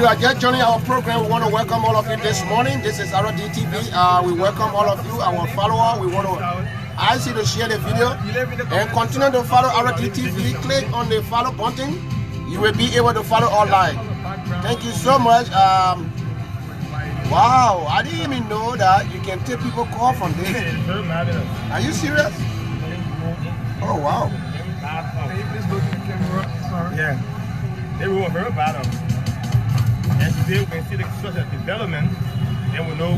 you are just joining our program, we want to welcome all of you this morning. This is RDTV. We welcome all of you, our followers. We want to ask you to share the video and continue to follow RDTV. Click on the follow button. You will be able to follow online. Thank you so much. Wow, I didn't even know that you can take people call from this. Are you serious? Oh, wow. Yeah, they were very bad. And today we can see the such a development, and we know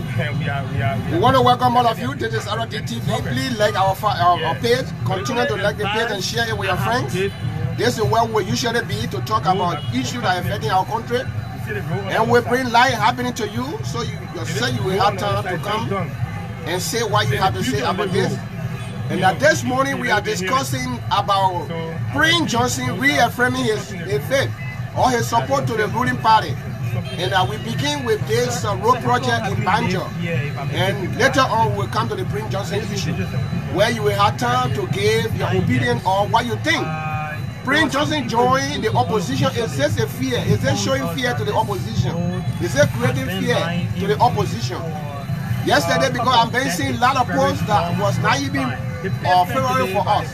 we want to welcome all of you. This is RDTV. Please like our page. Continue to like the page and share it with your friends. This is where we usually be to talk about issues that are affecting our country. And we bring life happening to you, so you will have time to come and say what you have to say about this. And that this morning we are discussing about Prince Johnson reaffirming his faith or his support to the ruling party. And we begin with this road project in Banjo. And later on we'll come to the Prince Johnson issue, where you will have time to give your opinion on what you think. Prince Johnson joined the opposition. Is this a fear? Is it showing fear to the opposition? Is it creating fear to the opposition? Yesterday, because I'm been seeing a lot of posts that was not even favorable for us.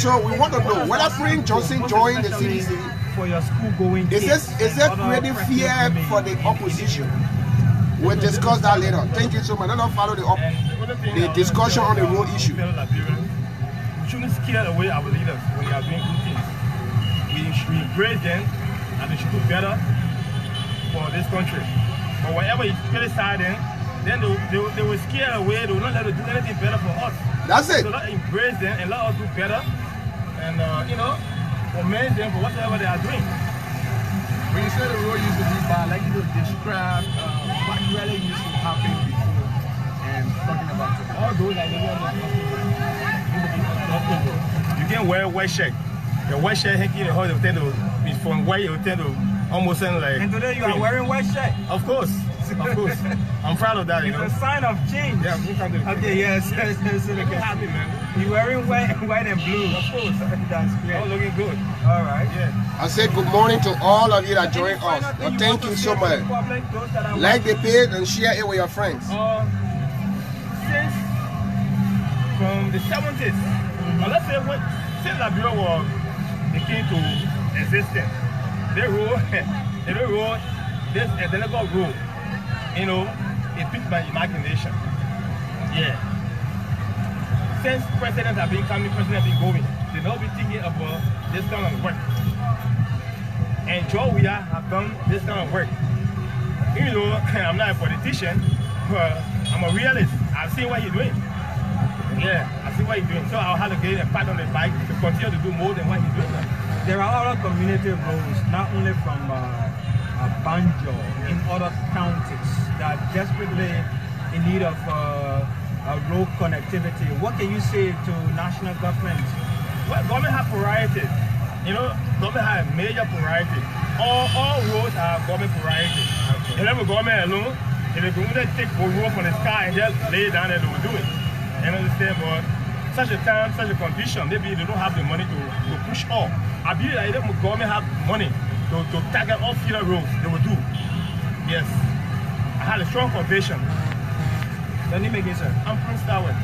So we want to know whether Prince Johnson joined the CDC. Is it creating fear for the opposition? We'll discuss that later. Thank you so much. Let us follow the discussion on the road issue. We shouldn't scare away our leaders when they are doing good things. We embrace them and they should do better for this country. But whenever you criticize them, then they will scare away. They will not let them do anything better for us. That's it. So let's embrace them and let us do better, and commend them for whatever they are doing. When you say the road used to be bad, like you describe what really used to happen before and talking about it. All those are you can wear a white shirt. The white shirt hanky the whole hotel is from white hotel almost like. And today you are wearing white shirt. Of course. Of course. I'm proud of that, you know. It's a sign of change. Yeah, okay, yes. I'm happy, man. You're wearing white and blue. Of course. That's great. All looking good. All right. Yeah. I said good morning to all of you that join us. Well, thank you so much. Like the page and share it with your friends. Since from the 70s, let's say since Liberia became to existence, they wrote this identical rule. You know, it piqued my imagination. Yeah. Since presidents have been coming, presidents have been going, they now be thinking about this kind of work. And Weah have done this kind of work. Even though I'm not a politician, but I'm a realist. I've seen what he's doing. Yeah, I've seen what he's doing. So I'll have to get a pat on the back to continue to do more than what he's doing now. There are other community roles, not only from Banjo, in other counties that are desperately in need of road connectivity. What can you say to national government? Well, government have priorities. You know, government have a major priority. All roads are government priority. Okay. If the government alone, if they could take a road from the sky and just lay it down there, they will do it. You understand? But such a time, such a condition, maybe they don't have the money to push all. I believe that if the government have money to target all feeder roads, they will do. Yes. I had a strong conviction. Let me make it, sir. I'm Prince Darwin.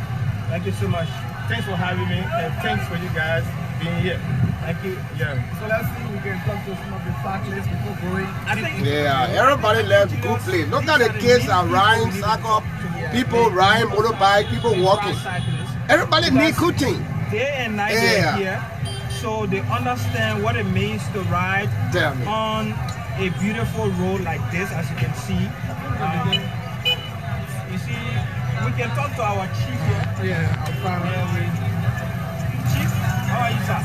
Thank you so much. Thanks for having me, and thanks for you guys being here. Thank you. Yeah. So let's see if we can talk to some of the factors before going. Yeah, everybody left good place. Look at the kids are riding cycle, people riding motorbike, people walking. Everybody need good thing. Day and night they're here, so they understand what it means to ride on a beautiful road like this, as you can see. You see, we can talk to our chief here. Yeah, I'm fine. Chief, how are you, sir?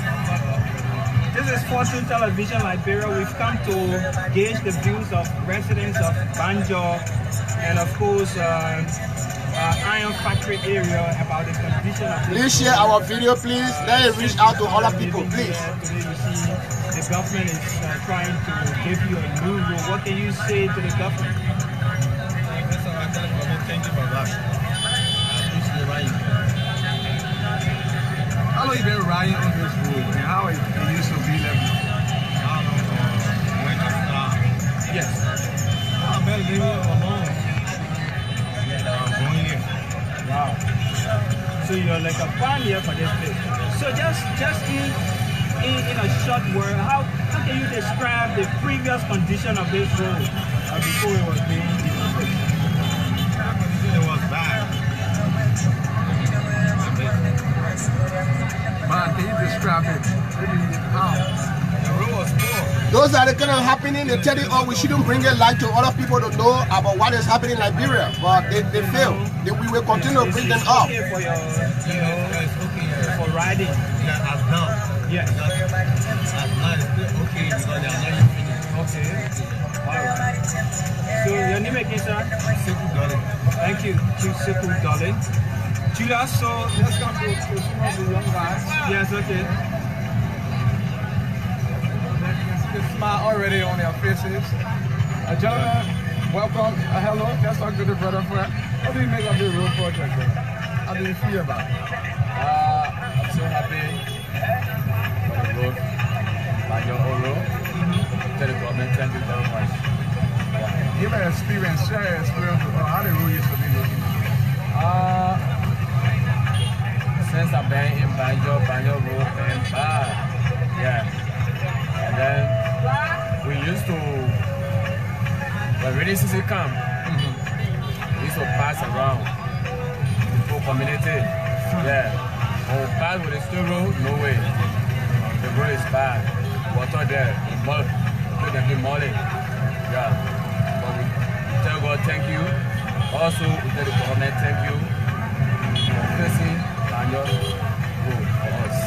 This is Fortune Television Liberia. We've come to gauge the views of residents of Banjo and, of course, Iron Factory area about the condition of. Please share our video, please. Let it reach out to other people, please. Today you see the government is trying to give you a new rule. What can you say to the government? Thank you for that. How long have you been riding on this road and how it used to be like? Yes. So you're like a pioneer for this place. So just in a short word, how can you describe the previous condition of this road before it was being developed? It was bad. Man, can you describe it? How? The road was poor. Those are the kind of happening. They tell you, oh, we shouldn't bring a light to other people to know about what is happening in Liberia, but they fail. We will continue to bring them up. Okay for your, for riding. Yeah, as now. Yes. As now, it's still okay because they are not even finished. Okay. All right. So your name again, sir? Simple darling. Thank you, Chief Siku Darling. Julius, so Let's come to some of the young guys. yes, okay. The smile already on their faces. Gentlemen, welcome. Hello. Let's talk to the brother first. What do you make of the road project? Bro? How do you feel about it? I'm so happy for the road, by your own road. Tell the government, thank you very much. Yeah. Give an experience, share your experience of how the road used to be looking. Since I've been in Banjo Road and bad. Yeah. And then we used to, when rainy season come, we used to pass around the whole community. Yeah. When we pass with the stone road, no way. The road is bad. Water there, the mud, we can be mulling. Yeah. But we tell God thank you. Also, we tell the government thank you for facing Banjo Road for us.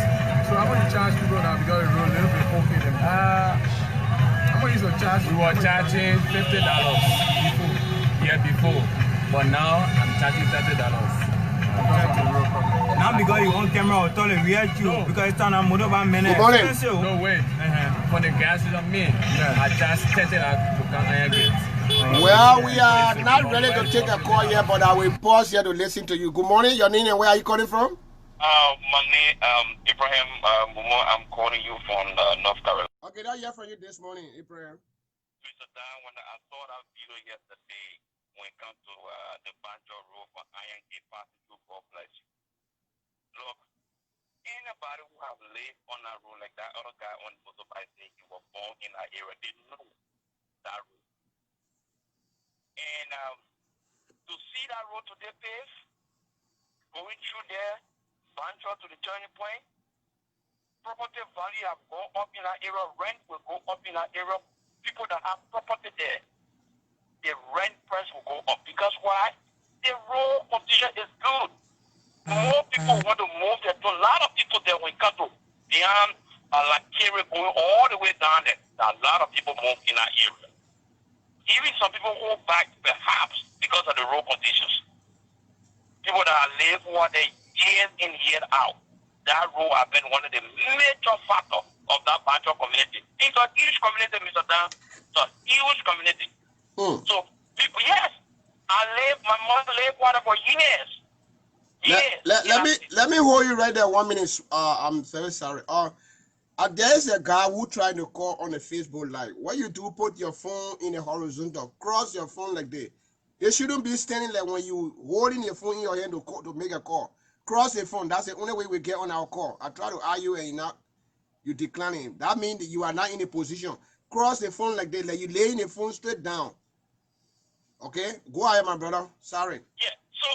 So how much you charge people now because the road a little bit okay then? How much you charge? We were charging $50 before, year before, but now I'm charging $30. Now because you on camera, I'll tell you real you because it's on a motor van minute. Good morning. No way. For the gas is on me. I charge $30 to come and get. Well, we are not ready to take a call here, but I will pause here to listen to you. Good morning. Your name and where are you calling from? My name Ibrahim Mumo. I'm calling you from North Carolina. Okay, I hear from you this morning, Ibrahim. Mr. Dan, when I saw that video yesterday, when it comes to the Banjo Road for Iron Gate passing through God bless you. Look, anybody who have lived on that road like that other guy on the motorbike saying he was born in that area, they know that road. And to see that road to their place, going through there, Banjo to the turning point, property value have gone up in that area, rent will go up in that area. People that have property there, the rent price will go up because why? The road condition is good. More people want to move there. So a lot of people there when come to beyond like Kerry going all the way down there. A lot of people move in that area. Even some people go back perhaps because of the road conditions. People that have lived who are there years in, years out. That road has been one of the major factors of that Banjo community. It's a huge community, Mr. Dan. It's a huge community. So people, yes, my mother lived water for years. Let me hold you right there 1 minute. I'm very sorry. There's a guy who tried to call on the Facebook Live. What you do, put your phone in a horizontal, cross your phone like that. It shouldn't be standing like when you holding your phone in your hand to make a call. Cross the phone. That's the only way we get on our call. I try to argue and you declining. That means that you are not in a position. Cross the phone like that, like you laying the phone straight down. Okay, go ahead, my brother. Sorry. Yeah. So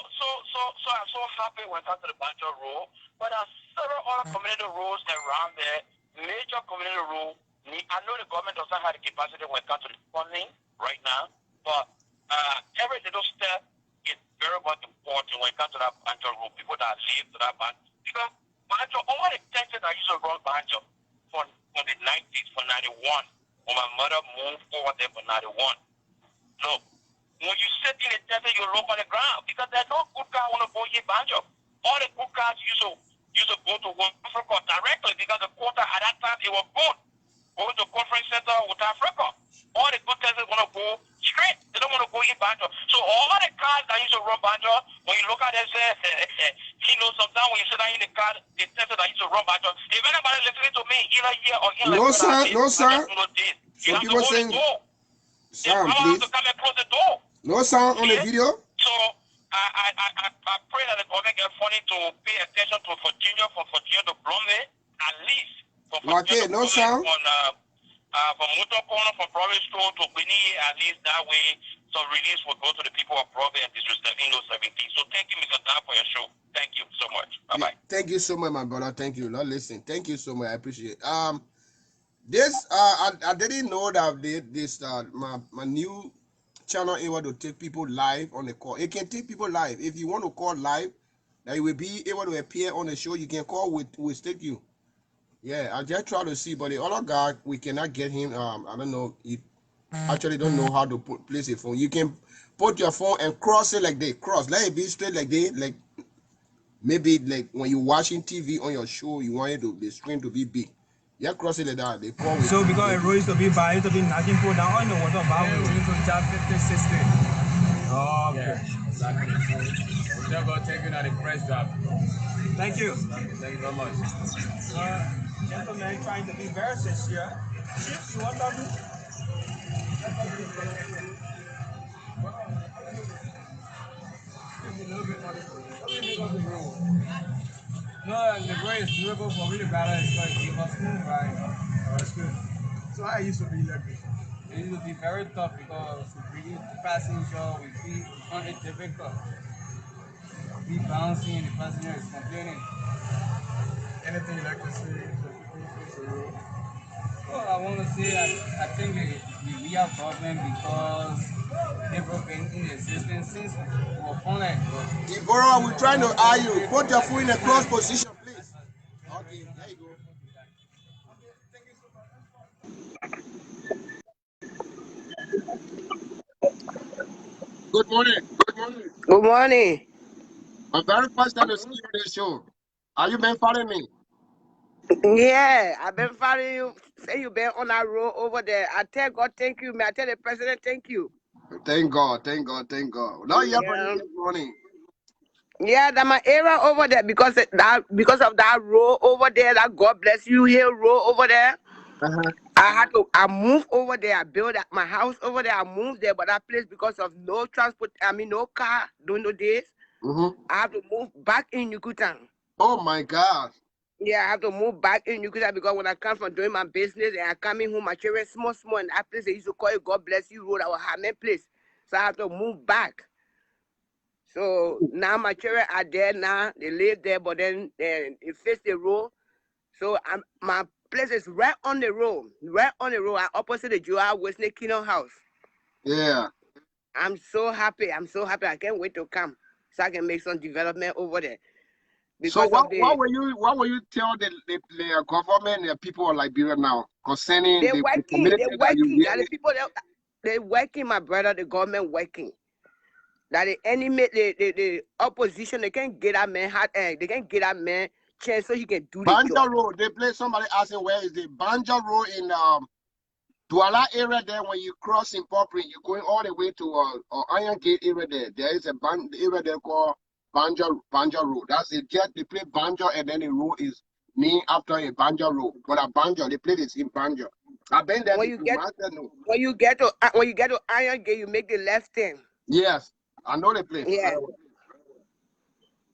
I'm so happy when it comes to the Banjo Road, but there are several other community roads around there. Major community road. I know the government doesn't have the capacity when it comes to the funding right now, but every little step is very much important when it comes to that Banjo Road. People that live to that Banjo, because Banjo, all the tensions I used to run Banjo for the 90s, for 91, when my mother moved forward there for 91. Look, when you sit in the tent, you look on the ground because there's no good car want to go here Banjo. All the good cars used to go to West Africa directly because the quota at that time it was good. Go to the conference center with Africa. All the good cars want to go straight. They don't want to go in Banjo. So all the cars that used to run Banjo, when you look at it, say, sometimes when you sit down in the car, the tester that used to run Banjo, if anybody listening to me, either here or here, no, sir. You have to hold the door. Sound, please. please. To come and close the door. No sound on the video. So I pray that the government get funding need to pay attention to Virginia, from Virginia to Bromley, at least from Okay, Virginia to no Bromley, sound. from Motor Corner, from Providence Store to Winnie, at least that way some release will go to the people of Providence and District 17. So thank you, Mr. Dan, for your show. Thank you so much. Bye-bye. Thank you so much, my brother. Thank you. Lord, listen. Thank you so much. I appreciate it. This I didn't know that this my new channel able to take people live on the call. It can take people live. If you want to call live, that you will be able to appear on the show. You can call with take you. Yeah, I just try to see, but the other guy we cannot get him. I don't know. He actually don't know how to place a phone. You can put your phone and cross it like this. Cross. Let it be straight like this. Like maybe like when you're watching TV on your show, you want it to the screen to be big. Yeah, cross it like that. They call with. So because it rolls to be by it to be knocking people down on the water about Yeah, we need to job 50, 60. Oh, okay. Yeah, exactly. So we're just going to take you on the press job. Thank you. Thank you very much. Gentlemen trying to be very sincere. Chief, you want something? No, the way is doable for me to battle is like give us food, right? Oh, that's good. So I used to be electrician. It used to be very tough because we bring the passenger, we find it difficult. We bouncing, the passenger is complaining. Anything you like to say to people face the road? Well, I want to say I think the Weah government, because they've been in existence since we were born. Deborah, we're trying to argue. Put your foot in a close position, please. Okay, there you go. Good morning. Good morning. Good morning. My very first time to see you on this show. Are you been following me? Yeah, I've been following you. Say you been on that road over there. I tell God thank you. May I tell the president thank you? Thank God, thank God, thank God. Not yet for Yeah. you this morning. Yeah, that my area over there because of that road over there. That God bless you hill road over there. Uh-huh. I moved over there. I built my house over there. I moved there, but that place because of no transport. No car during the days. Mm-hmm. I have to move back in Yukutan. Oh my God. Yeah, I have to move back in Yukutan because when I come from doing my business and I come in home, my children small, and that place they used to call it God bless you road, our Hamen place. So I have to move back. So now my children are there now. They live there, but then they face the road. So my place is right on the road. Right on the road. I'm opposite the Joa Wesley Kingdom House. Yeah. I'm so happy. I can't wait to come so I can make some development over there. So Because what of the what will you tell the government and the people of Liberia now concerning they're the working, community they're that you working. That really the people they're working, my brother, the government working. That the enemy, the opposition, they can't get that man they can't get that man chance so he can do the Banja job. Road? They play somebody asking where is the Banja Road in Douala area there when you cross in Popri, you're going all the way to Iron Gate area there. There is a area there called Banja Road. That's it. They play Banja and then the road is named after a Banja Road. But a Banja, they play this in Banja. I've been there When before. you get to Iron Gate, you make the left turn. Yes, I know the place. Yeah.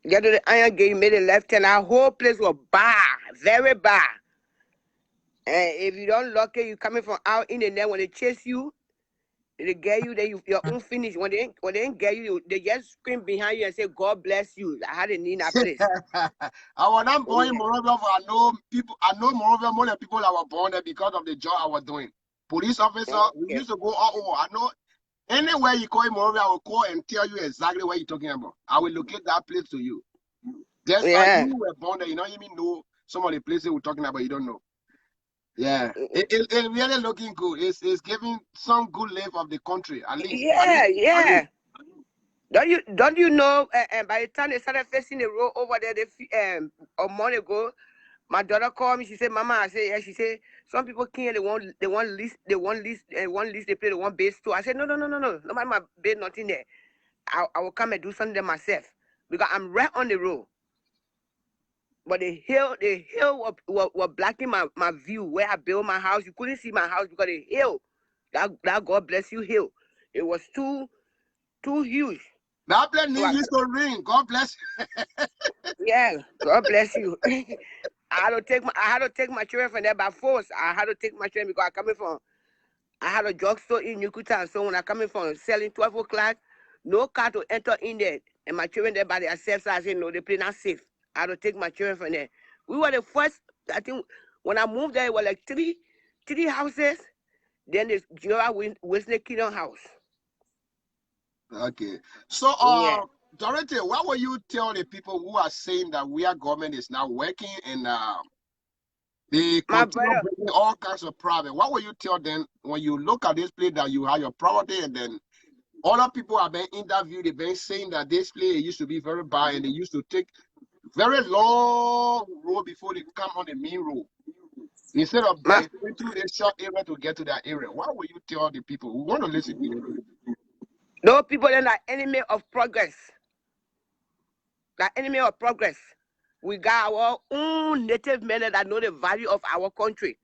Get to the Iron Gate, you made the left turn. Our whole place was bad, very bad. And if you don't lock it, you coming from out in the net when they chase you. They get you, then you're unfinished. When they ain't get you, they just scream behind you and say, God bless you. I had a need that place. I was not born in Monrovia, but I know Monrovia more than people that were born there because of the job I was doing. Police officer, we used to go all over. I know anywhere you call in Monrovia, I will call and tell you exactly what you're talking about. I will locate that place to you. Just like you were born there, you don't even know some of the places we're talking about, you don't know. Yeah, it's really looking good. It's giving some good life of the country, at least. Yeah. Don't you know? And by the time they started facing the road over there, a month ago, my daughter called me. She said, "Mama," I said, "Yeah." She said, "Some people can't. They want lease. They play. They want base too." I said, "No. Nobody my base nothing there. I will come and do something there myself because I'm right on the road." But the hill were blocking my view where I built my house. You couldn't see my house because the hill, that God bless you hill, it was too huge. That plane So used to ring. God bless you. yeah, God bless you. I had to take my children from there by force. I had to take my children because I had a drugstore in Nukuta, so when I coming from selling 12 o'clock, no car to enter in there. And my children there by themselves, so I said, no, the place not safe. I had to take my children from there. We were the first, I think, when I moved there, it was like three houses. Then the Jehovah Wesley Kingdom house. Okay. So, Yeah. Dorothy, what will you tell the people who are saying that Weah government is not working and they My continue brother, bringing all kinds of problems? What will you tell them when you look at this place that you have your property and then other people have been interviewed, they've been saying that this place used to be very bad and they used to take very long road before they come on the main road. Instead of my going through this short area to get to that area, what will you tell the people who want to listen to you? those people that are enemy of progress. The enemy of progress. We got our own native men that know the value of our country.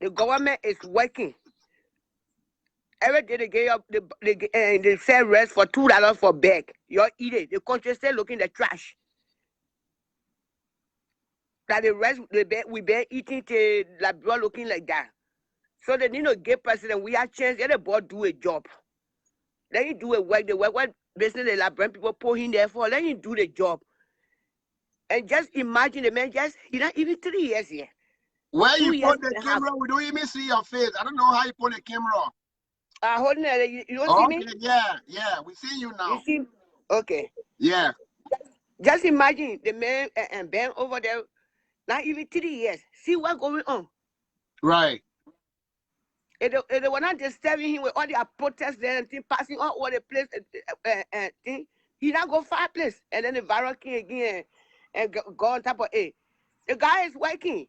The government is working. Every day they get up, they sell rest for $2 for bag. You eat it. The country still looking the trash. That the rest we been eating to Liberia looking like that. So they need to give president we have chance. Let the board do a job. Let him do a work. The work what business the Liberian people put him there for. Let him do the job. And just imagine the man he's not even 3 years here. Where 2 you years put the and a half. camera, we don't even see your face. I don't know how you put the camera on. Holding it, you don't see me? Okay, yeah, we see you now. You see? Okay. Yeah. Just imagine the man and Ben over there, not even 3 years. See what's going on. Right. If they were not disturbing him with all their protests there and things passing all over the place and thing, he not go far place. And then the virus came again and go on top of it. The guy is working.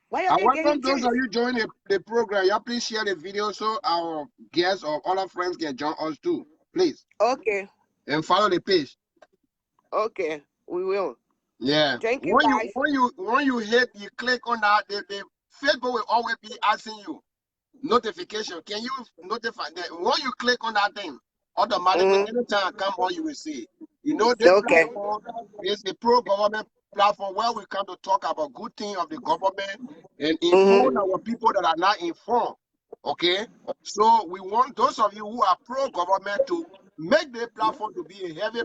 Why I are they getting welcome those changed? of you joining the program. Y'all please share the video so our guests or other friends can join us too. Please. Okay. And follow the page. Okay. We will. Yeah. Thank you, guys. When you hit, you click on that, the Facebook will always be asking you notification. Can you notify that when you click on that thing, automatically anytime I come on, you will see. You know, this Okay. platform is a pro-government platform where we come to talk about good things of the government and inform our people that are not informed. Okay, so we want those of you who are pro-government to make the platform to be a heavy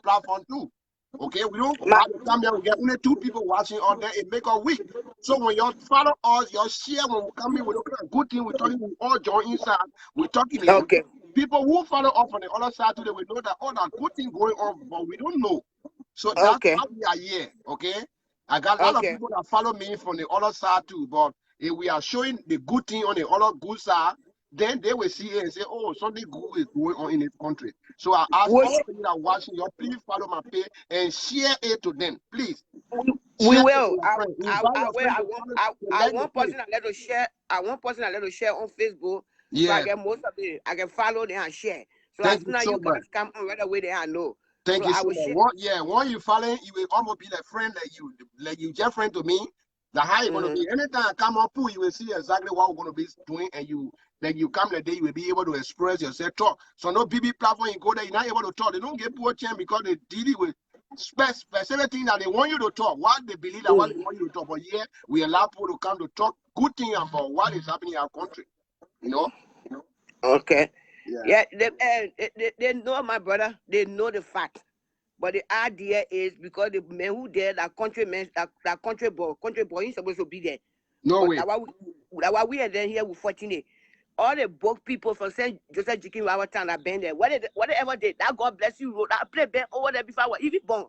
platform too. Okay, we don't by the time that we get only 2 people watching on there, it make a week. So when you follow us, you share when we come in, we look at a good thing, we're talking, we all join inside, we're talking here. Okay. People who follow up on the other side today, we know that all that good thing going on, but we don't know. So that's Okay. why we are here. Okay, I got a lot of Okay. people that follow me from the other side too, but if we are showing the good thing on the other good side, then they will see it and say, oh, something good is going on in this country. So I ask all of you that are watching, you please follow my page and share it to them, please. We Share it will. to your friends. Invite your friends to follow, to I like the want page. person that let us share. I want person that let us share on Facebook. So Yeah. I get most of it. I can follow them and share. So Thank as you soon as so you much. guys come on right away, there I know. Thank So you I so will much. share. When you follow, you will almost be like friend like you just friend to me. That how you gonna be. Anytime I come up, you will see exactly what we're gonna be doing, and you come the day you will be able to express yourself, talk. So no BB platform, you go there, you're not able to talk. They don't get poor chance because they deal with specific things that they want you to talk. What they believe that what they want you to talk. But yeah, we allow people to come to talk good things about what is happening in our country. You know? Okay. Yeah. Yeah. They know my brother. They know the fact. But the idea is because the men who there, that country men, that country boy, he's supposed to be there. No But way. that's why we are then here with 14. All the book people from St. Joseph Jikin our town that been there. Whatever did, that God bless you, road. That play been over there before I was even born.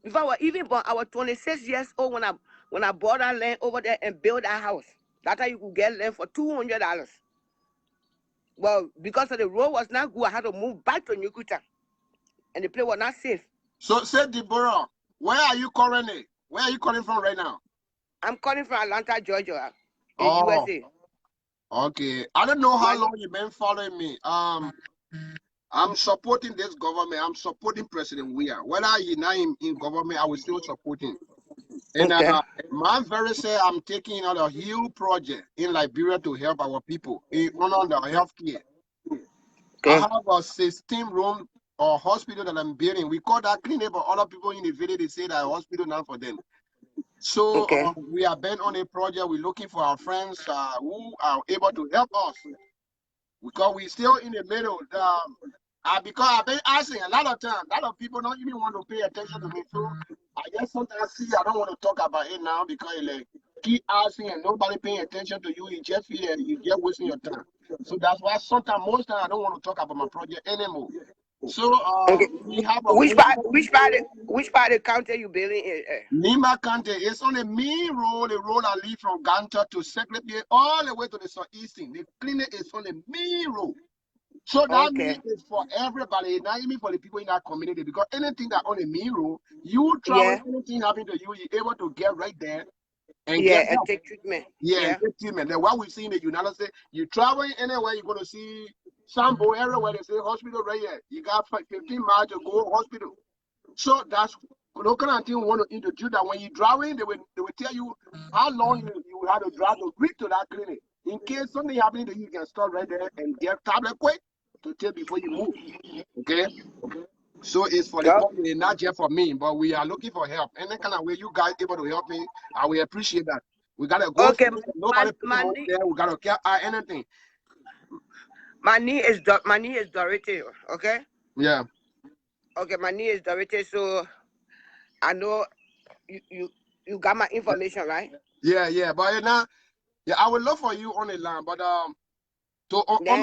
Before I was even born, I was 26 years old when I bought that land over there and built that house. That's how you could get land for $200. Well, because of the road was not good, I had to move back to Nukuta. And the place was not safe. So say Deborah, where are you currently? Where are you calling from right now? I'm calling from Atlanta, Georgia, in Oh, USA. okay. I don't know how long you've been following me. I'm supporting this government. I'm supporting President Weah. Whether he's not in government, I will still support him. And my very say I'm taking out a huge project in Liberia to help our people on the health care. I Okay. have a 16 room or hospital that I'm building. We call that clinic, but other people in the village, they say that hospital now for them. So Okay. we are bent on a project. We're looking for our friends who are able to help us because we're still in the middle. Because I've been asking a lot of times, a lot of people don't even want to pay attention to me. So I guess sometimes I don't want to talk about it now because like keep asking and nobody paying attention to you. You just feel that you just wasting your time. So that's why sometimes, most times, I don't want to talk about my project anymore. So Okay. we have a Which part? Which part of the county you building in? Nimba County. It's on the main road, the road I leave from Ganta to Secretary all the way to the southeastern. The clinic is on the main road. So that Okay. means it's for everybody, not even for the people in that community. Because anything that on the main road, you travel, Yeah. anything happen to you, you're able to get right there and Yeah, get and help. take treatment. Yeah, and Yeah. get treatment. Then what we see in the United States, you travel anywhere, you're going to see Sambo everywhere. They say hospital right here. You got 15 miles to go hospital. So that's local and thing want to introduce that when you driving, they will tell you how long you have to drive to reach to that clinic. In case something happens to you, you can stop right there and get tablet quick to take before you move. Okay? So it's for the Yep. company, not just for me, but we are looking for help. Any kind of way you guys able to help me, I will appreciate that. We gotta go Okay. through, nobody put My money knee, there, we gotta care anything. my knee is Dorothy. Okay. Yeah. Okay. My knee is Dorothy. So I know you got my information, right? Yeah. But now, yeah, I will look for you on the line. But so on Then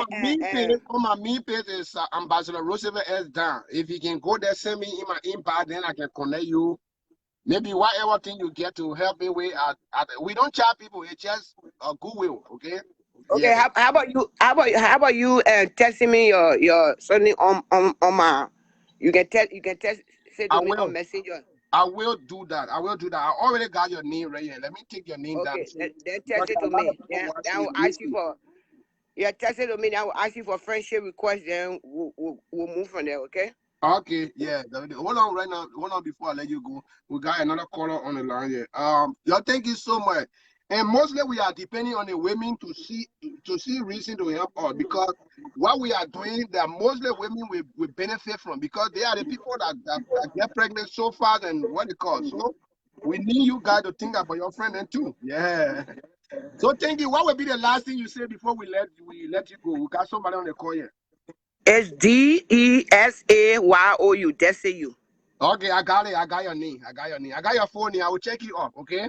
my main page is Ambassador Roosevelt S. Down. If you can go there, send me in my inbox, then I can connect you. Maybe whatever thing you get to help me with. We don't charge people. It's just a goodwill. Okay. okay. Yeah. How about you? How about you texting me your something on my? You can text say I to me on will. Messenger. I will do that. I already got your name right here. Let me take your name down. Okay. So, Then because text it there are to a lot of me. people Then I watching will and ask you listening. for. Yeah, text it to me. Then I will ask you for friendship request. Then we'll move from there. Okay. Okay, yeah. Hold on right now. Hold on before I let you go. We got another caller on the line here. Y'all, thank you so much. And mostly we are depending on the women to see reason to help us because what we are doing, that mostly women will benefit from because they are the people that get pregnant so fast and what they call. So we need you guys to think about your friend and too. Yeah. So thank you. What will be the last thing you say before we let you go? We got somebody on the call here. It's DESAYOU. DESAYOU. Okay, I got it. I got your name. I got your phone here. I will check you up. Okay.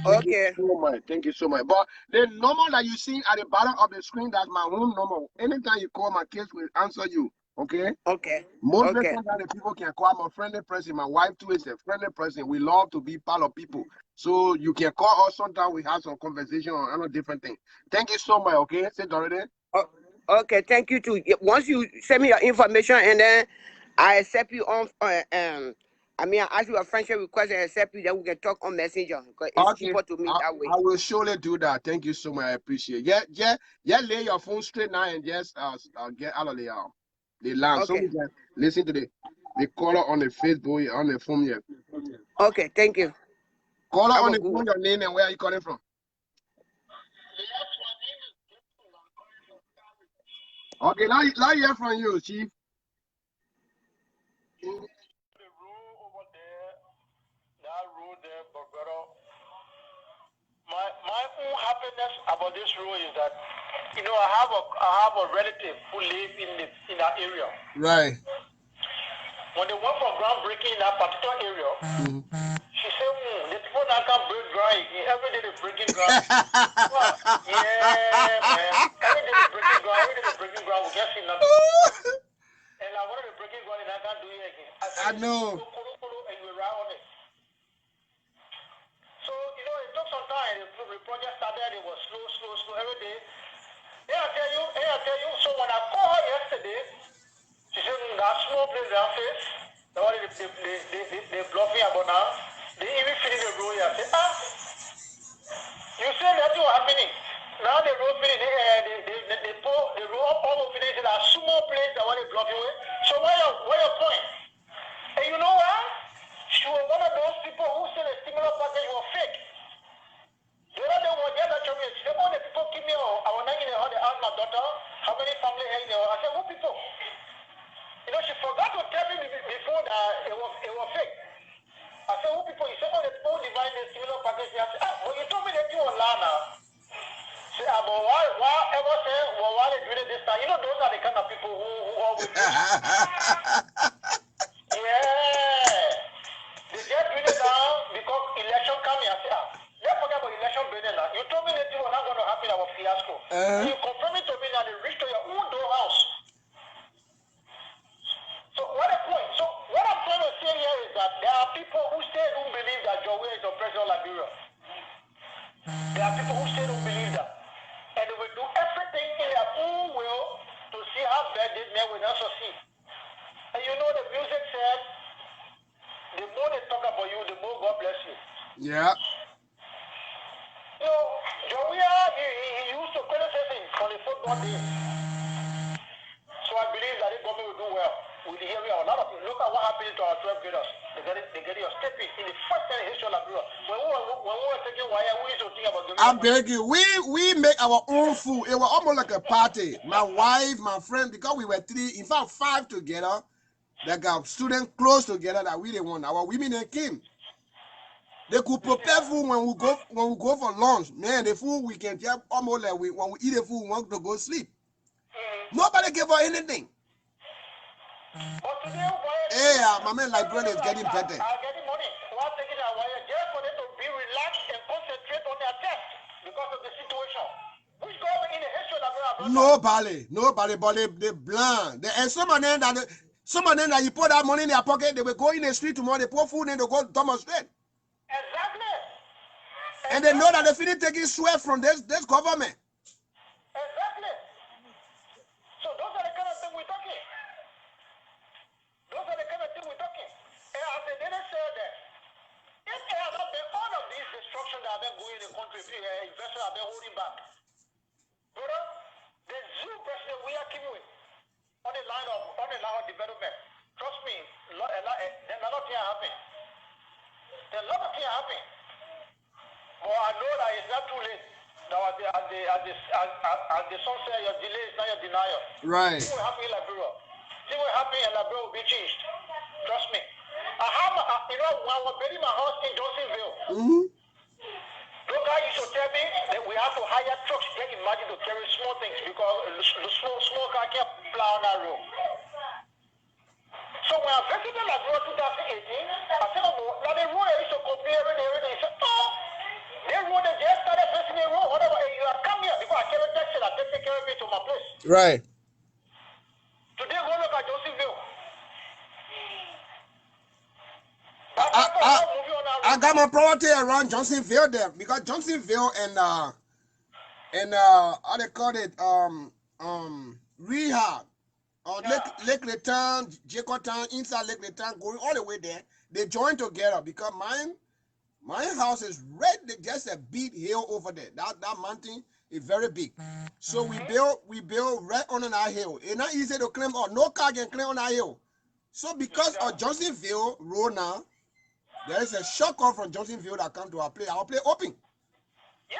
Thank you Okay. so much. Thank you so much. But the number that you see at the bottom of the screen, that's my home number. Anytime you call, my kids will answer you. Okay. Okay. Most of the Okay. time that the people can call. I'm a friendly person. My wife too is a friendly person. We love to be part of people. So you can call us sometimes. We have some conversation on a different thing. Thank you so much. Okay. Say already. Okay. Thank you too. Once you send me your information and then I accept you on I mean I ask you a friendship request and accept you, then we can talk on Messenger because it's Okay. cheaper to me that way. I will surely do that. Thank you so much. I appreciate it. Yeah. Lay your phone straight now and just get out of the line so Okay. we can listen to the caller on the Facebook on the phone here. Okay. Thank you. Caller Have on a the good phone, one. your name and where are you calling from? Okay, now hear from you, Chief. The road over there, that road there, but brother, my own happiness about this road is that, I have a relative who lives in that area. Right. When they went for groundbreaking in that particular area, she said, the people that can break ground, every day they're breaking ground. Well, yeah, man. Every day they're breaking ground, we can't see nothing. And like one of the breaking ground, and I can't do it again. I said, I know. and you ride on it. So, it took some time. The project started, it was slow every day. Hey, I tell you, so when I called her yesterday, she said, that small place down face, the one they bluffing about now, they even finish the road here. I said, you said that was happening. Now the road finish, they pull the road almost finished that small place that one they bluffing with. So what your point? And you know what? She was one of those people who said the stimulus package was fake. The other day was the other church. All the people give me, I was not in the house, they asked my daughter how many family held there. I said, who people I said, well, you told me that you were Lana. Say, but why ever say, well, why they doing it this time? You know, those are the kind of people who always yeah. They just bring it down because election coming. I say, let's forget about election bringing now. You told me that you were not going to happen our fiasco. And you confirm it to me that they reached to your own door house. So what a point. So what I'm trying to say here is that there are people who still don't believe that Weah is the president of Liberia. There are people who still don't believe that. And they will do everything in their own will to see how bad this man will not succeed. And you know the music said, the more they talk about you, the more God bless you. Yeah. You know, Weah, he used to criticize on the football day. So I believe that the government will do well. With the area, a lot of people. Look at what happened to our 12 graders. They get your stepping in the first time in history of Liberia. When we were taking Weah, we used to think about giving. I beg you, we make our own food. It was almost like a party. My wife, my friend, because we were 3, in fact 5 together, that got students close together that we didn't want. Our women they came. They could prepare food when we go for lunch. Man, the food we can just almost like when we eat the food, we want to go sleep. Nobody gave us anything. But today, My man Liberia is getting better. I'm getting money. While taking our Weah, just for them to be relaxed and concentrate on their test because of the situation. Which government in the history of Liberia? Nobody, but they blind. And some of them that you put that money in their pocket, they will go in the street tomorrow, they put food in, they go demonstrate. Exactly. And they know that they finish taking sweat from this government. Exactly. So those are the kind of things we're talking. Those are the kind of things we're talking. And as they didn't say that, if there had not been all of these destruction that have been going in the country, investors have been holding back. Brother, the zero president we are keeping with on the line of development. Trust me, then a lot of things happen. Then a lot of things happen. But I know that it's not too late. Now, as the song says, your delay is not your denial. Right. See what happened in Liberia. See what happened in Liberia will be changed. Trust me. I have, when I was building my house in Johnsonville, those guys used to tell me that we have to hire trucks. Can you imagine to carry small things because the small car can't plow on that road. So when I visited Liberia 2018, I said, now the road I used to compare everything. He said, they road they just started facing the road. Whatever, you have come here because I carry taxi that take care of me to my place. Right. Today go look at Johnsonville. I got my property around Johnsonville there because Johnsonville and how they call it Weah or Lake Return, Jacotown, inside Lake Return, going all the way there. They join together because my house is right just a big hill over there. That mountain is very big. So we build right on that hill. It's not easy to climb on. No car can climb on that hill. So because of Johnsonville road now, there is a shortcut from Johnsonville that come to our place. Our place open. Yes.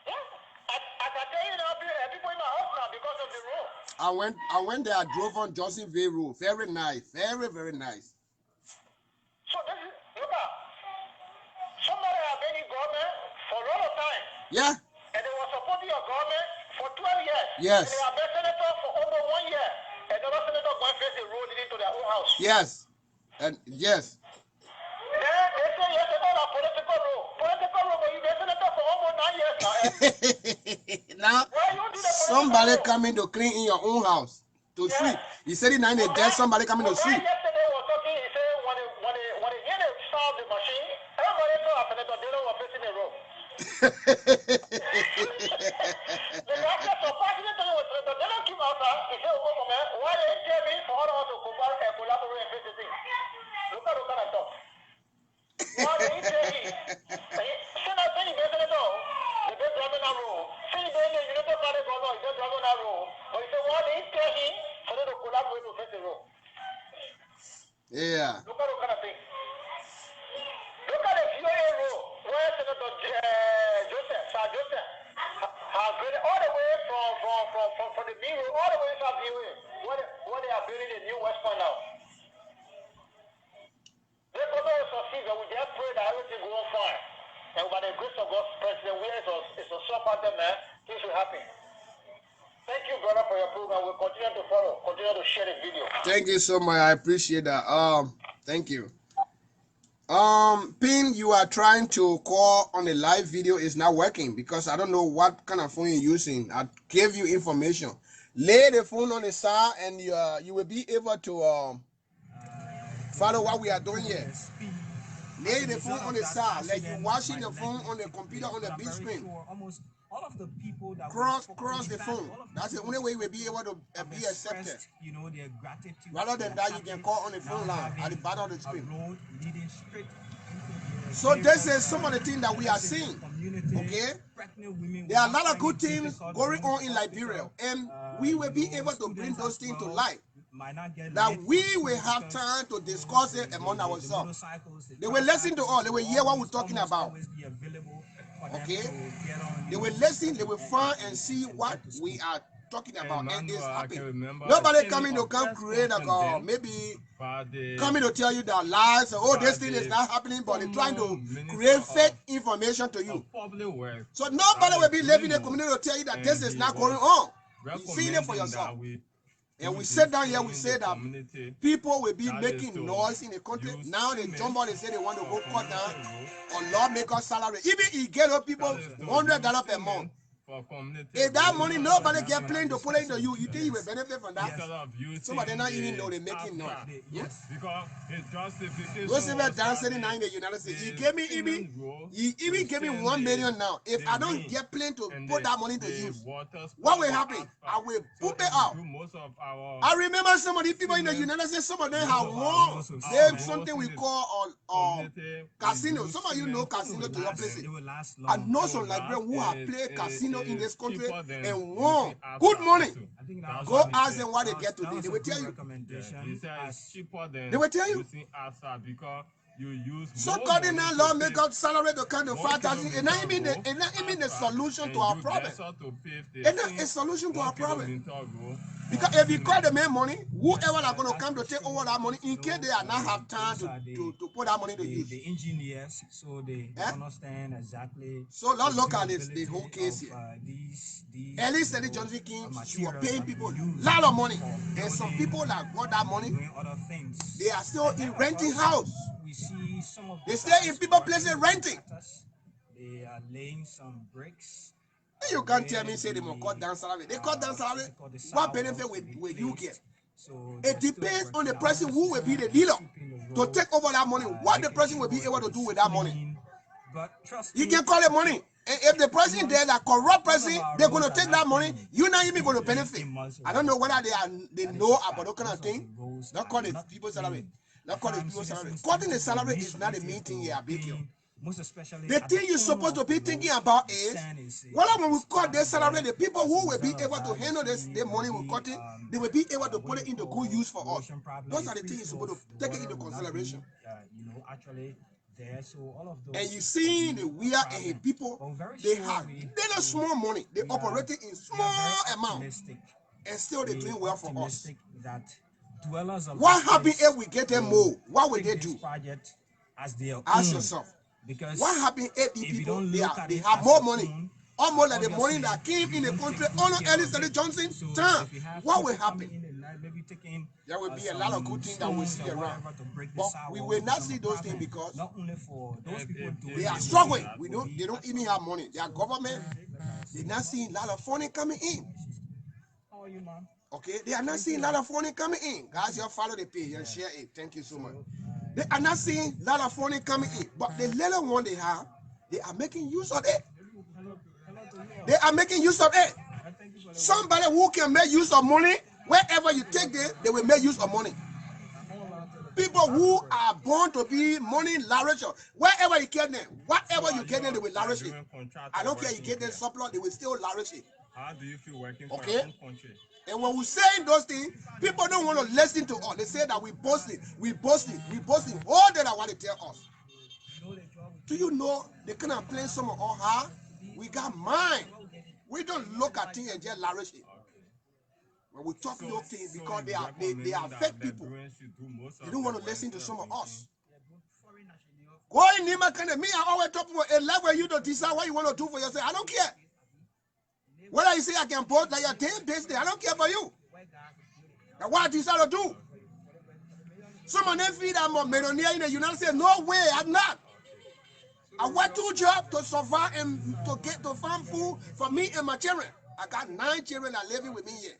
I can tell you now, people in my house now because of the road. I went there. I drove on Johnsonville road. Very nice. Very, very nice. So this is, look at, somebody have been in government for a lot of time. Yeah. And they were supporting your government for 12 years. Yes. And they have been senator for over 1 year. And another senator going to face the road leading to their own house. Yes. And yes. Then they say yes, it's not a political role. Political role, but you've been senator for almost 9 years now. Now, somebody coming to clean in your own house to sleep. You said it 9 days, somebody coming to sleep. Yesterday was talking, he said when they hear they start the machine, everybody thought a senator, they were facing the road. The doctor surprised me to you with senator, they don't keep outside. He said, oh, man, why they tell me for all of us to collaborate and face the thing? Look at that talk. Why they tell me? Senator, you better know. They been driving that road. See, you don't talk about it, brother. You don't driving that road. But he said, why they tell him for them to collaborate to face the road? Yeah. Look at that thing. Look at the VOA road where Senator Sir Joseph has built all the way from the main road all the way to VOA where they are building a new West Point now. This government will succeed, but we just pray that everything go on fine. And by the grace of God, President Weah is a supporter, man. Things will happen. Thank you, brother, for your program. We'll continue to follow, continue to share the video. Thank you so much. I appreciate that. Thank you. Pin, you are trying to call on a live video is not working because I don't know what kind of phone you're using. I gave you information. Lay the phone on the side and you will be able to follow what we are doing here. Lay the phone on the side, like you're watching the phone on the computer on the big screen. Almost all of the people that Cross the phone. That's the only way we'll be able to be accepted. You know, their gratitude. Rather than that, you can call on the phone line at the bottom of the screen. So this is some of the things that we are seeing. Okay, there are a lot of good things going on in Liberia, and we will be able to bring those things to light. That we will have time to discuss it among ourselves. They will listen to us. They will hear what we're talking about. Okay, they will listen. They will find and see what we are talking about, and it's happening. Nobody coming to come create a call, maybe coming to tell you that lies. Oh, this thing is not happening, but they're trying to create fake information to you. So nobody will be living in the community to tell you that this is not going on. You've seen it for yourself. And we sit down here, we say that people will be making noise in the country. Now they jump out and say they want to go cut down on lawmaker salary. Even if get up people $100 per month. If that money nobody get playing to put it into you, you think you will benefit from that? Some of them not even know they're making noise. Yes. Roosevelt dancing now in the United States. He even gave me $1 million now. If I don't get playing to put that money to use, what will happen? I will poop it out. I remember some of the people in the United States, some of them have won. There's something we call casino. Some of you know casino to your places. I know some Liberians who have played casino in this country and won good money. Go ask them what they get today. They will tell you. They will tell you. So cutting down lawmaker salary to count to 5,000 is not even the solution to our problem. It's not a solution to our problem. Because if you call the main money, whoever are going to come to take over that money, in case they are not have time to put that money to use. The engineers, so they understand exactly. So let's look at this, the whole case here. At least the Johnson King, she was paying people a lot of money. And some people that got that money, they are still in renting house. We see some of they stay in people places renting. They are laying some bricks. You can't tell me say they will cut down salary. They cut down salary. What benefit will you get? It depends on the person who will be the dealer to take over that money. What the person will be able to do with that money. You can call it money. And if the person there, that corrupt person, they're going to take that money, you're not even going to benefit. I don't know whether they know about that kind of thing. Don't call it people's salary. Don't call it people's salary. Cutting the salary is not the main thing here, big deal. Most especially the thing you're supposed to be thinking about is, when we cut their salary, the people who will be able to handle their money we cut it, they will be able to put it into good use for us. Those are the things you're supposed to take it into consideration. So all of those, and you see the Weah and his people, they have little small money. They operating in small amount, and still they doing well for us. What happens if we get them more? What will they do? Ask yourself. Because what happened if the people they have more money, almost like the money that came in the country under Ellis Johnson time? What will happen? There will be a lot of good things that we see around, but we will not see those things because they are struggling. They don't even have money. Their government, they're not seeing a lot of funding coming in. How are you, man? Okay, they are not seeing a lot of funding coming in. Guys, you follow the page and share it. Thank you so much. They are not seeing a lot of funding coming in, but the little one they have, they are making use of it. They are making use of it. Somebody who can make use of money, wherever you take them, they will make use of money. People who are born to be money lavisher, wherever you get them, whatever you get them, they will lavish it. I don't care you get them surplus, they will still lavish it. How do you feel working for your own country? And when we saying those things, people don't want to listen to us. They say that we boasting. All that I want to tell us. Do you know the kind of plans some of us have? We got mind. We don't look at things and just lavish it. When we talk those things, because they affect people. They don't want to listen to some of us. Go in Nimba County. Me, I always talk for a level you to decide what you want to do for yourself. I don't care. Whether you say I can post like your 10 business, I don't care for you. Now what I decide to do? Some of them feel I'm a millionaire in the United States. No way, I'm not. I work 2 jobs to survive and to find food for me and my children. I got 9 children that are living with me here.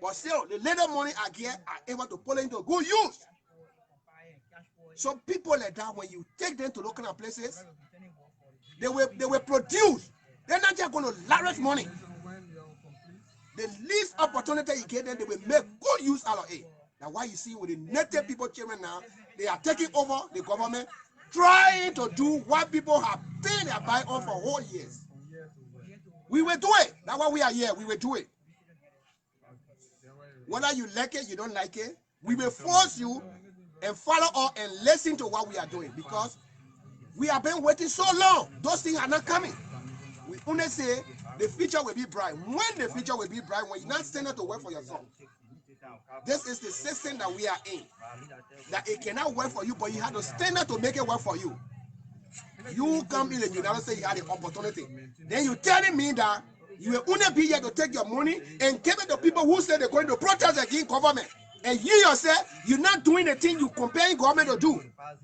But still, the little money I get, I'm able to put it into good use. Some people like that, when you take them to local kind of places, they will produce. They're not just going to lavish money. The least opportunity you get them, they will make good use out of it. That's why you see with the native people children now, they are taking over the government, trying to do what people have been their buy on for whole years. We will do it. That's why we are here. We will do it. Whether you like it, you don't like it, we will force you and follow up and listen to what we are doing, because we have been waiting so long. Those things are not coming. We only say the future will be bright. When the future will be bright, when you're not standing to work for yourself. This is the system that we are in. That it cannot work for you, but you have to stand up to make it work for you. You come in the United States, you have the opportunity. Then you're telling me that you will only be here to take your money and give it to people who say they're going to protest against government. And you yourself, you're not doing the thing you comparing government to do.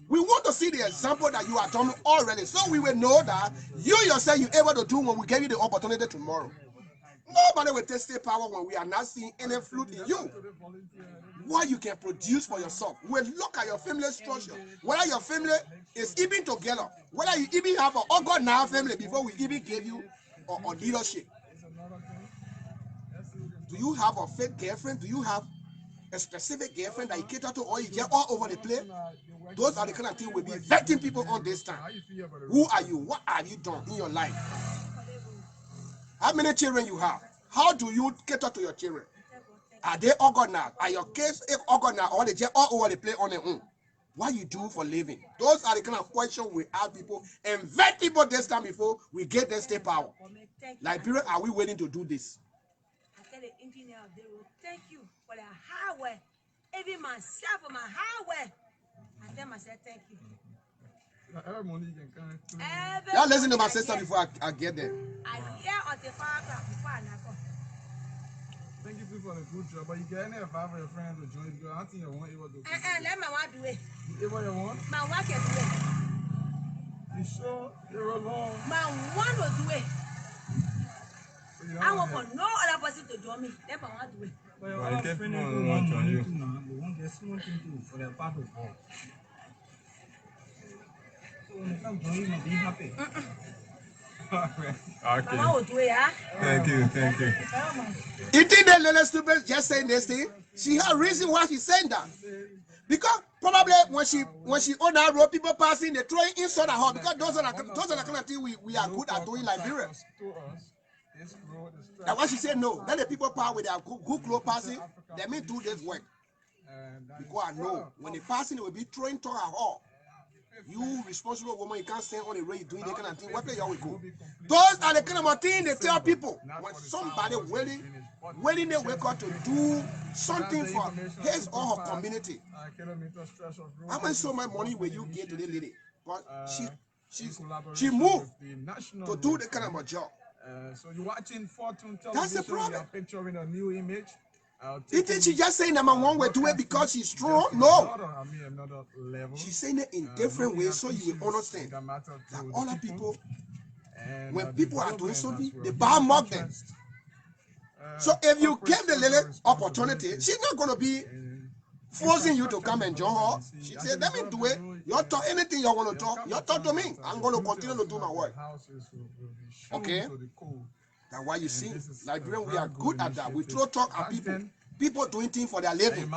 We want to see the example that you are done already, so we will know that you yourself you're able to do when we give you the opportunity tomorrow. Nobody will take state power when we are not seeing any fruit in you. What you can produce for yourself. We'll look at your family structure. Whether your family is even together, whether you even have an Ogo now family before we even gave you a leadership. Do you have a fake girlfriend? Do you have a specific girlfriend that you cater to, or you get all over the place? Those are the kind of things we'll be vetting people on this time. Who are you? What have you done in your life? How many children you have? How do you cater to your children? Are they organized? Are your kids organized, or they just all over the place on their own? What you do for living? Those are the kind of questions we ask people and vet people this time before we get their state power. Liberia, are we willing to do this? I tell the engineer of the road, thank you for the highway. Even myself for my highway. I tell myself, thank you. Y'all listen to my sister before I get there. I hear on the 5 o'clock before I knock. Thank you for the good job, but you get any advice for your friends to join because I think you won't able to do it. Let my wife do it. You able to want? My wife can do it. You sure you're alone? My one will do it. I want for no other person to join me. Let my wife do it. But your other friend will want money too now. They want get small thing too for their part of all. So when it comes to you, be happy. Okay. Mama will do it, huh? Thank you. You think that little stupid just saying this thing? She has a reason why she's saying that. Because probably when she on that road, people passing, they throw it inside the house. Because those are the kind of things we are good at doing in Liberia. That's why she said no. Let the people pass with their good clothes passing. Let me do this work. Because I know when they passing, they will be throwing to her hall. You responsible woman, you can't stand on the road doing that kind of thing. Where you will go? Those are the kind of things they tell people. When somebody willing they wake up to do something for his or her community. How much so much money will you get to the lady? But she moved to do the kind of a job. So you're watching Fortune Television. That's the problem. We are picturing a new image. You think she just saying number one will do it because she's strong? No. Another level. She's saying it in different ways so you will understand that other people, when people are doing something, they mock them. So if you give the lady opportunity, she's not going to be forcing you to come and join her. She said, let me do it. You talk anything you want to talk, you talk to me. I'm going to continue to do my work. Okay? That's why you see, Liberian, we are good at that. We throw talk at people. People doing things for their living.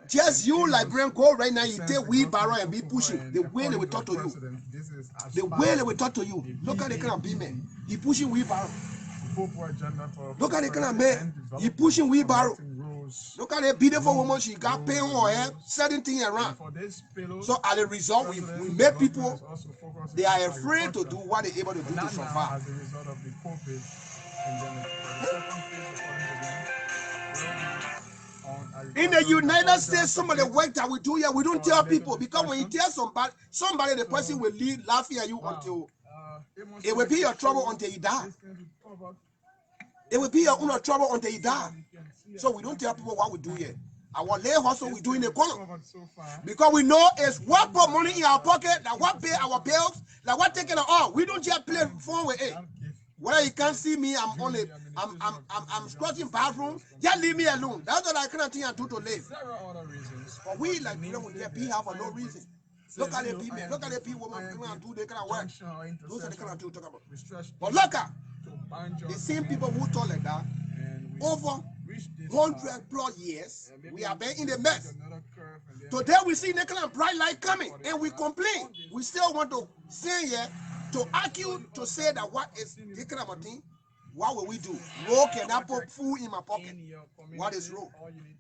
Just you, Liberian, go right now, you take wheelbarrow and be pushing. The way they will talk to you. The way they will talk to you. Look at the kind of big man. He pushing wheelbarrow. Look at the kind of man. He pushing wheelbarrow. Look at the beautiful woman. She got pain on her head, setting things around. So as a result, we make people, they are afraid to do what they're able to do to survive. And then the second phase, according to them, will be on In the United States, some of the work that we do here, we don't tell people, because when you tell somebody, the person will leave laughing at you until it will be your trouble until you die. It will be your own trouble until you die. So we don't tell people what we do here. Our lay hustle we do in the corner, because we know it's what put money in our pocket, that what pay our bills, that what taking it all. We don't just play phone with it. Whether you can't see me, I'm scratching bathrooms. Just leave me alone. That's what I cannot think I do to live. But we like people will get beat for no reason. Look at the people, look at the people women come and do they kind of work. Those are the kind of do talk about. But look at the same people who talk like that over 100+ years, we have been in the mess. Today we see the kind of bright light coming and we complain. We still want to say here, to argue, to say that what is this kind of a thing, what will we do? Roe cannot put food in my pocket. What is Roe?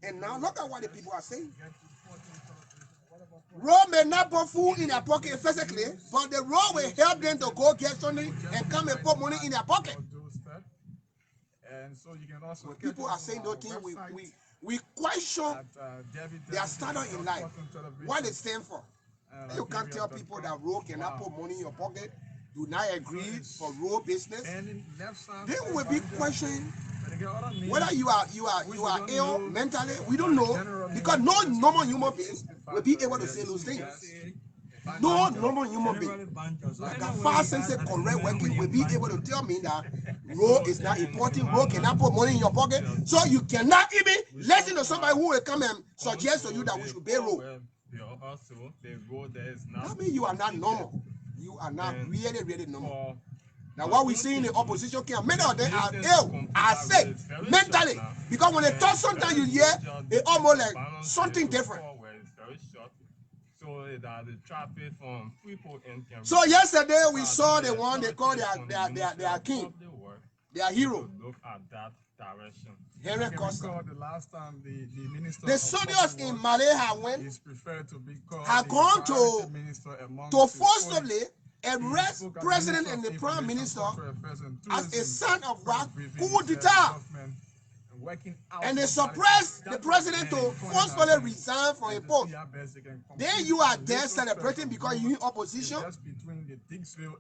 And now look at what the people are saying. Roe may not put food in their pocket physically, but the Roe will help them to go get something and come and put money in their pocket. And so you can also when people are saying those things, we question their standard in life, what they stand for. You can't tell people that Roe cannot put money in your pocket. Do not agree for Roe business. They will be questioning whether you are ill mentally. We don't know, because no normal human being will be able to say those things. No normal human being, like a fast and correct working, will be able to tell me that Roe is not important. Roe cannot put money in your pocket, so you cannot even listen to somebody who will come and suggest to you that we should pay Roe. That means you are not normal. You are not really normal. Now what we see in the opposition camp, many of them are ill, are sick mentally, because when they talk, sometimes you hear it almost like something different. So yesterday we saw the one they call their king, their hero. Henry Costa. The soldiers in Malay have gone to forcibly arrest president and the prime minister as a sign of what? Coup d'etat. And they suppress the president to forcefully resign from a post. Then you are there celebrating because you're in opposition.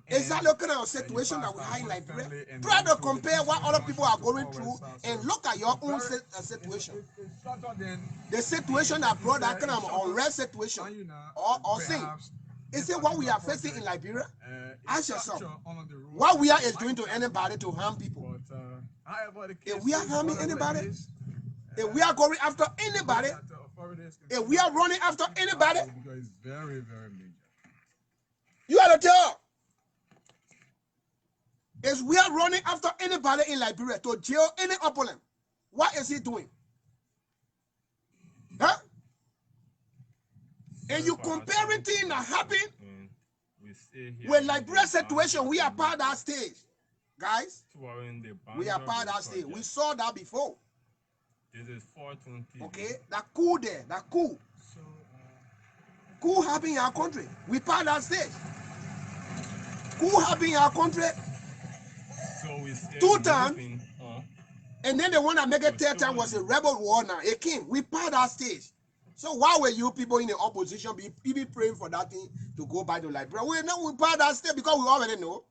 Is that the kind of situation that we have in Liberia? Try to compare what other people are going through and look at your own situation. The situation that brought that kind of unrest situation or thing. Is it what we are facing in Liberia? Ask yourself, what we are is doing to anybody to harm people. If we are harming anybody, if we are going after anybody, if we are running after anybody, you have to tell. If we are running after anybody in Liberia to jail any opponent, what is he doing? Huh? And you comparing things that happen with Liberia situation, we are part of that stage. Guys, we are part of that stage. We saw that before. This is 420. Okay, that coup there, that coup. Coup happened in our country. We part of that stage. Coup happened in our country. So we 2 times. And then the one that make it 3rd time was a rebel war now. A king. We part of that stage. So why were you people in the opposition be even praying for that thing to go back to Liberia? We part of that stage because we already know.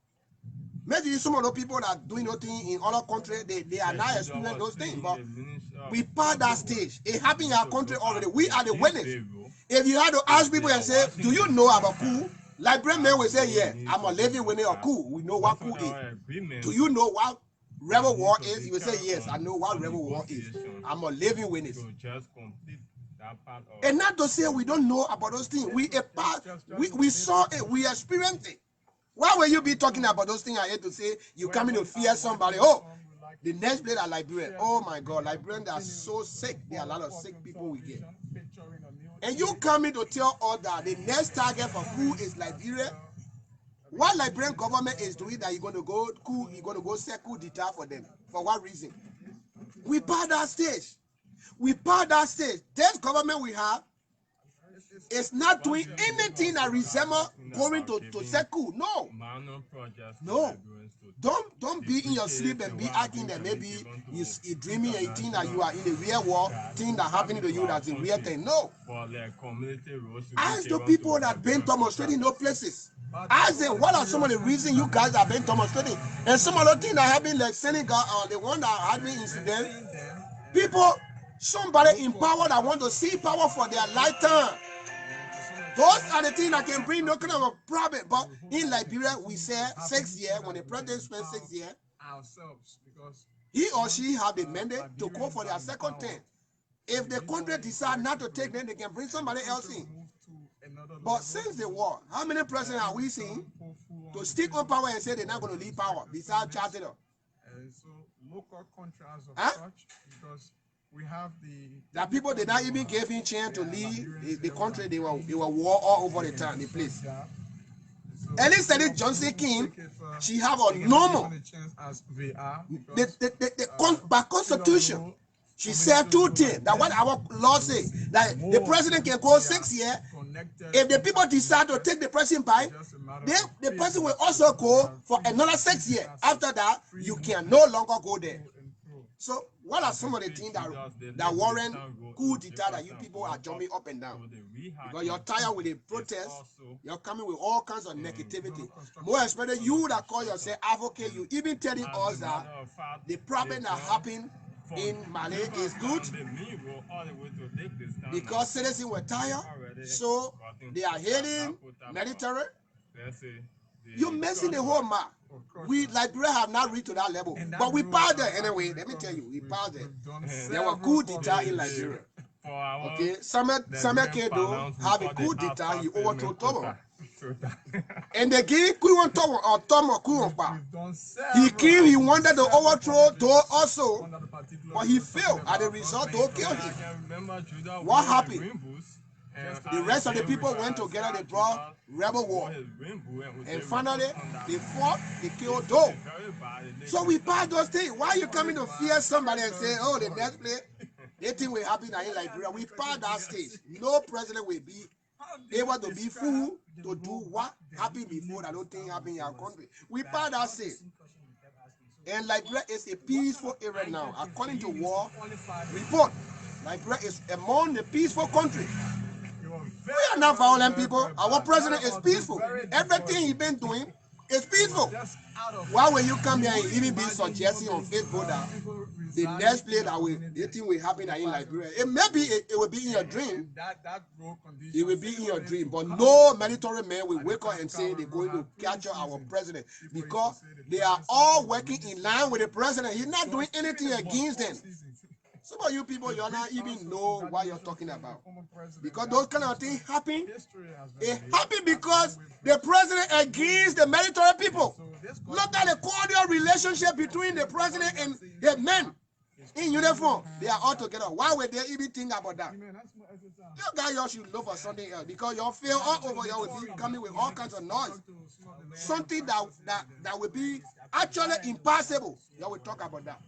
Maybe some of the people that are doing nothing in other countries, they are not experiencing those things. But we part that stage. It happened in our country already. We are the winners. If you had to ask people and say, do you know about coup? Liberian men will say, yeah, I'm a living winner of coup. We know what coup is. Do you know what rebel war is? You will say, yes, I know what rebel war is. I'm a living winner. And not to say we don't know about those things. We saw it, we experienced it. Why will you be talking about those things I hate to say? You coming to fear somebody. Oh, the next place are Liberia. Oh my God, Liberians are so sick. There are a lot of sick people we get. And you coming to tell us that the next target for coup is Liberia? What Liberian government is doing that you're going to go coup, you're going to go set coup d'etat for them? For what reason? We part that stage. We part that stage. This government we have, It's not doing anything that resembles going to Seku. No. No. Don't be in your sleep and be acting that maybe you're dreaming and you think that you are in the real world, thing that happening to you that's a real thing. No. Ask the people that been demonstrating no places. Ask them what are some of the reasons you guys have been demonstrating. And some of the things that happened like Senegal or the one that had been incident. People, somebody in power that want to see power for their lifetime. Those are the things that can bring no kind of a problem. But in Liberia, we say 6 years, when the president spends 6 years, he or she have the mandate to go for their second term. If the country decide not to take them, they can bring somebody else in. But since the war, how many presidents are we seeing to stick on power and say they're not going to leave power besides charging up? So local contracts of such, because we have that people did not even give him chance to leave the country. They were war all over the time, the place. Ellie said it, Johnson King, she have a normal. By constitution, she said 2 things. That what our law says, that the president can go 6 years. If the people decide to take the president by, then the president will also go for another 6 years. After that, you can no longer go there. So, what are some of the things that warrant coup d'etat that you people are jumping up and down? Because you're tired with the protest, you're coming with all kinds of negativity. More especially you that call yourself advocate, you even telling us that the problem that happened in Mali is good because citizens were tired, so they are hating military. You're messing the whole map. We Liberia have not reached to that level, but we passed there anyway. Let me tell you, we passed there. There were coup d'etat in Liberia. Okay, Samuel Kedo have a coup d'etat. He overthrew Tomo, and the guy couldn't Tomo or Tomo couldn't. He killed. He wanted to overthrow Tomo also, but he failed. As a result, Tomo killed him. What happened? The rest of the people went together, they brought rebel war. And finally, they fought, they killed Doe. So we passed those things. Why are you coming to fear somebody and say, oh, the next play, they think will happen in Liberia? We passed that stage. No president will be able to be fool to do what happened before that don't think happened in our country. We passed that stage. And Liberia is a peaceful area now. According to war report, Liberia is among the peaceful countries. We are not violent people. Our president is peaceful. Everything he's been doing is peaceful. Why will you come here and even be suggesting on Facebook that the next place that the thing will happen in Liberia? It maybe it will be in your dream. It will be in your dream. But no military man will wake up and say they're going to capture our president because they are all working in line with the president. He's not doing anything against them. Some of you people, you're not even know what you're talking about. Because those kind of things happen. It happened because the president against the military people. Look at the cordial relationship between the president and the men in uniform. They are all together. Why would they even think about that? You guys, you should look for something else because you feel all over. You will be coming with all kinds of noise. Something that will be actually impossible. You will talk about that.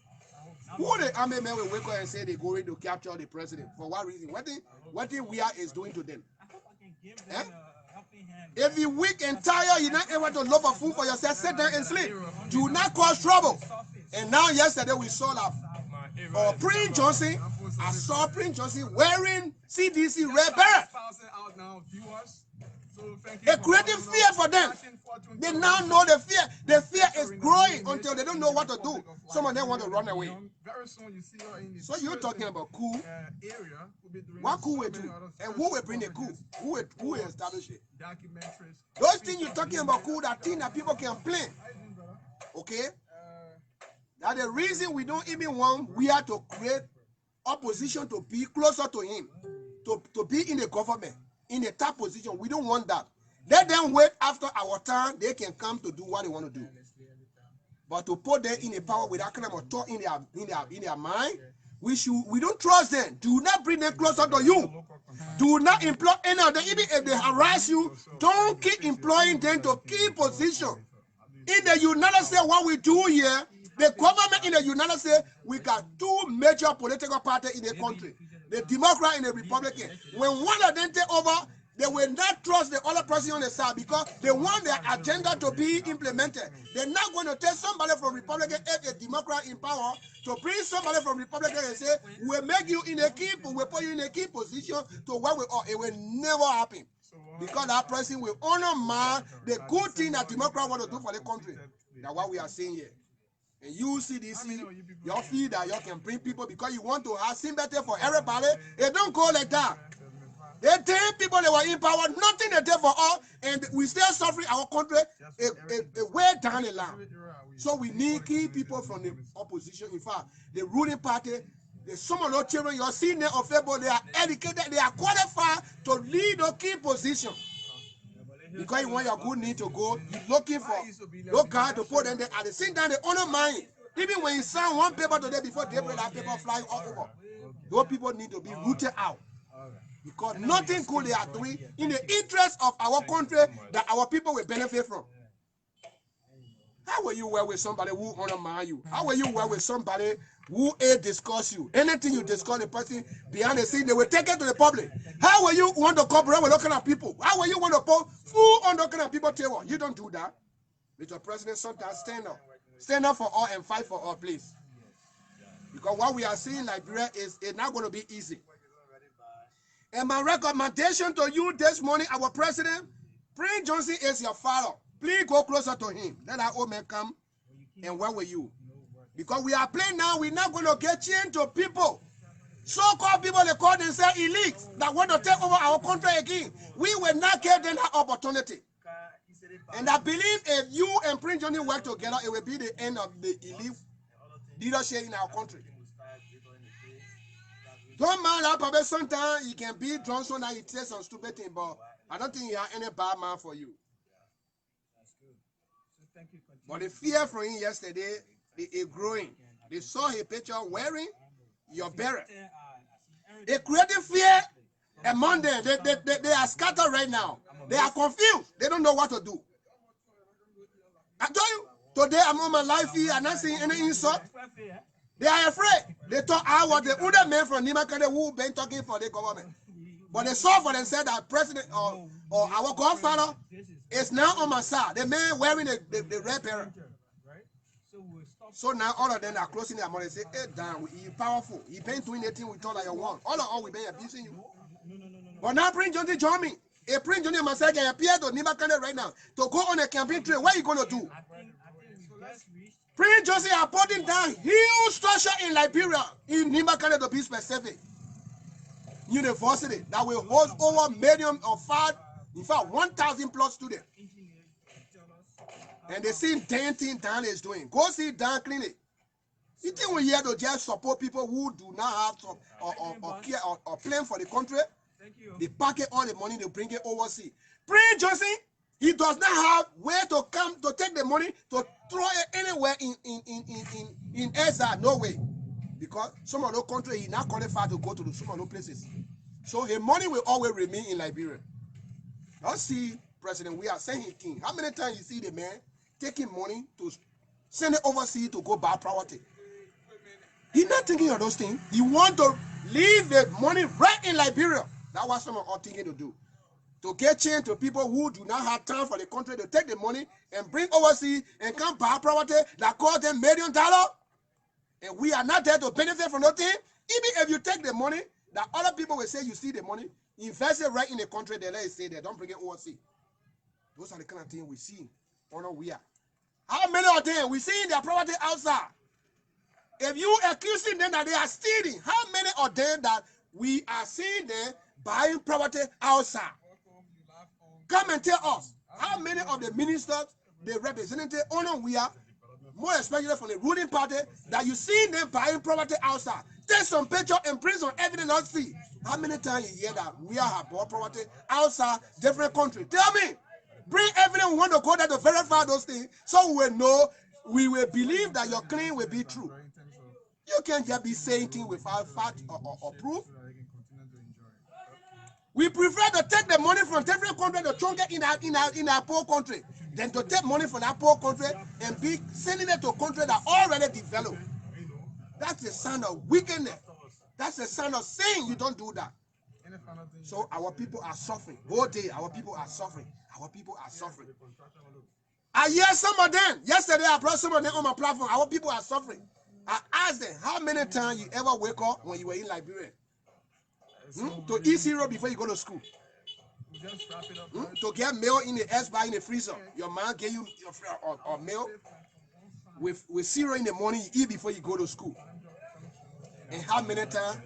Who the army men will wake up and say they're going to capture the president? For what reason? What thing Weah is doing to them? Eh? If you're weak and tired, you're not able to look for food for yourself, sit down and sleep. Do not cause trouble. And now yesterday we saw that Prince Johnson, I saw Prince Johnson wearing CDC red beret. It created fear for them. They now know the fear. The fear is growing until they don't know what to do. Some of them want to run away. So you're talking about coup. What coup will do? And who will bring the coup? Who will establish it? Those things you're talking about coup, that thing that people can play. Okay? That's the reason we don't even want Weah to create opposition to be closer to him. To be in the government. In the top position. We don't want that. Let them wait after our time. They can come to do what they want to do. But to put them in a power with that kind of thought in their mind, we don't trust them. Do not bring them closer to you. Do not employ any of them. Even if they harass you, don't keep employing them to keep position. In the United States, what we do here, the government in the United States, we got 2 major political parties in the country. The Democrat and the Republican. When one of them take over, They will not trust the other person on the side because they want their agenda to be implemented. They're not going to take somebody from Republican, if a Democrat in power, to bring somebody from Republican and say, we'll make you in a key, we'll put you in a key position to what we are. It will never happen. Because that person will honor man the good thing that Democrats want to do for the country. That's what we are saying here. And you see this, you feel that you can bring people because you want to have sympathy for everybody. It don't go like that. They tell people they were in power, nothing they did for all, and we still suffering our country a way down the line. So we need key people from the opposition. In fact, the ruling party, some of those children you're seeing there of people, they are educated, they are qualified to lead a key position. Because you want your good need to go, you're looking for those guys to put them there. At the same time, they honor mind. Even when you sign one paper today before they bring that paper flying all over, those people need to be rooted out. Because nothing good they are doing in the interest of our country that our people will benefit from. How will you work with somebody who honor you? How will you work with somebody who discuss you? Anything you discuss the person behind the scene, they will take it to the public. How will you want to cooperate with those kind of people? How will you want to put food on those kind of people table? You don't do that. Mr. President, sometimes stand up. Stand up for all and fight for all, please. Because what we are seeing in Liberia is not going to be easy. And my recommendation to you this morning, our president, Prince Johnson is your father. Please go closer to him. Let that old man come and work with you. Because we are playing now, we're not going to get chained to people. So-called people, they call themselves elites that want to take over our country again. We will not give them that opportunity. And I believe if you and Prince Johnson work together, it will be the end of the elite leadership in our country. Don't mind that, but sometimes he can be drunk so that he says some stupid thing, but I don't think he has any bad man for you. But the fear from him yesterday is growing. They saw his picture wearing your beret. It created fear among them. They are scattered right now. They are confused. They don't know what to do. I told you, today I'm on my life here and not seeing any insult. They are afraid. They thought I was the other man from Nimba County who been talking for the government. But they saw for themselves that president or our godfather is now on my side. The man wearing the red beret. So now all of them are closing their mouth and say, hey, damn, he's powerful. He been doing anything we thought like you want. All in all, we been abusing you. But now Prince Johnson join me. If Prince Johnson myself can appear to Nimba County right now to go on a campaign trail, what are you going to do? Prince Johnson are putting down huge structure in Liberia, in Nimba County to be specific. University that will host over million or five, in fact, 1,000 plus students. And they see damn thing Dan is doing. Go see Dan Clinic. You think we're here to just support people who do not have some or plan for the country? They pack it all the money, they bring it overseas. Prince Johnson, he does not have where to come to take the money to throw it anywhere in Ezra, no way. Because some of those countries, he's not qualified to go to some of those places. So his money will always remain in Liberia. Let's see, President, we are saying king. How many times you see the man taking money to send it overseas to go buy property? He's not thinking of those things. He wants to leave the money right in Liberia. That's what some of us are thinking to do. To get change to people who do not have time for the country to take the money and bring overseas and come buy property that cost them $1 million. And we are not there to benefit from nothing. Even if you take the money, that other people will say you see the money, invest it right in the country, they let it stay there. Don't bring it overseas. Those are the kind of things we see on Weah. How many of them we see their property outside? If you accusing them that they are stealing, how many of them that we are seeing them buying property outside? Come and tell us how many of the ministers, the representatives on Weah, more especially from the ruling party, that you see them buying property outside. Take some picture and bring some evidence. Let's see how many times you hear that we have bought property outside different countries. Tell me, bring evidence. We want to go there to verify those things, so we will know, we will believe that your claim will be true. You can't just be saying things without fact or proof. We prefer to take the money from different countries to trunk it in our poor country than to take money from that poor country and be sending it to countries that already developed. That's a sign of wickedness. That's a sign of sin. You don't do that. So our people are suffering. Whole day, our people are suffering. Our people are suffering. I hear some of them. Yesterday, I brought some of them on my platform. Our people are suffering. I asked them, how many times you ever wake up when you were in Liberia? To eat cereal before you go to school? To get milk in the S-bar in the freezer. Your mom gave you or milk with cereal in the morning, you eat before you go to school. And how many times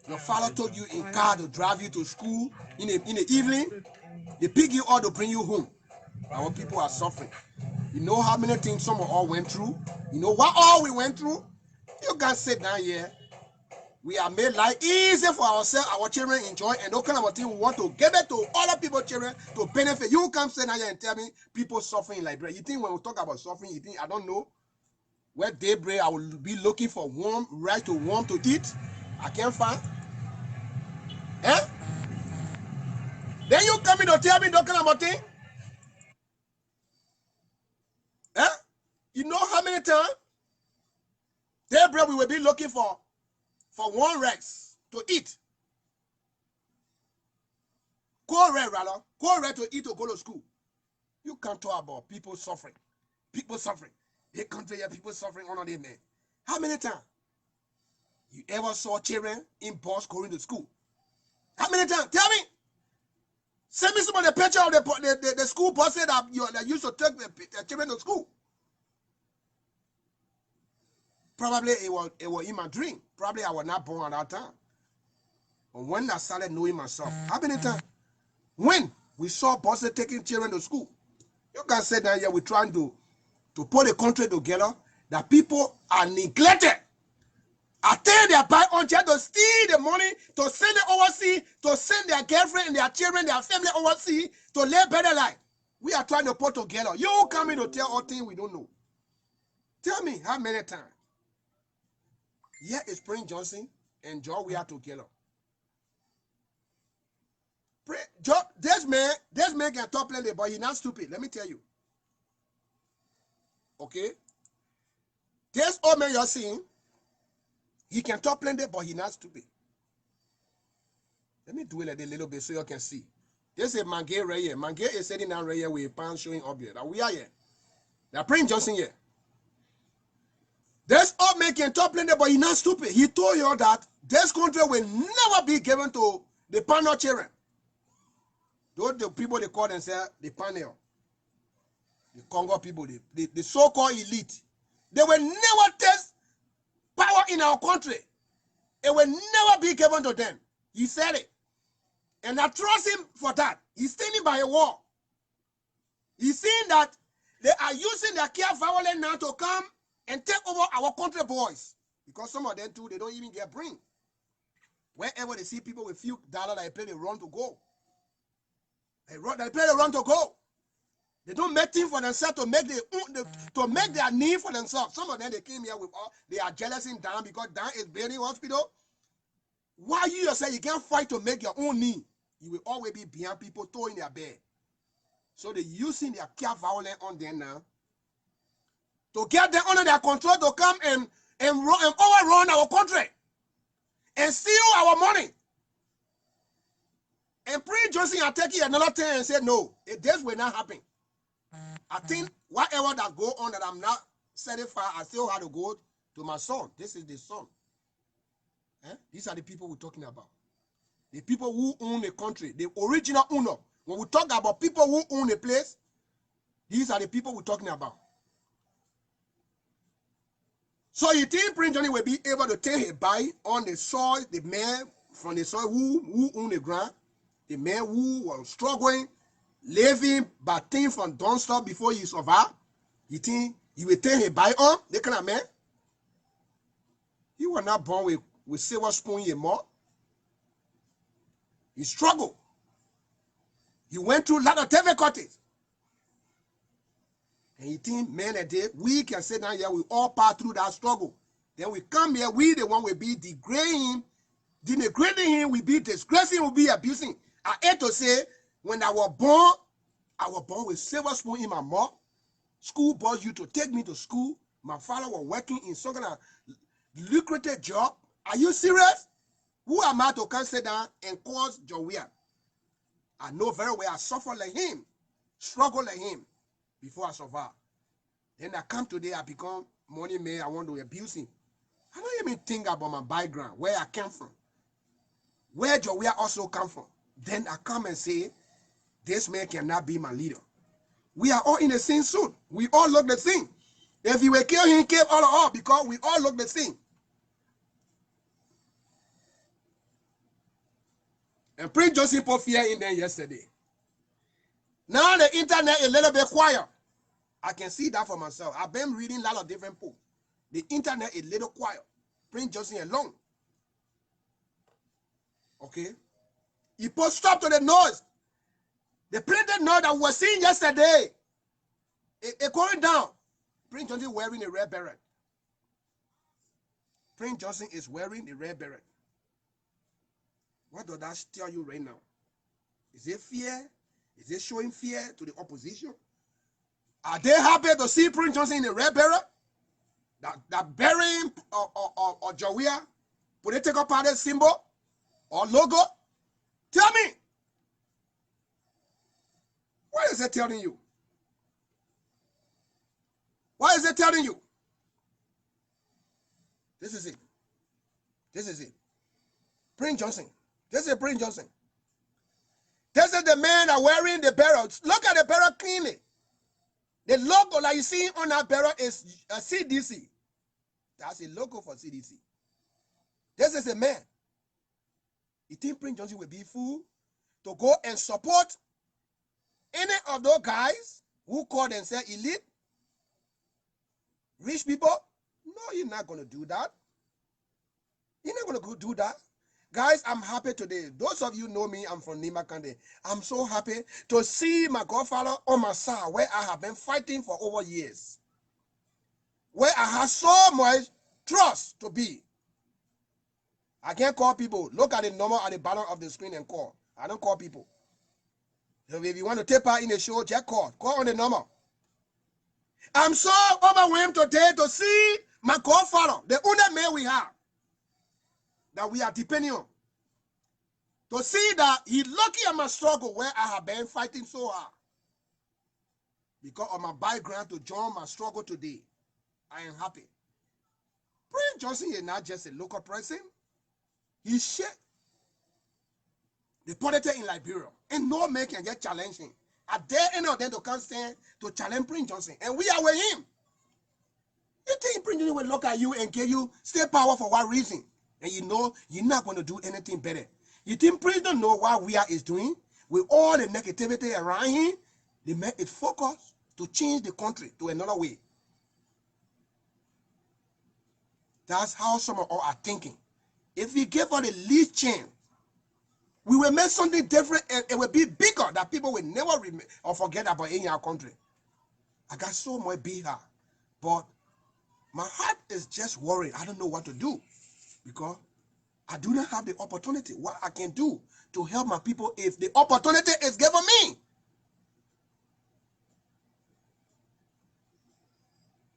your father took you in car to drive you to school in the evening? They pick you up to bring you home. Our people are suffering. You know how many things some of all went through? You know what all we went through? You can sit down here. We are made life easy for ourselves, our children enjoy, and those kind of thing we want to give it to other people's children to benefit. You come sit down here and tell me people suffering in Liberia. You think when we talk about suffering, you think I don't know? Where daybreak I will be looking for warm to eat. I can't find. Eh? Then you come in to tell me those kind of thing? Eh? You know how many times daybreak we will be looking for one rice to eat. Cold red to eat to go to school. You can't talk about people suffering. People suffering. They country here, people suffering on their man. How many times you ever saw children in bus going to school? How many times? Tell me. Send me some of the picture of the school buses that used to take the children to school. Probably it was in my dream. Probably I was not born at that time. But when I started knowing myself, how many times? When we saw buses taking children to school, you can say that here we're trying to put the country together, that people are neglected. I tell their buy on just to steal the money, to send it overseas, to send their girlfriend and their children, their family overseas, to live better life. We are trying to put together. You come in to tell all things we don't know. Tell me how many times? Here is Prince Johnson and George Weah together. This man can talk plenty, but he's not stupid. Let me tell you. Okay? This old man you're seeing, he can talk plenty, but he's not stupid. Let me do it a little bit so you can see. This is Mange right here. Mange is sitting down right here with a pan showing up here. Now we are here. Now Prince Johnson here. This old man can talk plenty, but he's not stupid. He told you that this country will never be given to the panel children. Those the people they call themselves the panel. The Congo people, the so-called elite. They will never test power in our country. It will never be given to them. He said it. And I trust him for that. He's standing by a wall. He's saying that they are using their care violence now to come and take over our country boys. Because some of them too, they don't even get brain. Wherever they see people with few dollars, they play the run to go. They play the run to go. They don't make things for themselves to make their need for themselves. Some of them, they came here with all, they are jealous in Dan because Dan is building hospital. Why you yourself, you can't fight to make your own need. You will always be behind people throwing their bed. So they're using their care violence on them now to get them under their control to come and overrun our country and steal our money. And Prince Johnson are taking another thing and said, no, this will not happen. I think whatever that go on that I'm not satisfied, I still have to go to my son. This is the son. These are the people we're talking about. The people who own the country, the original owner. When we talk about people who own a place, these are the people we're talking about. So you think Prince Johnny will be able to take a bite on the soil, the man from the soil who own the ground, the man who was struggling, living by things from don't stop before he survive? You think he will take a bite on the kind of man? He was not born with silver spoon in mouth. He struggled. He went through a lot of difficulties. And you think, man, a day, we can sit down here, we all pass through that struggle. Then we come here, we the one will be degrading him, we be disgracing, we be abusing. I hate to say, when I was born with silver spoon in my mouth. School boys used to take me to school. My father was working in some kind of lucrative job. Are you serious? Who am I to come sit down and cause Weah? I know very well I suffer like him, struggle like him before I survive. Then I come today, I become money man, I want to abuse him. I don't even think about my background, where I came from, where Weah also come from. Then I come and say, this man cannot be my leader. We are all in the same suit. We all look the same. If he will kill him, kill all of us because we all look the same. And Prince Joseph put fear in there yesterday. Now the internet is a little bit quiet. I can see that for myself. I've been reading a lot of different books. The internet is a little quiet. Prince Joseph alone. Okay? He put stop to the noise. The printed noise that we were seeing yesterday. It going down. Prince Johnson wearing a red beret. Prince Johnson is wearing a red beret. What does that tell you right now? Is it fear? Is it showing fear to the opposition? Are they happy to see Prince Johnson in a red beret? That burying or Weah political party symbol or logo? Tell me. What is it telling you? What is it telling you? This is it. This is it. Prince Johnson. This is Prince Johnson. This is the man that wearing the beret. Look at the beret cleanly. The logo that you see on that beret is a CDC. That's a logo for CDC. This is a man. You think Prince Johnson will be fool to go and support any of those guys who call themselves elite? Rich people? No, you're not going to do that. You're not going to do that. Guys, I'm happy today. Those of you know me, I'm from Nimba County. I'm so happy to see my godfather on my side, where I have been fighting for over years. Where I have so much trust to be. I can't call people. Look at the number at the bottom of the screen and call. I don't call people. So if you want to take part in the show, just call. Call on the number. I'm so overwhelmed today to see my godfather, the only man we have, that we are depending on. To see that he's lucky at my struggle where I have been fighting so hard. Because of my background to join my struggle today. I am happy. Prince Johnson is not just a local person. He shaped the politics in Liberia. And no man can get challenging. I dare any of them to come stand to challenge Prince Johnson. And we are with him. You think Prince Johnson will look at you and give you state power for what reason? And you know you're not going to do anything better. You think Prince don't know what Weah is doing? With all the negativity around him, they make it focus to change the country to another way. That's how some of us are thinking. If we give her the least chance, we will make something different and it will be bigger that people will never remember or forget about in our country. I got so much big heart, but my heart is just worried. I don't know what to do because I do not have the opportunity. What I can do to help my people if the opportunity is given me.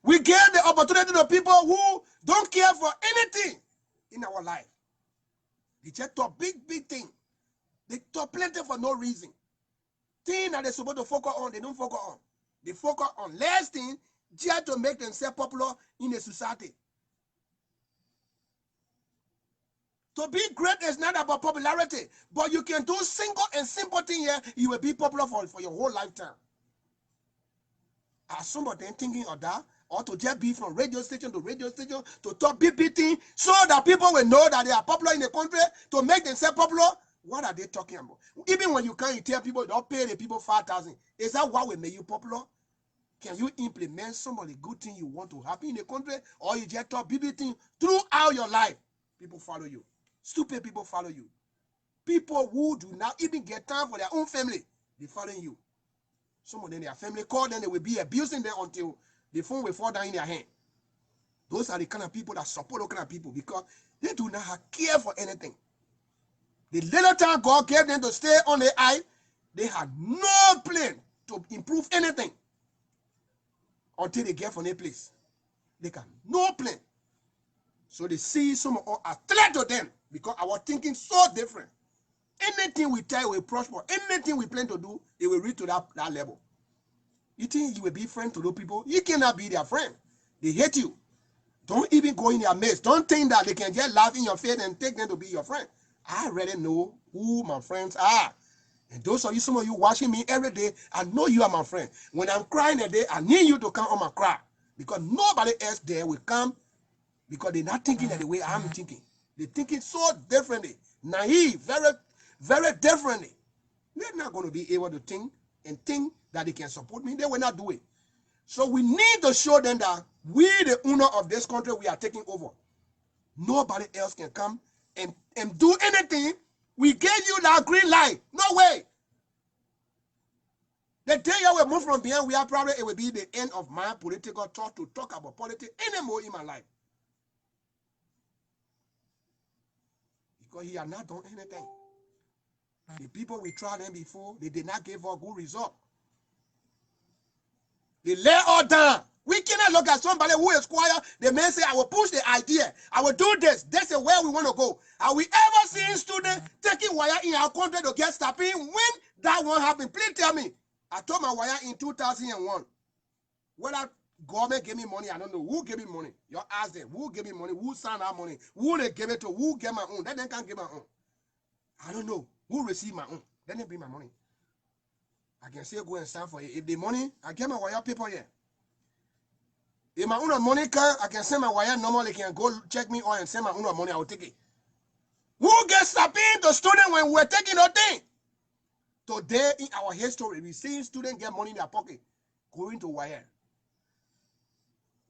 We give the opportunity to people who don't care for anything in our life. They just talk big things. They talk plenty for no reason. Things that they're supposed to focus on, they don't focus on. They focus on less things just to make themselves popular in the society. To be great is not about popularity, but you can do single and simple things here, you will be popular for your whole lifetime. Are some of them thinking of that? Or to just be from radio station to talk big things so that people will know that they are popular in the country to make themselves popular? What are they talking about? Even when you can't tell people, don't pay the people 5,000. Is that what will make you popular? Can you implement some of the good things you want to happen in the country? Or you just talk big things throughout your life? People follow you. Stupid people follow you. People who do not even get time for their own family, they follow you. Some of them, their family call them, they will be abusing them until the phone will fall down in their hand. Those are the kind of people that support those kind of people because they do not have care for anything. The little time God gave them to stay on the eye, they had no plan to improve anything until they get from their place. They got no plan. So they see some of us are threat to them because our thinking so different. Anything we tell will prosper. Anything we plan to do, it will reach to that level. You think you will be friend to those people? You cannot be their friend. They hate you. Don't even go in their midst. Don't think that they can just laugh in your face and take them to be your friend. I already know who my friends are. And those of you, some of you watching me every day, I know you are my friend. When I'm crying a day, I need you to come on my cry. Because nobody else there will come because they're not thinking that the way I'm thinking. They're thinking so differently. Naive, very, very differently. They're not going to be able to think and think that they can support me. They will not do it. So we need to show them that we, the owner of this country, we are taking over. Nobody else can come and do anything. We gave you that green light. No way. The day you will move from behind, it will be the end of my political talk to talk about politics anymore in my life. Because he has not done anything. The people we tried them before, they did not give us good result. They lay all down. We cannot look at somebody who is quiet. The man say, I will push the idea. I will do this. That's where we want to go. Are we ever seeing students taking wire in our country to get stopping? When that one happened, please tell me. I told my wire in 2001. Whether government gave me money, I don't know. Who gave me money? You ask them. Who gave me money? Who signed our money? Who they gave it to? Who gave my own? Then they can't give my own. I don't know. Who received my own? Then they bring my money. I can still go and sign for it. If the money, I get my wire paper here. If my own money can, I can send my wire normally. They can go check me on and send my own money. I will take it. Who gets stopping the student when we're taking no thing? Today in our history, we see students get money in their pocket going to wire.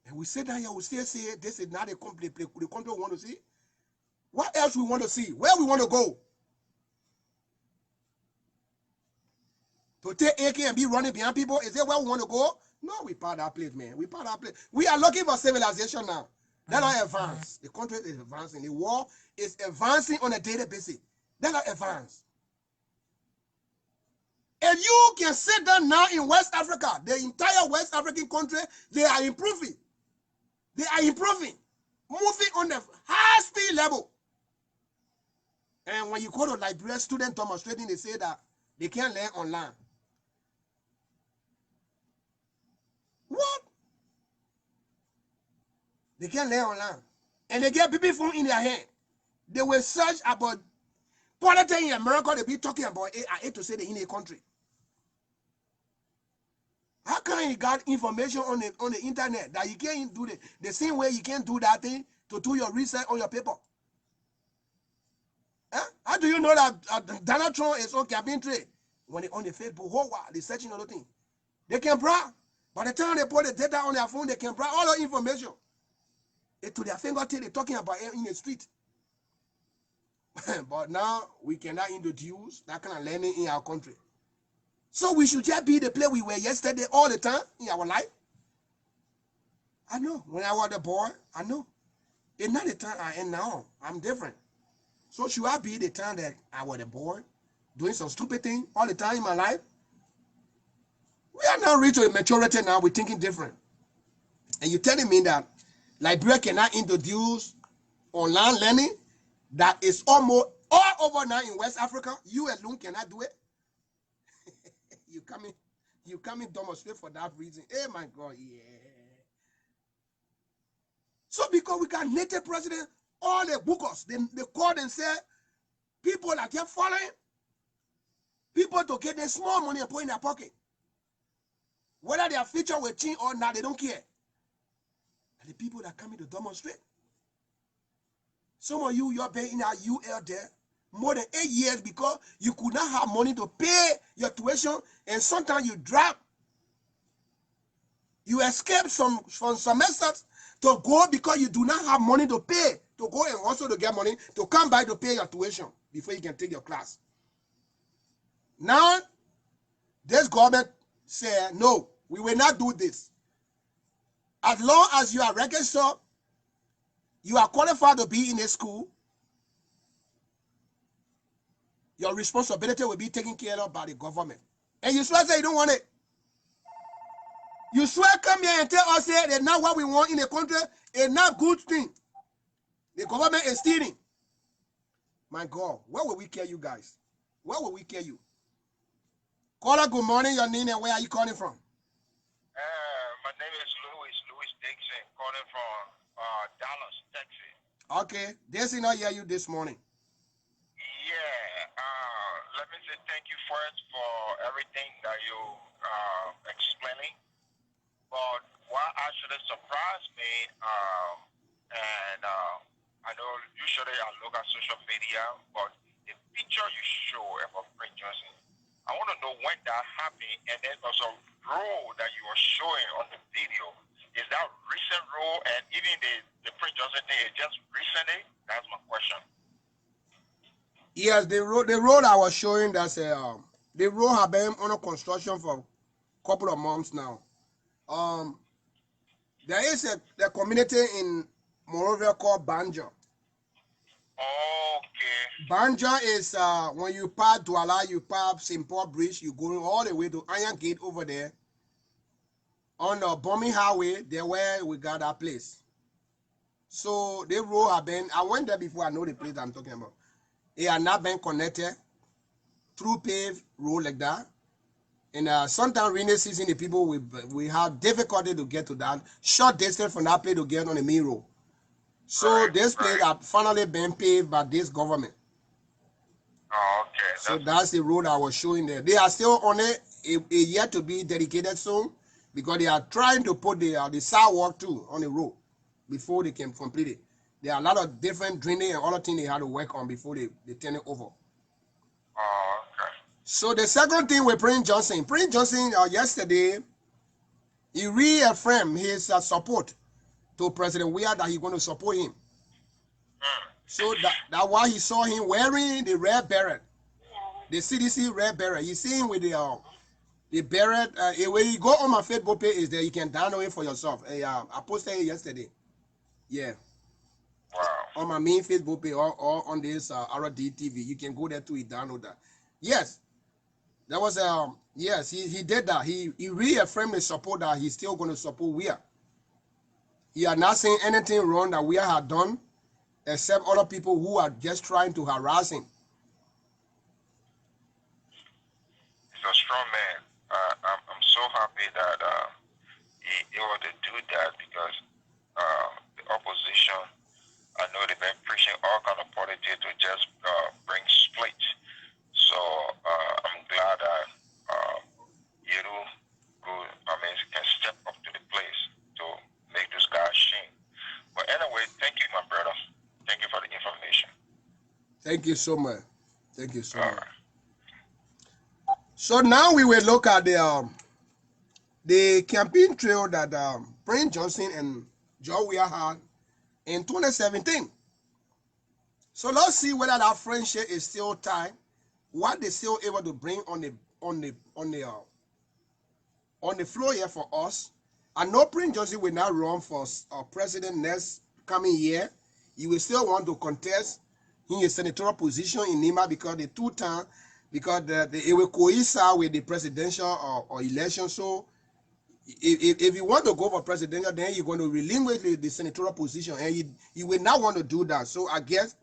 And we sit down here, we still say this is not the country we want to see. What else we want to see? Where we want to go? To take AK and be running behind people, is it where we want to go? No, we part that place, man. We part that place. We are looking for civilization now. They're not advanced. The country is advancing. The war is advancing on a daily basis. They're not advanced. If you can sit down now in West Africa, the entire West African country, they are improving. They are improving. Moving on the high speed level. And when you go to Liberia, students demonstrating, they say that they can't learn online. What? They can't learn online. And they get people phone in their hand. They will search about politics in America. They be talking about it. I hate to say they in a country. How can you got information on the internet that you can't do the same way you can't do that thing to do your research on your paper? Huh? How do you know that Donald Trump is on campaign trail? When they on the Facebook, they searching other things. They can browse. By the time they put the data on their phone, they can browse all the information. It to their fingertip, they're talking about it in the street. But now we cannot introduce that kind of learning in our country. So we should just be the place we were yesterday all the time in our life. I know. When I was a boy, I know. It's not the time I am now. I'm different. So should I be the time that I was a boy, doing some stupid thing all the time in my life? We are now reached a maturity now. We're thinking different. And you're telling me that Liberia cannot introduce online learning that is almost all over now in West Africa? You alone cannot do it? You coming demonstrate for that reason. Hey, my God, yeah. So because we got native president, all the bookers, they call and say, people that are following, people to get their small money and put in their pocket. Whether they are featured with chin or not, they don't care. And the people that coming to demonstrate. Some of you, you're paying in our UL there more than 8 years because you could not have money to pay your tuition, and sometimes you drop. You escape from semesters to go because you do not have money to pay, to go and also to get money to come back to pay your tuition before you can take your class. Now, this government said, no, we will not do this. As long as you are registered, you are qualified to be in a school, your responsibility will be taken care of by the government. And you swear say you don't want it. You swear come here and tell us that it's not what we want in the country. It's not good thing. The government is stealing. My God, where will we carry you guys? Where will we carry you? Caller, good morning. Your name and where are you calling from? My name is Louis Dixon, calling from Dallas, Texas. Okay, they did not hear you this morning. Yeah, let me say thank you first for everything that you explaining. But what actually surprised me, and I know usually I look at social media, but the picture you show about Prince Johnson, I want to know when that happened, and then also role that you are showing on the video. Is that recent role, and even the Prince Johnson thing is just recently? That's my question. Yes, the road I was showing, that's the road have been under construction for a couple of months now. There is a community in Monrovia called Banjo. Okay. Banjo is when you pass Douala, you pass St. Paul Bridge, you going all the way to Iron Gate over there. On the Bombing Highway, there where we got that place. So the road have been, I went there before, I know the place I'm talking about. It had not been connected through paved road like that. And sometimes rainy season, the people we have difficulty to get to that short distance from that place to get on the main road. So this place have finally been paved by this government. Oh, okay. So that's the road I was showing there. They are still on it. It yet to be dedicated soon because they are trying to put the sidewalk too on the road before they can complete it. There are a lot of different drainage and other things they had to work on before they turn it over. Oh, okay. So the second thing with Prince Johnson yesterday, he reaffirmed his support to President Weah that he's going to support him. So that why he saw him wearing the red beret, the CDC red beret. You see him with the beret. When you go on my Facebook page, is there you can download it for yourself. I posted it yesterday. Yeah. Wow. On my main Facebook page or on this RD TV, you can go there to download that. Yes, that was yes, he did that. He reaffirmed his support that he's still going to support Weah. He had not seen anything wrong that Weah had done, except other people who are just trying to harass him. He's a strong man. I'm so happy that he able to do that because the opposition, I know they've been preaching all kind of politics to just bring split. So I'm glad that can step up to the place to make this guy shame. But anyway, thank you, my brother. Thank you for the information. Thank you so much. Thank you so much. So now we will look at the campaign trail that Prince Johnson and Weah had in 2017. So let's see whether that friendship is still tight. What they still able to bring on the floor here for us. I know Prince Johnson will not run for president next coming year. He will still want to contest in a senatorial position in Nimba because the two-time, because it will coincide with the presidential or election. So if you want to go for presidential, then you're going to relinquish the senatorial position, and he will not want to do that. So I guess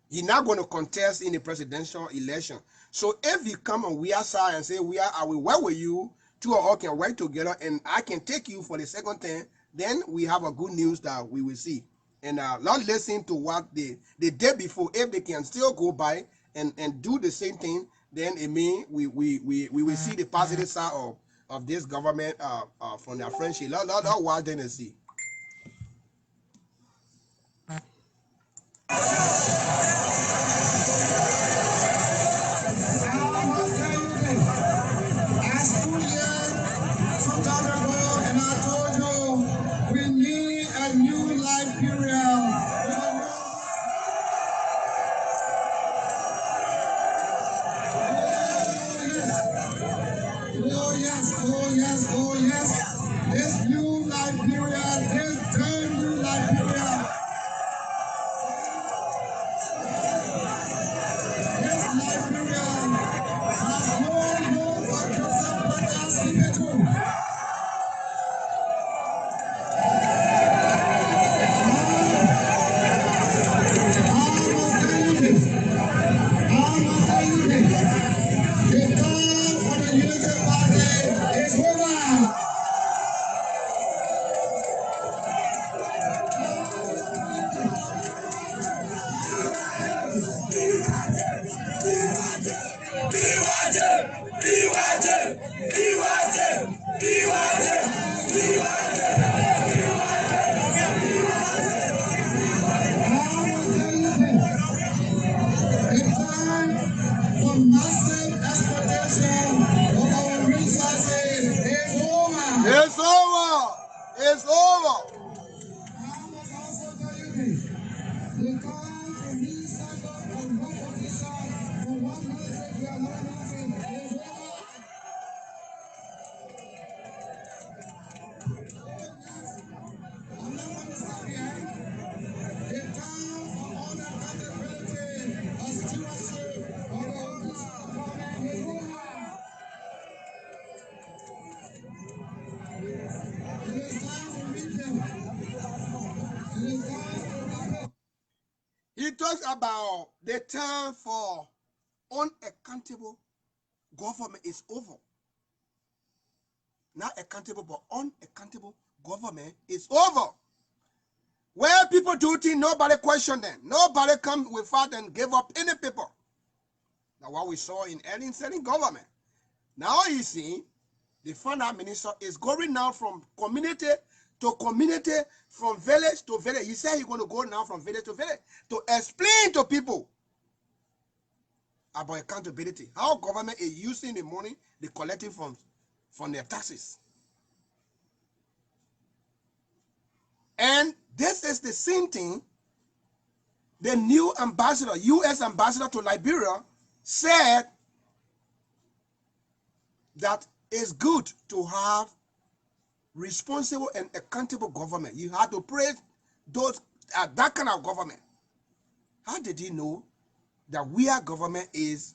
he's not going to contest in the presidential election. So if you come on Weah side and say, Weah, I will work with you, two of us can work together, and I can take you for the second term, then we have a good news that we will see. And not listen to what they did before. If they can still go by and do the same thing, then it means we will see the positive side of this government from their friendship. Let's watch then and see. And I told you we need a new Liberia. Oh yes, oh yes, oh yes. This new Liberia, this turn new Liberia. This Liberia has no hope for Joseph Brothers individual. It's over. It's over. He talks about the time for unaccountable government is over. Not accountable, but unaccountable government is over. Where people do things, nobody question them. Nobody come without and give up any people. That's what we saw in any setting government. Now you see, the finance minister is going now from community to community, from village to village. He said he's going to go now from village to village to explain to people about accountability. How government is using the money they collecting from their taxes. And this is the same thing the new ambassador, U.S. ambassador to Liberia, said that it's good to have responsible and accountable government. You have to praise those that kind of government. How did he know that Weah government is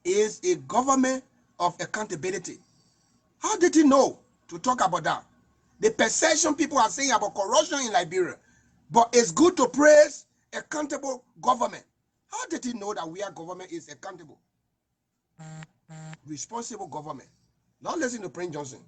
a government of accountability? How did he know to talk about that? The perception people are saying about corruption in Liberia, but it's good to praise accountable government. How did he know that Weah government is accountable? Responsible government. Now listen to Prince Johnson.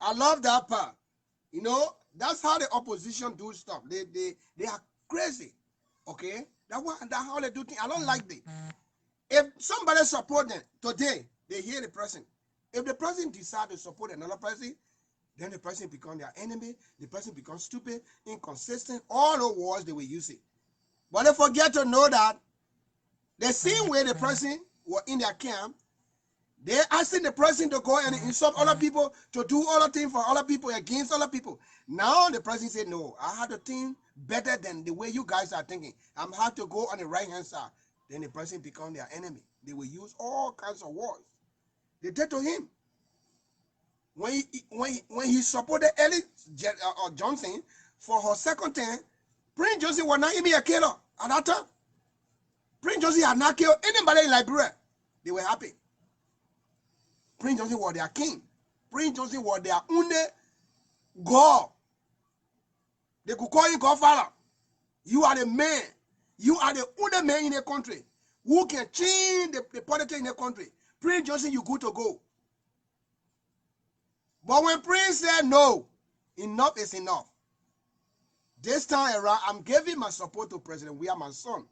I love that part. You know, that's how the opposition do stuff. They are crazy. Okay? That's how they do things. I don't like this. If somebody support them today, they hear the person. If the person decide to support another person, then the person becomes their enemy. The person becomes stupid, inconsistent. All the words they will use it. But they forget to know that the same way the person was in their camp, They're asking the president to go and insult other people, to do other things for other people, against other people. Now the president said, no, I had to think better than the way you guys are thinking. I'm have to go on the right-hand side. Then the president become their enemy. They will use all kinds of words. They did to him. When he supported Ellie Johnson for her second term, Prince Johnson was not even a killer at that time. Prince Johnson had not killed anybody in Liberia. They were happy. Prince Johnson was their king. Prince Johnson was their only God. They could call him Godfather. You are the man. You are the only man in the country who can change the politics in the country. Prince Johnson, you good to go. But when Prince said no, enough is enough. This time around, I'm giving my support to President Weah, my son.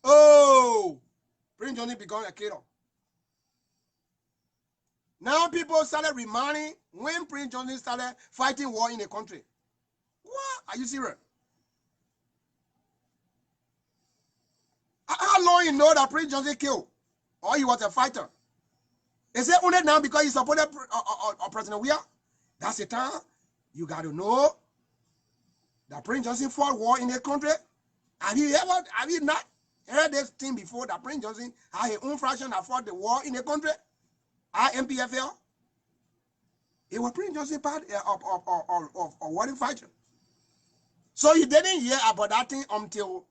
Oh, Prince Johnson became a killer. Now people started reminding when Prince Johnson started fighting war in the country. What? Are you serious? How long you know that Prince Johnson killed? Or he was a fighter? Is it only now because he supported President Weah? That's the time. You got to know that Prince Johnson fought war in the country. Have you not heard this thing before, that Prince Johnson had his own fraction that fought the war in the country? MPFL. It was Prince Johnson part of warring fighter. So he didn't hear about that thing until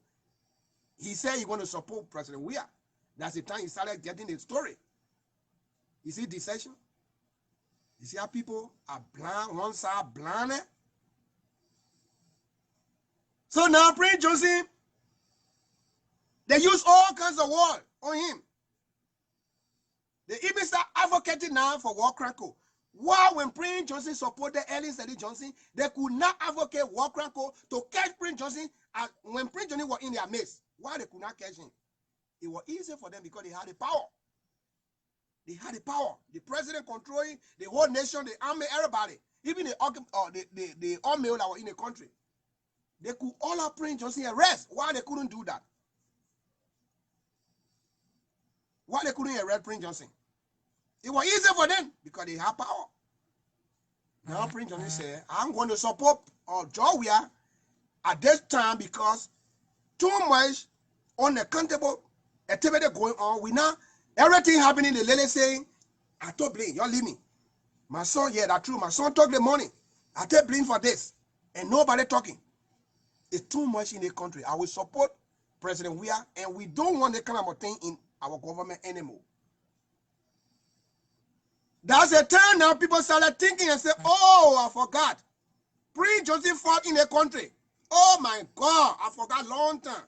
he said he want to support President Weah. That's the time he started getting the story. You see deception? You see how people are blind, one side blinded? So now Prince Johnson, they use all kinds of words on him. They even start advocating now for war crackle. Why, when Prince Johnson supported Ellen Sally Johnson, they could not advocate war crackle to catch Prince Johnson when Prince Johnson was in their midst. Why they could not catch him? It was easy for them because they had the power. They had the power. The president controlling the whole nation, the army, everybody. Even the army that were in the country. They could all have Prince Johnson arrest. Why they couldn't do that? Why they couldn't arrest Prince Johnson? It was easy for them because they have power. Now Prince Johnson said, I'm going to support Weah at this time because too much unaccountable activity going on. We now, everything happening, the lady saying, I told blame, y'all leave me. My son, yeah, that's true. My son took the money. I take blame for this. And nobody talking. It's too much in the country. I will support President Weah, and we don't want that kind of thing in our government anymore. That's a time now people started thinking and say, oh, I forgot. Prince Johnson fought in the country. Oh my God, I forgot long time.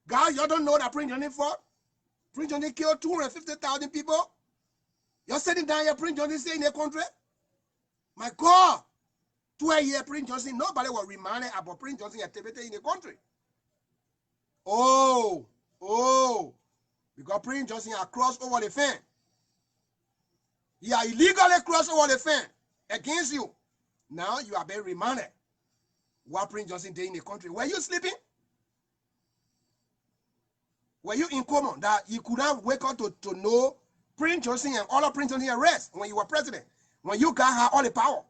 Guys, y'all don't know that Prince Johnson fought? Prince Johnson killed 250,000 people. You're sitting down here, Prince Johnson stay in the country? My God. 12 years Prince Johnson, nobody was reminded about Prince Johnson activity in the country. Oh, because Prince Johnson had crossed over the fence. He had illegally crossed over the fence against you. Now you are being reminded what Prince Johnson did in the country. Were you sleeping? Were you in coma that you could not wake up to know Prince Johnson and all of Prince Johnson arrest when you were president? When you got all the power?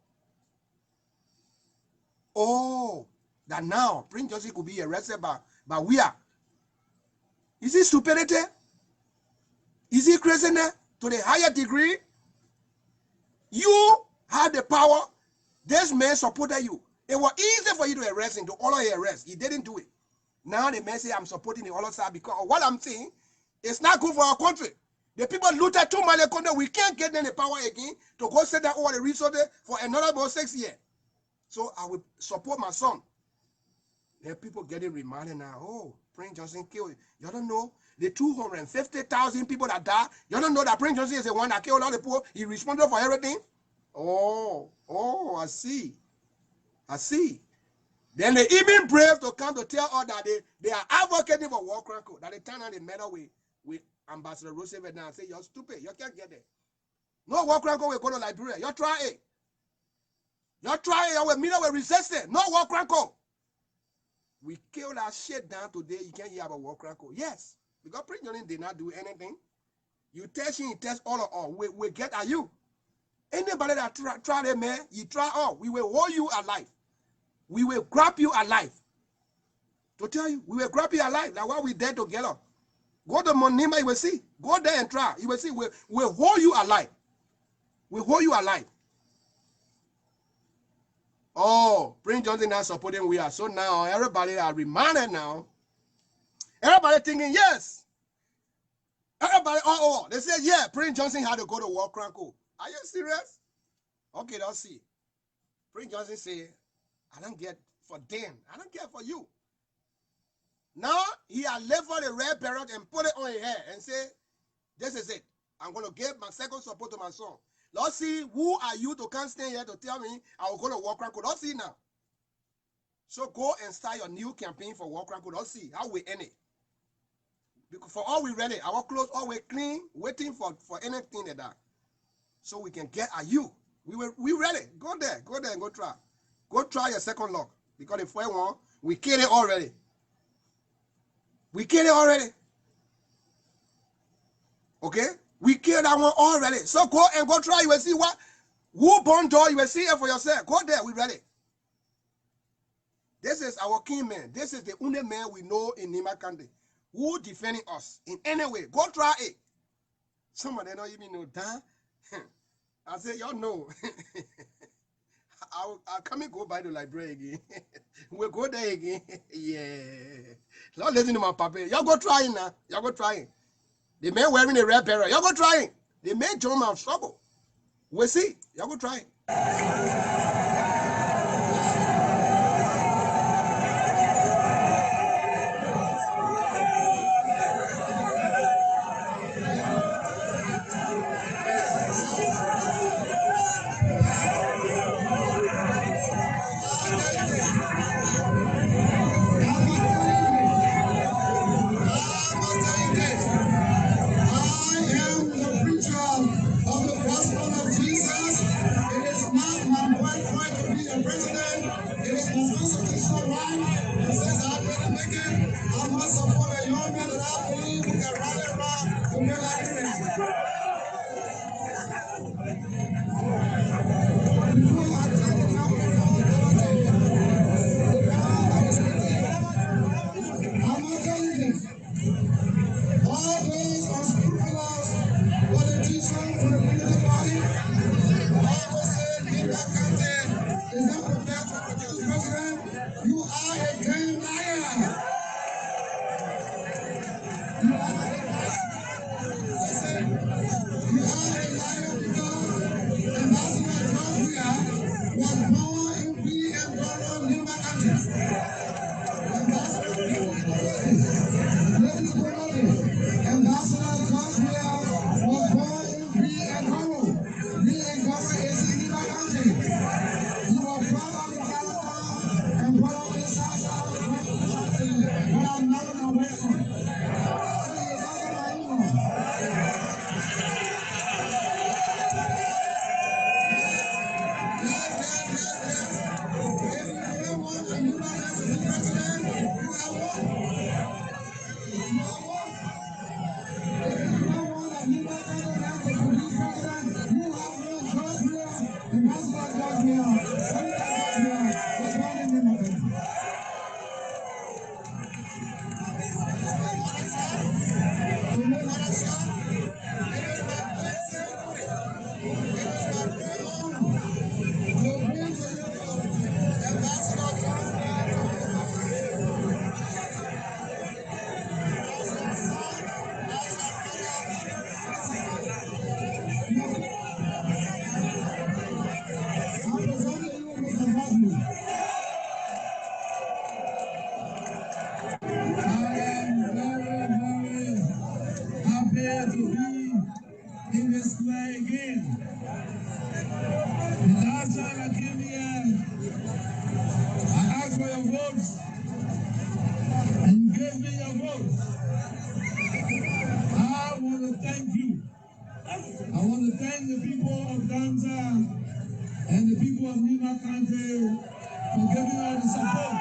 Oh, that now Prince Johnson could be arrested by Weah. Is it stupidity? Is it craziness to the higher degree? You had the power. This man supported you. It was easy for you to arrest him, to order his arrest. He didn't do it. Now the man say, I'm supporting the other side because of what I'm saying, it's not good for our country. The people looted too much in the country. We can't get them the power again to go set that over the resources for another about 6 years. So I will support my son. Then people getting reminded now, oh, Prince Johnson killed. You don't know the 250,000 people that died. You don't know that Prince Johnson is the one that killed all the poor. He responsible for everything. Oh, I see. Then they even brave to come to tell us that they are advocating for war crime code. That they turn on the medal with Ambassador Roosevelt now and say, you're stupid. You can't get there. No war crime code will go to Liberia. You try it. You try it. Our media will resist it. No war crime code. We kill that shit down today. You can't hear about war crime code. Yes. Because Prince Johnson did not do anything. You test him, test all of all. We get at you. Anybody that try that, man, you try all. We will hold you alive. We will grab you alive. To tell you, we will grab you alive. Like what we did together. Go to Nimba, you will see. Go there and try. You will see. We'll hold you alive. We hold you alive. Oh, Prince Johnson now supporting Weah. So now everybody are reminded now. Everybody thinking, yes. Everybody, they said, yeah, Prince Johnson had to go to War Cranko. Are you serious? Okay, let's see. Prince Johnson said, I don't get for them. I don't care for you. Now, he had left for the red beret and put it on his head and say, this is it. I'm going to give my second support to my son. Let's see, who are you to come stand here to tell me I will go to War Cranko? Let's see now. So go and start your new campaign for War Cranko. Let's see how we end it. Because for all we ready, our clothes always clean, waiting for anything like that. So we can get at you. We ready. Go there and go try. Go try your second luck. Because the first one, we killed it already. We killed it already. Okay? We killed that one already. So go and go try. You will see what? Who born door, you will see it for yourself. Go there. We ready. This is our king man. This is the only man we know in Nimba County. Who defending us in any way. Go try it. Some of them don't even know that. I say, y'all know. I'll come and go by the library again. We'll go there again. Yeah. Don't listen to my papa. Y'all go try it now. Y'all go try it. The man wearing a red beret. Y'all go try it. The man John out struggle. We'll see. Y'all go try it. And the people of Nimba County for giving us the support.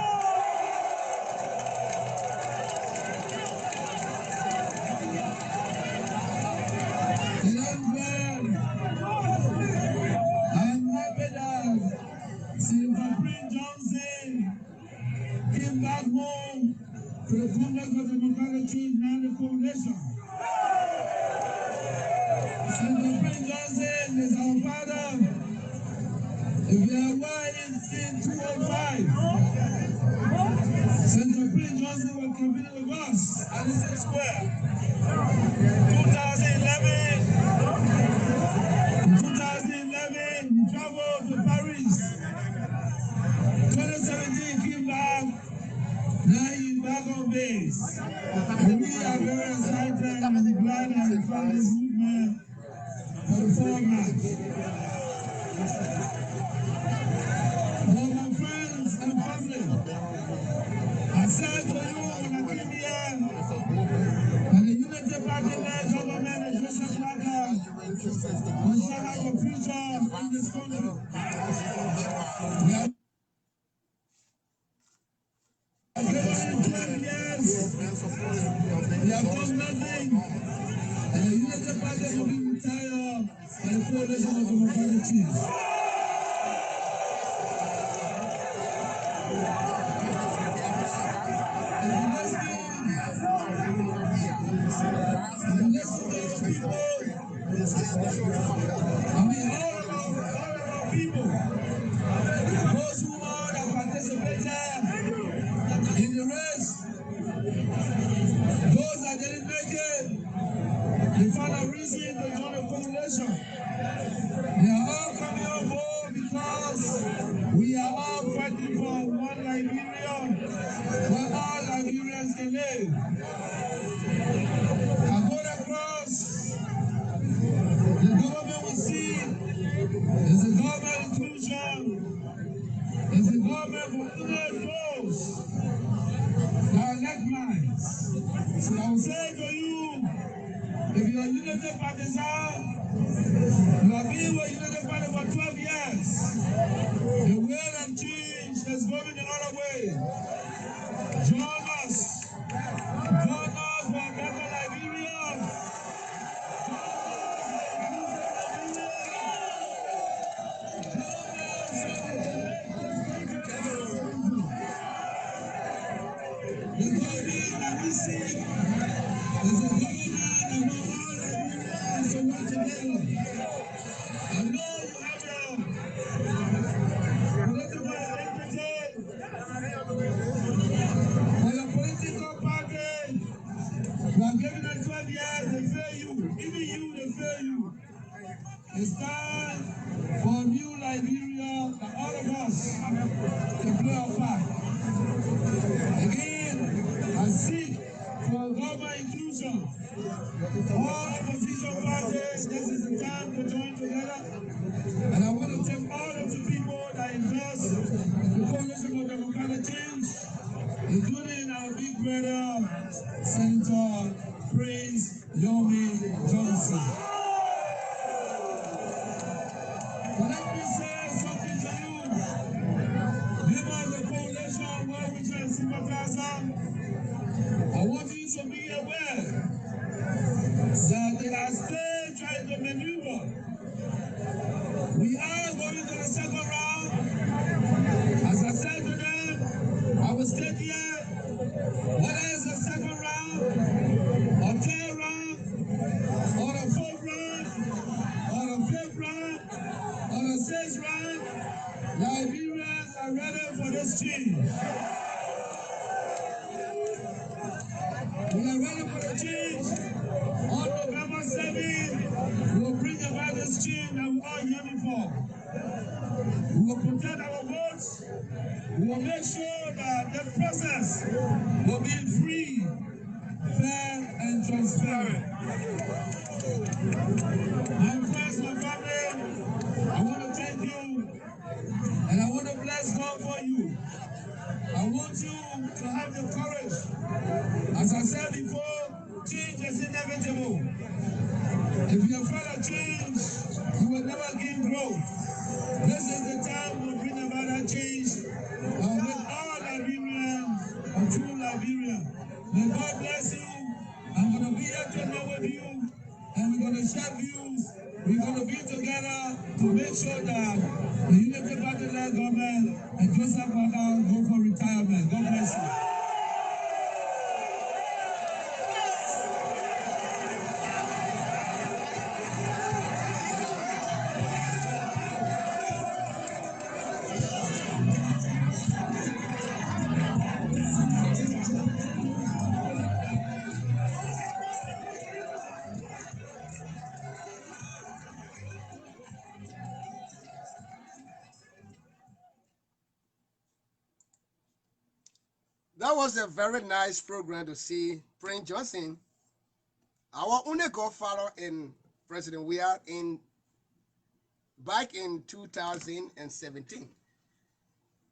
to the Congress of Democratic Change and the Coalition. Senator Prince Johnson is our father. If you are wide in 205, Senator Prince Johnson will compete with us at the 6 Square. 2011, he traveled to Paris. 2017, came back. Now he's back on base. And we are very excited and glad that we found this movement for the fall match. For my friends and family, I said to you when I came here, that the Unity Party-led government and Joseph Walker will shall have a future in this country. We have given 12 years, we have done nothing, and the Unity Party will be retired by the coalition of Democratic Change. People, those who are that participated in the race, those that didn't make it, they found a reason to join the coalition. They are all coming on board because we are all fighting for one Liberia, where all Liberians can live. I go across, the government we see is a government inclusion, is a government for other those that are like minds. So I will say to you, if you are Unity partisan, you have been with Unity Party for 12 years. The way of change is going the other way. Join us. Join us for a better Liberia. The government that we see is a government that will all Liberians to work together. I know you have your political identity, for your political party. You have given them 12 years, they fail you. Even you, they fail you. It's time for a new Liberia that all of us can play our part. Again, I seek for government inclusion. All opposition parties, this is the time to join together. And I want to thank all of the people that endorse the Coalition for Democratic Change, including our big brother, Senator Prince Johnson. But let me say something to you. Members of the coalition, well-wishers and sympathizers, I want you to be aware that they are still trying to maneuver. We are going to the second round. As I said to them, I will stay here. Whether it's the second round, or third round, or the fourth round, or the fifth round, or the sixth round, Liberians are ready for this change. We are ready for the change. On November 7th, we will bring about this change that we are yearning for. We will protect our votes. We will make sure that the process will be free, fair, and transparent. My friends, my family, I want to thank you, and I want to bless God for you. I want you to have the courage. As I said before, change is inevitable. If you are afraid of change, you will never gain growth. This is the time to bring about that change with all Liberians, a true Liberia. May God bless you. I'm going to be here tonight with you, and we're going to share views. We're going to be together to make sure that the Unity Party-led government and Joseph Walker go for retirement. God bless you. That was a very nice program to see Prince Johnson, our only godfather in President Weah back in 2017.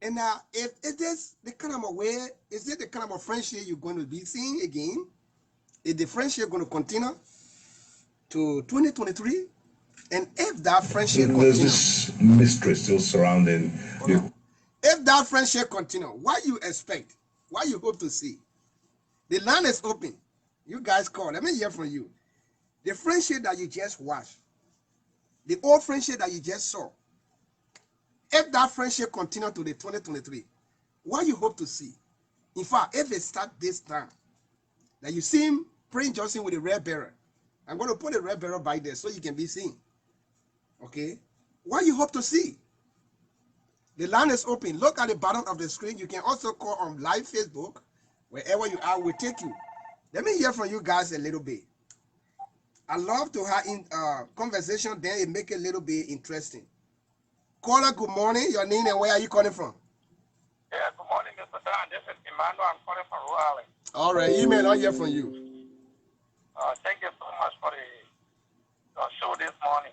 And if it is the kind of way, is it the kind of friendship you're going to be seeing again? Is the friendship going to continue to 2023? And if that friendship there's this mystery still surrounding you. If that friendship continue, what you expect? What you hope to see? The land is open. You guys call. Let me hear from you. The friendship that you just watched, the old friendship that you just saw, if that friendship continue to the 2023, what you hope to see? In fact, if it start this time, that you see him, Prince Johnson with a red beret, I'm going to put a red beret by there so you can be seen. Okay? What you hope to see? The line is open. Look at the bottom of the screen. You can also call on live Facebook. Wherever you are, we'll take you. Let me hear from you guys a little bit. I love to have conversation, then it make it a little bit interesting. Caller, good morning. Your name and where are you calling from? Yeah, good morning, Mr. Dan. This is Emmanuel. I'm calling from Weah. All right, email, I'll hear from you. Thank you so much for the show this morning.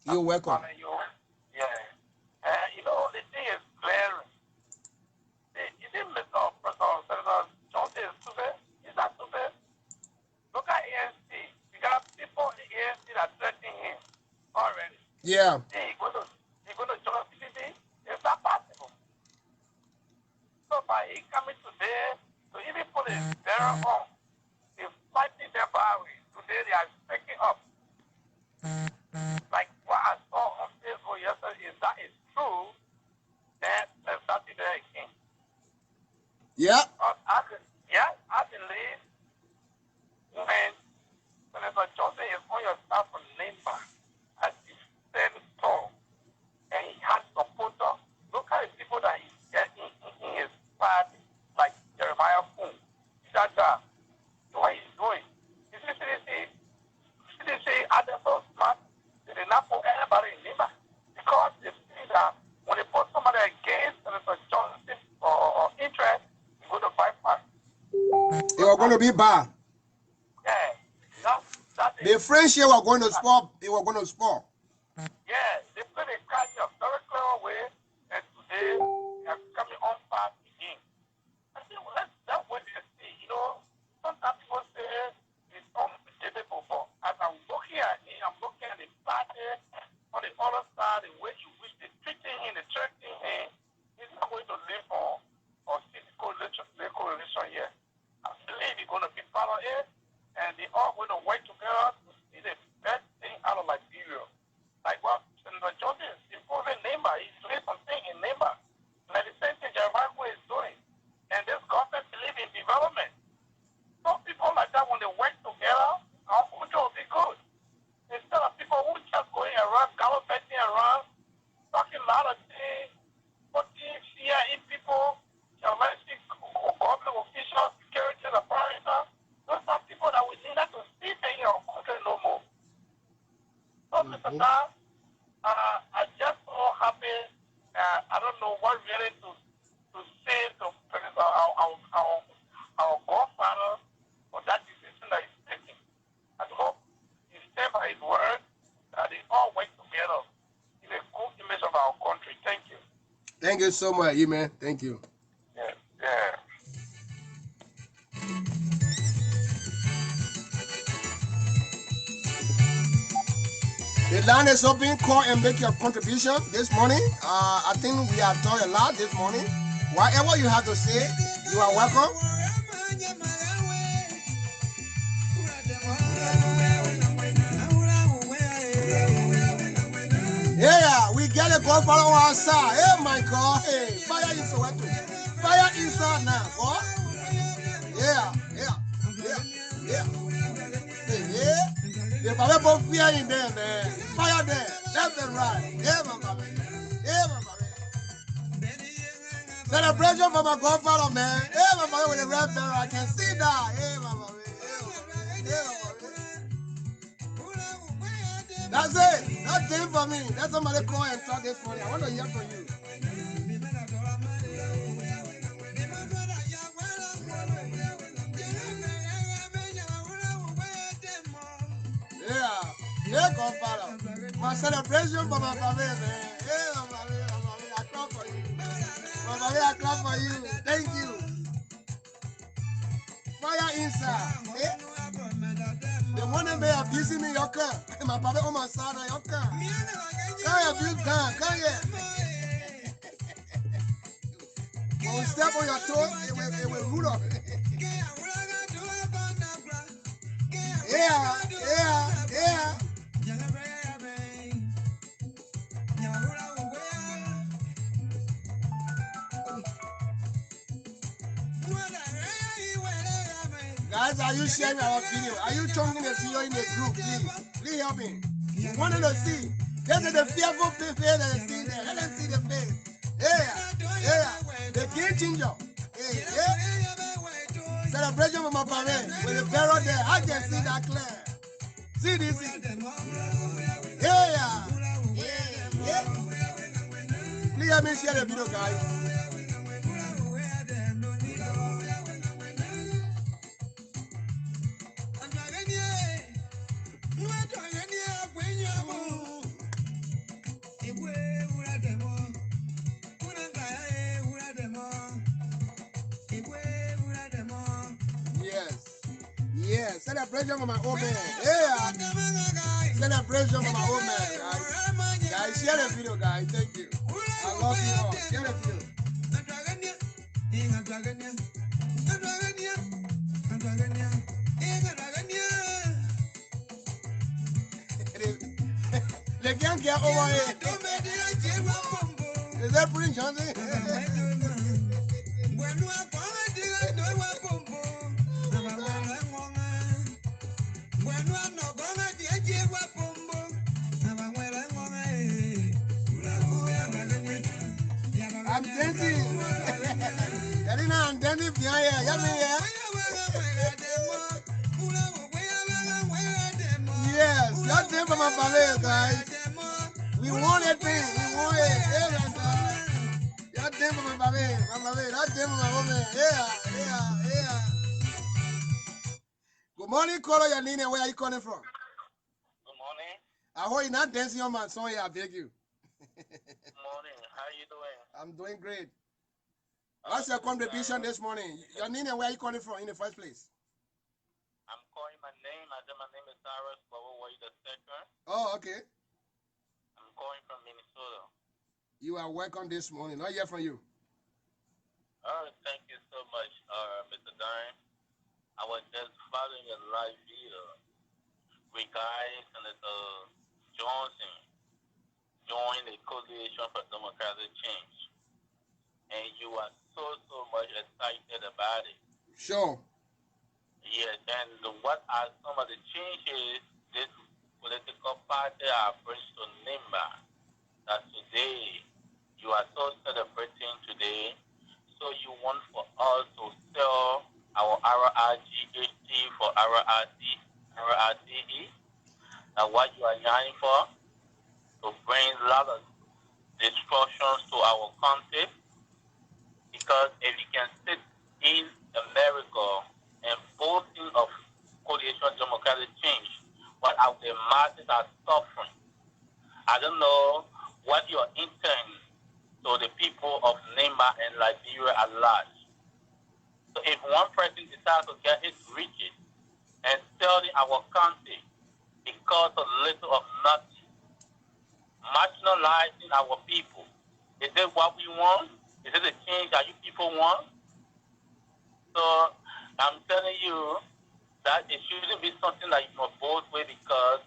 You're welcome. Yeah. You know, the thing is clear. You didn't miss out. Senator Johnson is stupid. He's not stupid. Look at ANC. We got people in ANC that threatening him already. Yeah. He's going to join PDP. It's not possible. So by he coming today, to even put his bearer on, he's fighting their barrier. Today they are picking up. Like what I saw on Facebook yesterday, if that is true, then let's start it there again. Yeah. I believe when Senator Johnson is on your staff from Nimba, as he said so, and he has supporters, look at the people that he's getting in his party, like Jeremiah Poon, Jaja, what he's doing. You see, CDC are they so smart? They did not put anybody in Nimba because they see that when they put somebody against Senator Johnson or interest, it's going to bypass. They were going to be bad. Yeah. The friendship were going to spoil. They were going to spoil. Yeah, they play the card in a very clever way, and today they are coming on fast again. I think that's what they see. You know, sometimes people say it's unbelievable, but as I'm looking at it, I'm looking at the party on the other side, the way you wish they treating him, the treating him, he's not going to live or see the correlation here. I believe he's going to be part of it, and they all going to work together to see the best thing out of Liberia. Like what Senator Johnson is improving Nimba, he's doing something in Nimba. Like the same thing Jeremiah is doing. And this government believes in development. Some people like that, when they work together, our future will be good. Instead of people who just going around, gallivanting around, talking a lot of things, putting fear in people, arresting government officials, security apparatus. Those are people that we need not to see in our country no more. So, Mr. Dan, I just so happy. I don't know what really to say to our godfather for that decision that he's taking. I hope he stand by his word that they all work together in a good image of our country. Thank you. Thank you so much, man. Thank you. Yeah. The line is open. Call and make your contribution this morning. I think we have talked a lot this morning. Whatever you have to say, you are welcome. Yeah, we get a call for our side. Oh my God. Hey, fire is what? Fire inside now. What? Yeah. If I ever fear in there, man, fire there, left and right. Yeah, my baby. Celebration for my godfather, man. Yeah, my baby, with the red bell, I can see that. Yeah, my baby. That's it. That's it for me. That's somebody call and talk this morning. I want to hear from you. Yeah, Godfather. My celebration for my family, man. Yeah, my family, I clap for you. My family, I clap for you. Thank you. Fire inside. Eh? The one that may abuse me, your car. My papa on my side of your car. Can't abuse gun. Come here. When we step on your toes, it will root up. Yeah, yeah, yeah. Guys, are you sharing our video? Are you chunking the video in the group, please? Please help me. We wanted to see. This is the fearful face that is seen there. Let them see the face. Yeah, yeah. The game changer. Yeah, yeah. Celebration for my parents. With the barrel there, I can see that clear. See this? Yeah, yeah. Yeah. Please help me share the video, guys. Yes, celebration for my old man. Yeah, celebration for my old man, guys. Guys, share the video, guys. Thank you. I love you all. Share the video. They can't get over here. Is that Prince Johnson? I'm dancing. I'm dancing behind here. Yes, that's them for my family, guys. We want it, man. We want it. Yeah, that's them for my family. That's them for my woman. Yeah. Good morning, caller. Your name and where are you calling from? Good morning. I hope you're not dancing on my song here. I beg you. Good morning. How are you doing? I'm doing great. What's your contribution this morning? Your name and where are you calling from in the first place? I'm calling my name. I said my name is Cyrus Bobo the second. Oh, okay. I'm calling from Minnesota. You are welcome this morning. Not hear from you. Thank you so much, Mr. Dime. I was just following a live video regarding Senator Johnson joined the Coalition for Democratic Change. And you are so much excited about it. Sure. Yes, and what are some of the changes this political party are bringing to Nimba? That today, you are so celebrating today, so you want for us to sell our RRGHT for RRTE, and what you are yearning for, to bring a lot of destructions to our country. Because if you can sit in America and boasting of coalition democratic change, what the masses are suffering, I don't know what your intent to the people of Nimba and Liberia at large. So if one person decides to get his riches and selling our country because of little of nothing, marginalizing our people, is it what we want? Is it the change that you people want? So I'm telling you that it shouldn't be something that you must both with, because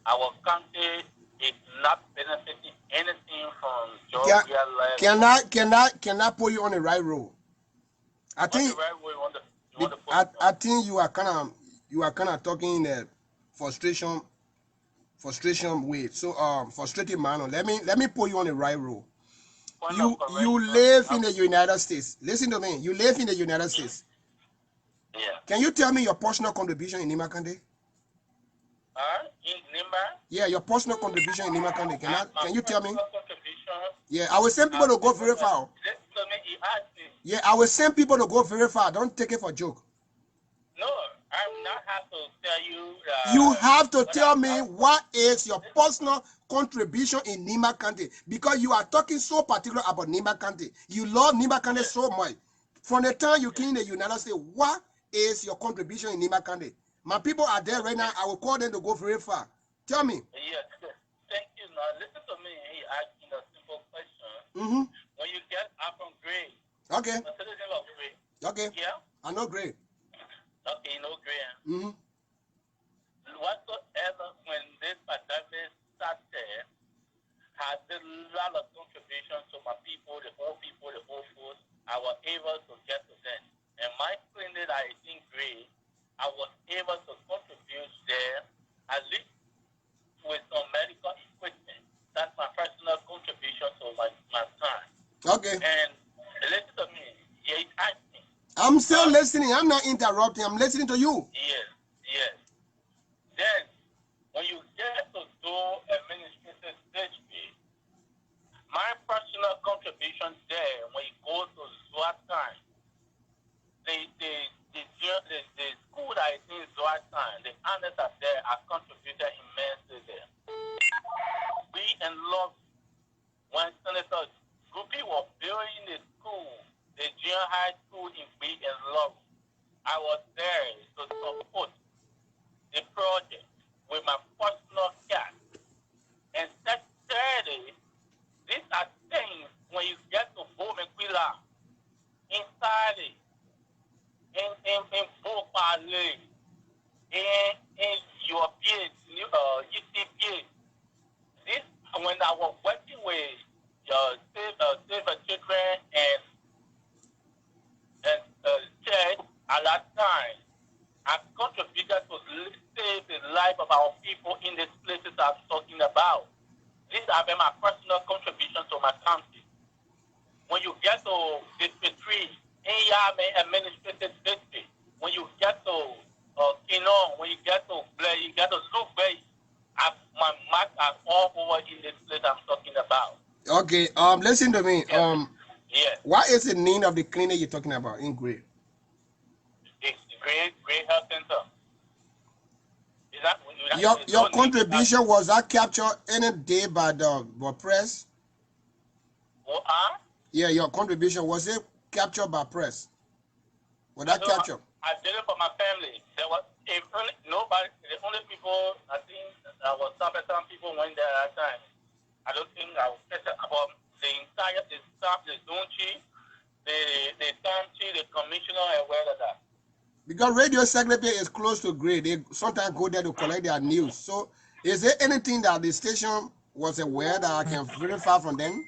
our country is not benefiting anything from Georgia level. Can I put you on the right road? I think I think you are kind of talking in a frustration way. So frustrated manner. Let me put you on the right road. You live in the United States. Listen to me. You live in the United States. Yeah. Can you tell me your personal contribution in Nimba County? In Nimba? Yeah, your personal contribution in Nimba County. Can you tell me? Yeah, I will send people to go very far. Yeah, I will send people to go very far. Don't take it for a joke. No, I'm not have to tell you. You have to tell me what is your personal contribution in Nimba County, because you are talking so particular about Nimba County. You love Nimba County so much. From the time you came in the United States, what is your contribution in Nimba County? My people are there right now. I will call them to go very far. Tell me. Yes, thank you. Now listen to me. He asked me a simple question. Mm-hmm. When you get up from grade, okay. a citizen of grade. Okay. Yeah. I know grade. Okay, no grade. Mm-hmm. Whatsoever, when this pandemic started, has a lot of contributions to my people, the old folks. I was able to get to them. And my clinic, I think grade, I was able to contribute there, at least with some medical equipment. That's my personal contribution to my time. Okay. And listen to me. Yeah, it asked me. I'm still listening. I'm not interrupting. I'm listening to you. Yes, yes. Then, when you get to do administrative district, my personal contribution there, when you go to Zlatan, the school that is in Zlatan, the others are there, are contributed immensely there. We in love, when Senator Guppy was building the school, the junior high school in Big and Love, I was there to support the project with my personal cash. And that Saturday, these are things when you get to Bomequila, inside it, in Bopale, in your PhD, UCPA. This, when I was working with Save the Children and church at that time, I contributed to save the life of our people in these places I'm talking about. These have been my personal contribution to my country. When you get to District 3, in Yame Administrative District, when you get to Kinon, when you get to Blair, you get to Sloop Bay, my marks are all over in this place I'm talking about. Okay, listen to me. Yes. What is the name of the clinic you're talking about in Gray? It's Gray Health Center. Is that your contribution was that captured any day by the press? Yeah, your contribution was it captured by press? Was that captured? I did it for my family. There was nobody. The only people I think was some people went there at that time. I don't think I was about the entire staff, the zone chief, the town chief, the commissioner, and where that. Because radio secretary is close to Gray, they sometimes go there to collect their news. So, is there anything that the station was aware that I can verify from them?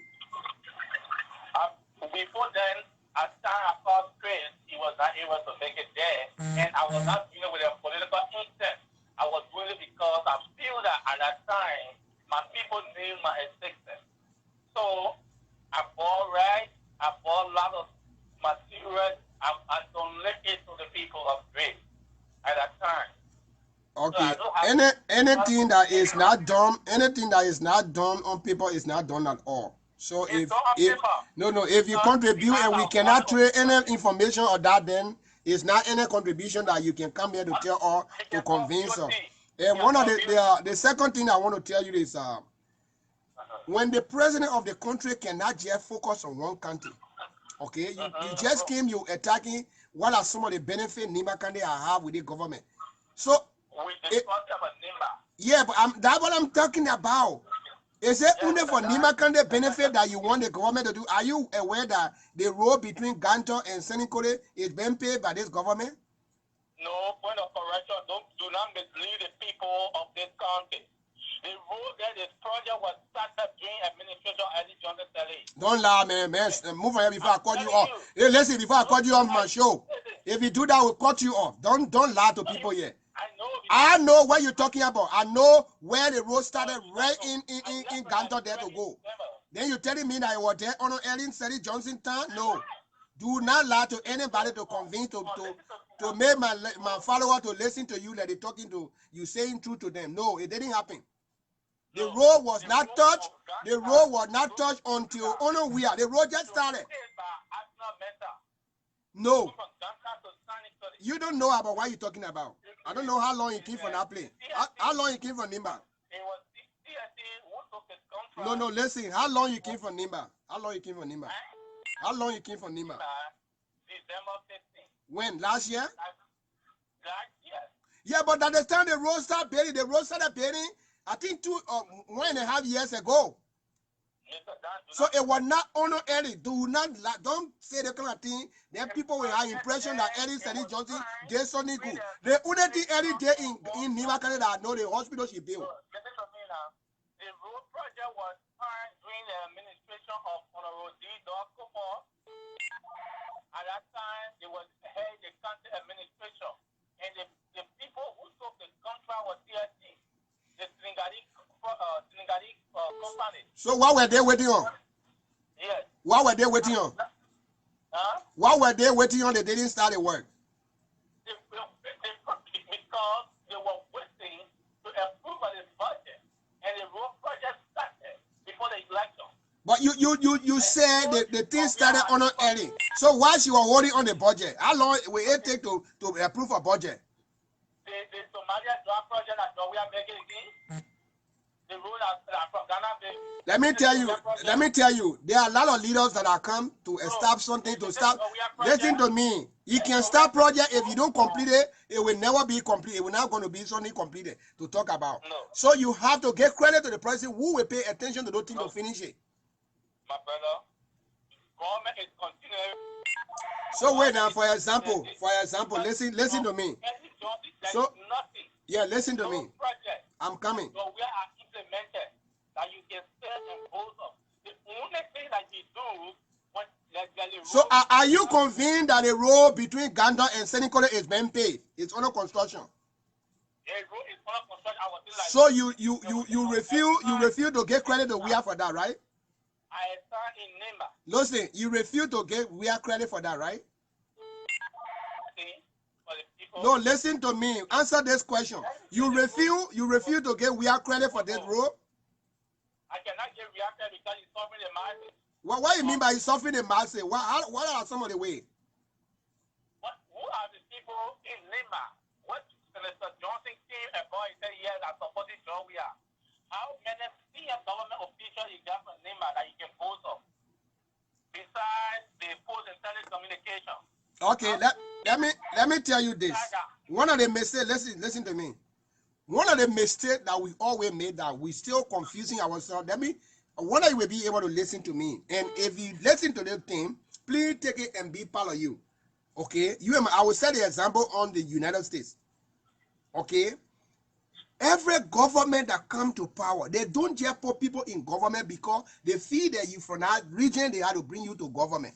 Before then, as time I called Chris, he was not able to make it there, and I was not dealing with a political intent. I was doing it because I feel that at that time, my people need my assistance. So, I bought rice, I bought a lot of materials, I donated to the people of Gray at that time. Okay. So anything that is not done, on paper is not done at all. So if you contribute and we cannot trade any information or that, then it's not any contribution that you can come here to tell or to convince us. And one of the second thing I want to tell you is when the president of the country cannot just focus on one country, okay, you just came, you attacking what are some of the benefits Nimba County have with the government. So yeah, but that's what I'm talking about. Is it only for Nimba County benefit that you want the government to do? Are you aware that the road between Ganto and Senenkole is being paid by this government? No, point of correction. Do not mislead the people of this country. The road that this project was started during administration Eddie Johnson Telly. Don't lie, man. Move on here before I cut you off. Hey, listen, before I cut you off my show. If you do that, we'll cut you off. Don't lie to people here. I know what you're talking about. I know where the road started right in Ganto there to go. Then you're telling me that it was there on Ellen Sally Johnson town? No. Do not lie to anybody to convince to make my follower to listen to you that they're talking to you, saying true to them. No, it didn't happen. The road was not touched. The road was not touched until Weah. The road just started. No. You don't know about what you're talking about. I don't know how long you came from that place. How long you came from Nimba? It was CSC who took his contract. No, listen. How long you came from Nimba? How long you came from Nimba? How long you came from Nimba? December 15th. When? Last year? Last year. Yeah, but at the time the road started paying, I think 1.5 years ago. So it was not honor Eddie. Don't say the kind of thing. Then people will have impression that Eddie said it Johnson, Jason Niku. The only thing Eddie did in Nimba County that I know the hospital she built. Listen to me now. The road project was signed during the administration of Honorable D. Dorcopo. At that time, it was head the county administration. And the people who took the contract was CSC, the Senegalese company. So what were they waiting on? Yes. What were they waiting on? Huh? What were they waiting on? They didn't start the work. Because they were waiting to approve of the budget, and the road project started before the election. But you said the thing started on early. So why she was holding on the budget? How long will it take to approve a budget? The Somalia draft project that we are making again. The road from Ghana. Let me tell you, there are a lot of leaders that are come to stop something to stop. Listen to me. You can start project if you don't complete it, it will never be complete. It will not going to be something completed to talk about. No. So you have to give credit to the person who will pay attention to those things to finish it. My brother, government is continuing. So wait now, for example, listen to me. So yeah, listen to me. I'm coming. So we are implemented that you can sell and both of. The only thing that you do when so are you convinced that the road between Ganda and Senegal is being paid? It's under construction. The road is under construction. I was like, so you refuse to get credit to Weah for that, right? I stand in Nimba. Listen, you refuse to get Weah credit for that, right? No, listen to me. Answer this question. You refuse to get Weah credit for this road? I cannot get Weah credit because it's suffering the masses. What do you mean by suffering the masses? What are some of the ways? Who are the people in Nimba? What Senator Johnson came about and said, yes, I supported John Weah. How many senior government officials you got from Nimba that you can post of? Besides the post and telecommunication. Okay, let me tell you this. One of the mistakes, listen to me. One of the mistakes that we always made that we still confusing ourselves. One of you will be able to listen to me. And if you listen to the thing, please take it and be part of you. Okay? I will set the example on the United States. Okay? Every government that come to power, they don't just put people in government because they feel that you from that region, they have to bring you to government.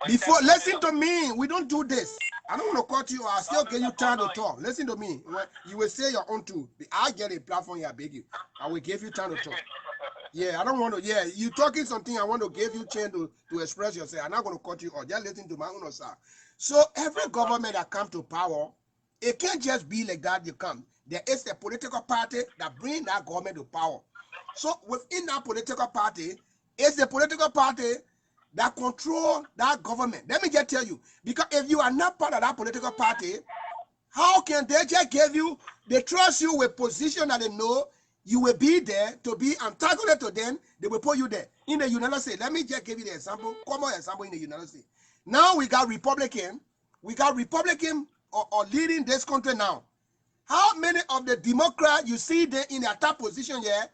Before, listen to me. We don't do this. I don't want to cut you. I'll still give you time to talk. Listen to me. You will say your own too. I get a platform here, I beg you. I will give you time to talk. Yeah, I don't want to. Yeah, you talking something. I want to give you chance to express yourself. I'm not going to cut you off. Just listen to my own side. So every government that come to power, it can't just be like that. You come. There is a political party that bring that government to power. So within that political party, it's the political party that control that government. Let me just tell you, because if you are not part of that political party, how can they just give you, they trust you with position that they know you will be there to be antagonist to them, they will put you there. In the United States, let me just give you the example, common example in the United States. Now we got Republican are leading this country now. How many of the Democrats you see them in their top position here,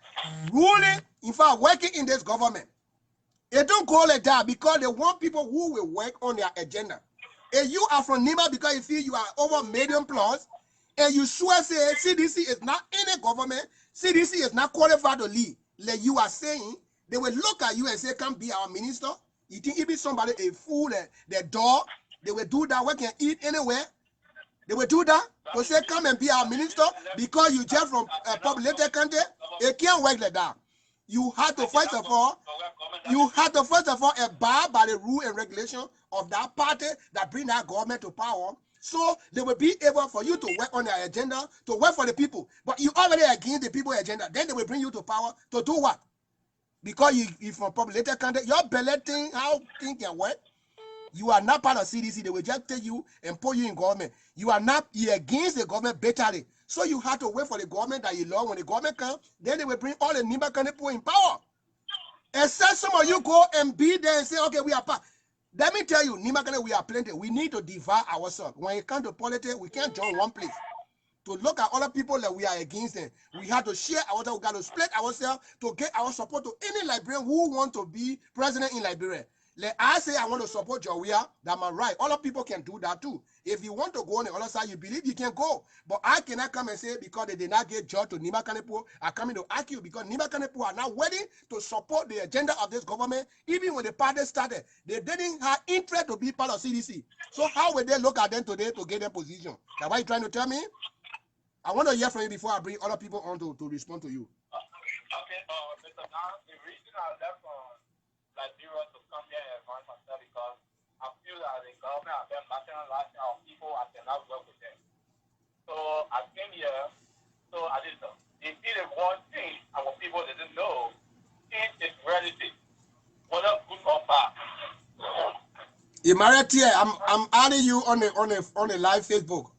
ruling, in fact, working in this government? They don't call it that because they want people who will work on their agenda. If you are from Nimba because you feel you are over million plus, and you swear say CDC is not in a government, CDC is not qualified to lead, like you are saying, they will look at you and say, come be our minister. You think it be somebody, a fool, the dog, they will do that, we can eat anywhere. They will do that to say, come and be our minister because you just from a populated country. It can't work like that. You have to first of all abide by the rule and regulation of that party that bring that government to power, so they will be able for you to work on their agenda, to work for the people. But you already against the people's agenda, then they will bring you to power to do what? Because you from populated country, your belly thing, how things can work. You are not part of CDC. They will just take you and put you in government. You are against the government bitterly. So you have to wait for the government that you love. When the government comes, then they will bring all the Nimba County people in power. Except some of you go and be there and say, okay, we are part. Let me tell you, Nimba County, we are plenty. We need to divide ourselves. When it comes to politics, we can't join one place. To look at other people that we are against them, we have to share ourselves. We got to split ourselves to get our support to any Liberian who want to be president in Liberia. Like I say, I want to support Weah. That's my right. Other people can do that too. If you want to go on the other side, you believe you can go. But I cannot come and say because they did not get judged to Nimba County people, I come in to ask you because Nimba County people are now ready to support the agenda of this government. Even when the party started, they didn't have interest to be part of CDC. So how will they look at them today to get their position? That's what you're trying to tell me? I want to hear from you before I bring other people on to respond to you. Okay, Mr. Now, the reason I left Liberia to come here and run myself because I feel that the government have been nationalizing our people. I cannot work with them. So I came here. So I did so. They did one thing our people didn't know. Change is reality. Whether good or bad. Imarati, I'm adding you on the live Facebook.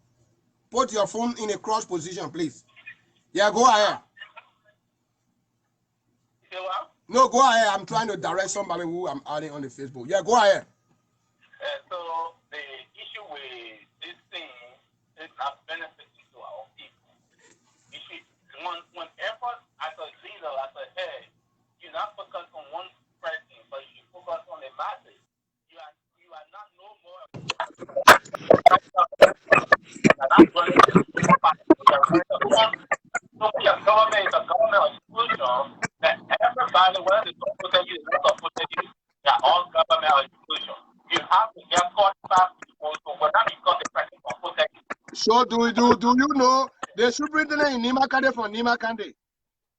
Put your phone in a cross position, please. Yeah, go ahead. No, go ahead. I'm trying to direct somebody who I'm adding on the Facebook. Yeah, go ahead. So the issue with this thing is not benefiting to our people. You see, whenever as a leader, as a head, you're not focused on one person, but you focus on the masses. You are not no more. So your government is a government institution that everybody, whether they support you, they don't support you, they are all government institutions. You have to get 45 people to whether because the person support you. So do you know the superintendent in Nimba County from Nimba County?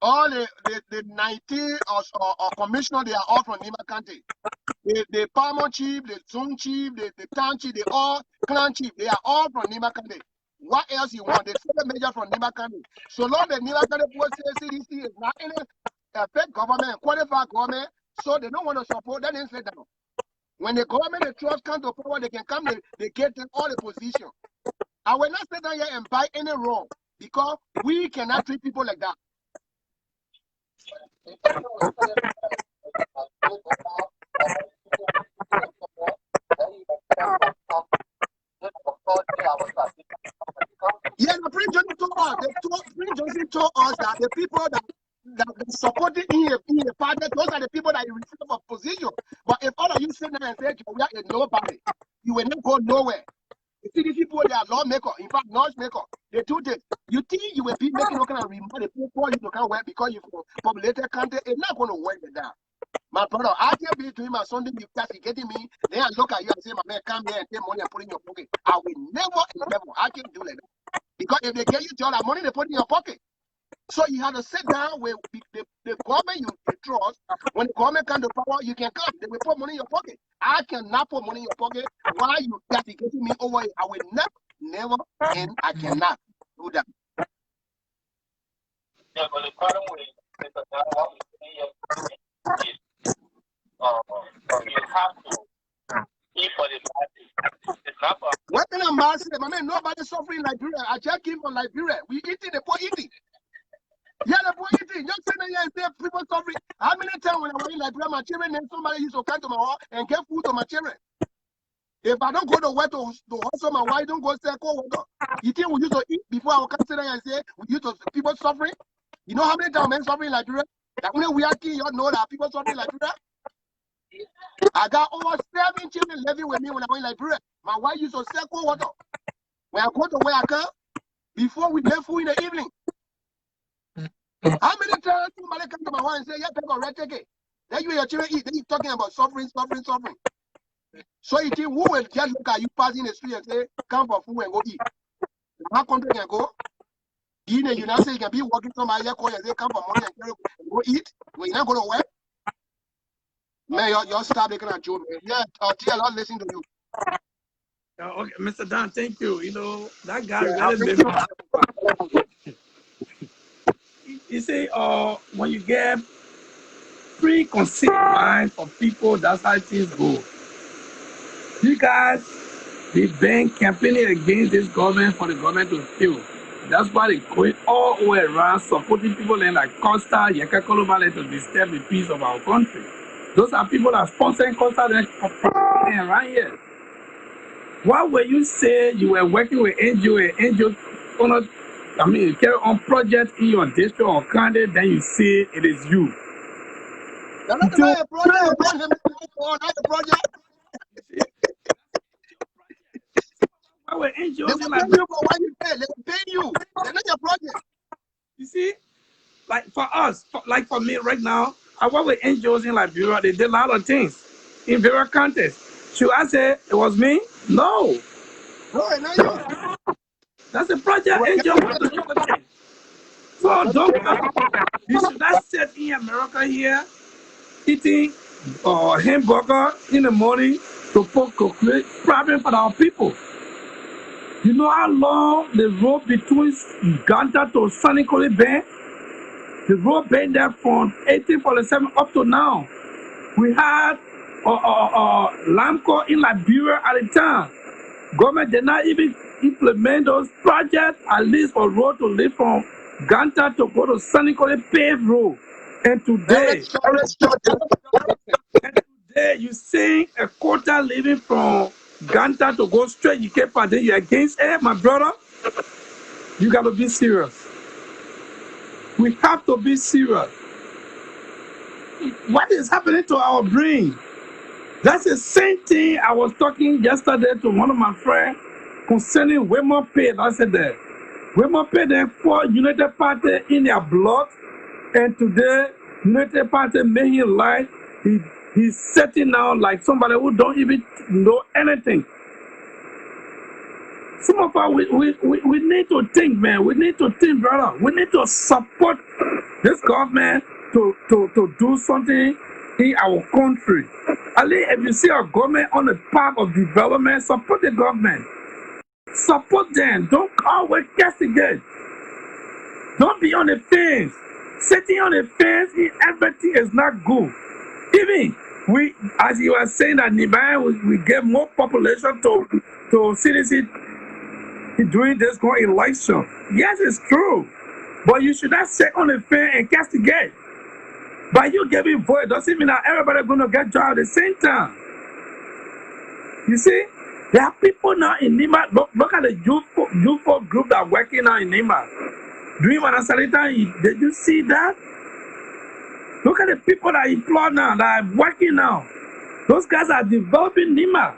All the 19 or commissioner, they are all from Nimba County. The Palmer chief, the zone chief, the town chief, they all clan chief, they are all from Nimba County. What else you want? The state major from Nimba County. So long the Nimba County say CDC is not any fake government, qualified government, so they don't want to support that instead. When the government, the trust come to power, they can come, they get them all the position. I will not sit down here and buy any wrong because we cannot treat people like that. Yeah, the Prince Johnson told us. Prince Johnson told us that the people that supported in a party, those are the people that you receive a position. But if all of you sit there and say we are a nobody, you will not go nowhere. You see these people, they are lawmakers, in fact, noise maker. They do this. You think you will be making no kind of remark the people you can't work because you populated country, it's not going to work with that. My brother, I can be doing my Sunday, you guys getting me. Then I look at you and say, my man, come here and take money and put it in your pocket. I will never, I can't do like that. Because if they get you all that money, they put it in your pocket. So you have to sit down with the government you trust. When the government comes to power, you can come. They will put money in your pocket. I cannot put money in your pocket. Why you guys getting me over it? I will never, and I cannot do that. Yeah, but the problem with what we see is you have to eat for the masses. It's not for what kind of masses? I mean, nobody suffering in Liberia. I just came from Liberia. We eating, the poor eating. Yeah, the poor eating. Just sitting here and say people suffering. How many times when I was in Liberia, my children and somebody used to come to my house and get food to my children? If I don't go to work to hustle my wife, don't go sell cold water. You think we used to eat before I will come sit there and say we used to people suffering? You know how many times men suffering in Liberia? That only we are kids, you know that people suffering in Liberia. I got over 7 children living with me when I went in Liberia. My wife used to sell cold water. When I go to where I come, before we make food in the evening. How many times somebody come to my wife and say, yeah, take a red ticket. Then you and your children eat. Then you're talking about suffering. So you think who will just look at you passing the street and say, come for food and go eat? How country can go? In the United States, you can be walking somebody and say, come for money and go eat. When you're not going to work. Man, you're stop making a joke. Yeah, I'll not listen to you. Okay, Mr. Dan, thank you. You know, that guy really made me. You see, when you get preconceived mind for people, that's how things go. You guys, they've been campaigning against this government for the government to fail. That's why they're going all the way around supporting people in like Costa, Yakakolo Valley to disturb the peace of our country. Those are people that are sponsoring Costa around here. Why were you say you were working with NGO and NGO carry on projects in your district or county, then you say it is you? That's not a project. That's a project. Why were NGOs They will pay you for what you pay. They will pay you. They're not your project. You see, like for us, like for me right now, I work with NGOs in Liberia. They did a lot of things in various countries. Should I say it was me? No. No, it's not you. That's a project NGO. So don't come. You should not sit in America here eating hamburger in the morning to create problem for our people. You know how long the road between Uganda to Sanikoli Bay? The road been there from 1847 up to now. We had Lamco in Liberia at the time. Government did not even implement those projects, at least for road to live from Uganda to go to Sanikoli paved road. And today, you see a quota living from Uganda to go straight, you can't pardon, you're against it, my brother. You got to be serious. We have to be serious. What is happening to our brain? That's the same thing I was talking yesterday to one of my friends concerning Weah Pay. I said that Weah Pay, they fought United Party in their blood, and today United Party made him lie. He's sitting now like somebody who don't even know anything. Some of us, we need to think, man. We need to think, brother. We need to support this government to do something in our country. At least if you see our government on the path of development, support the government. Support them. Don't always castigate. Don't be on the fence. Sitting on the fence in everything is not good. Even we, as you are saying that Nimba, we get more population to CDC during this going election. Yes, it's true. But you should not sit on the fence and castigate. By you giving voice doesn't mean that everybody's going to get job at the same time. You see, there are people now in Nimba. Look at the youthful group that are working now in Nimba. During Manasalita, did you see that? Look at the people that employ now, that are working now. Those guys are developing Nimba.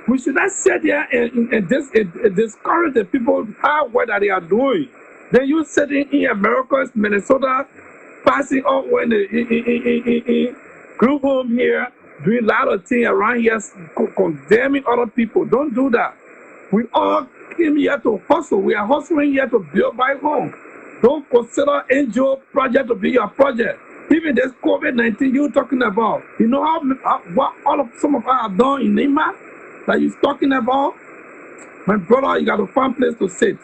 We should not sit there and discourage the people how well that they are doing. Then you sitting in America, Minnesota, passing up when the group home here, doing a lot of things around here, condemning other people. Don't do that. We all came here to hustle. We are hustling here to build my home. Don't consider NGO project to be your project. Even this COVID-19 you're talking about, you know what some of us have done in Nimba that you're talking about? My brother, you got to find a place to sit.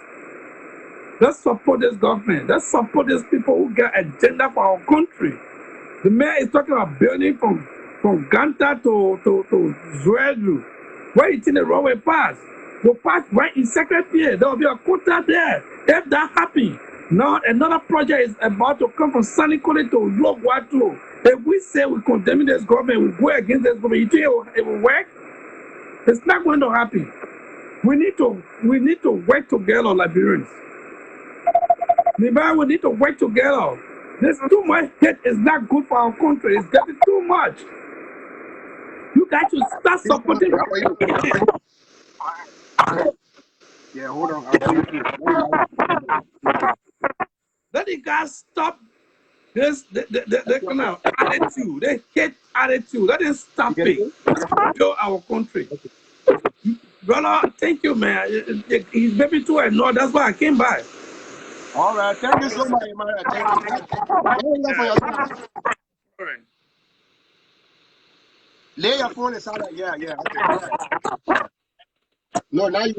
Let's support this government. Let's support these people who got agenda for our country. The mayor is talking about building from Ganta to Zuelu. Where you think the roadway pass? Will pass right in Secretariat. There will be a quota there. If that happens, now another project is about to come from Sanikoli to Logwatu. If we say we condemn this government, we go against this government, you think it will work? It's not going to happen. We need to work together, Liberians. We need to work together. There's too much hate. It's not good for our country. It's getting too much. You guys should start supporting. Yeah, hold on. Let the guys stop this the kind of attitude. They hate attitude. Let them stop it. Build our country. Brother, thank you, man. He's maybe too annoyed. That's why I came by. All right. Thank you so much, man. Thank you for your time. Lay your phone aside. Yeah. Okay. No, not you.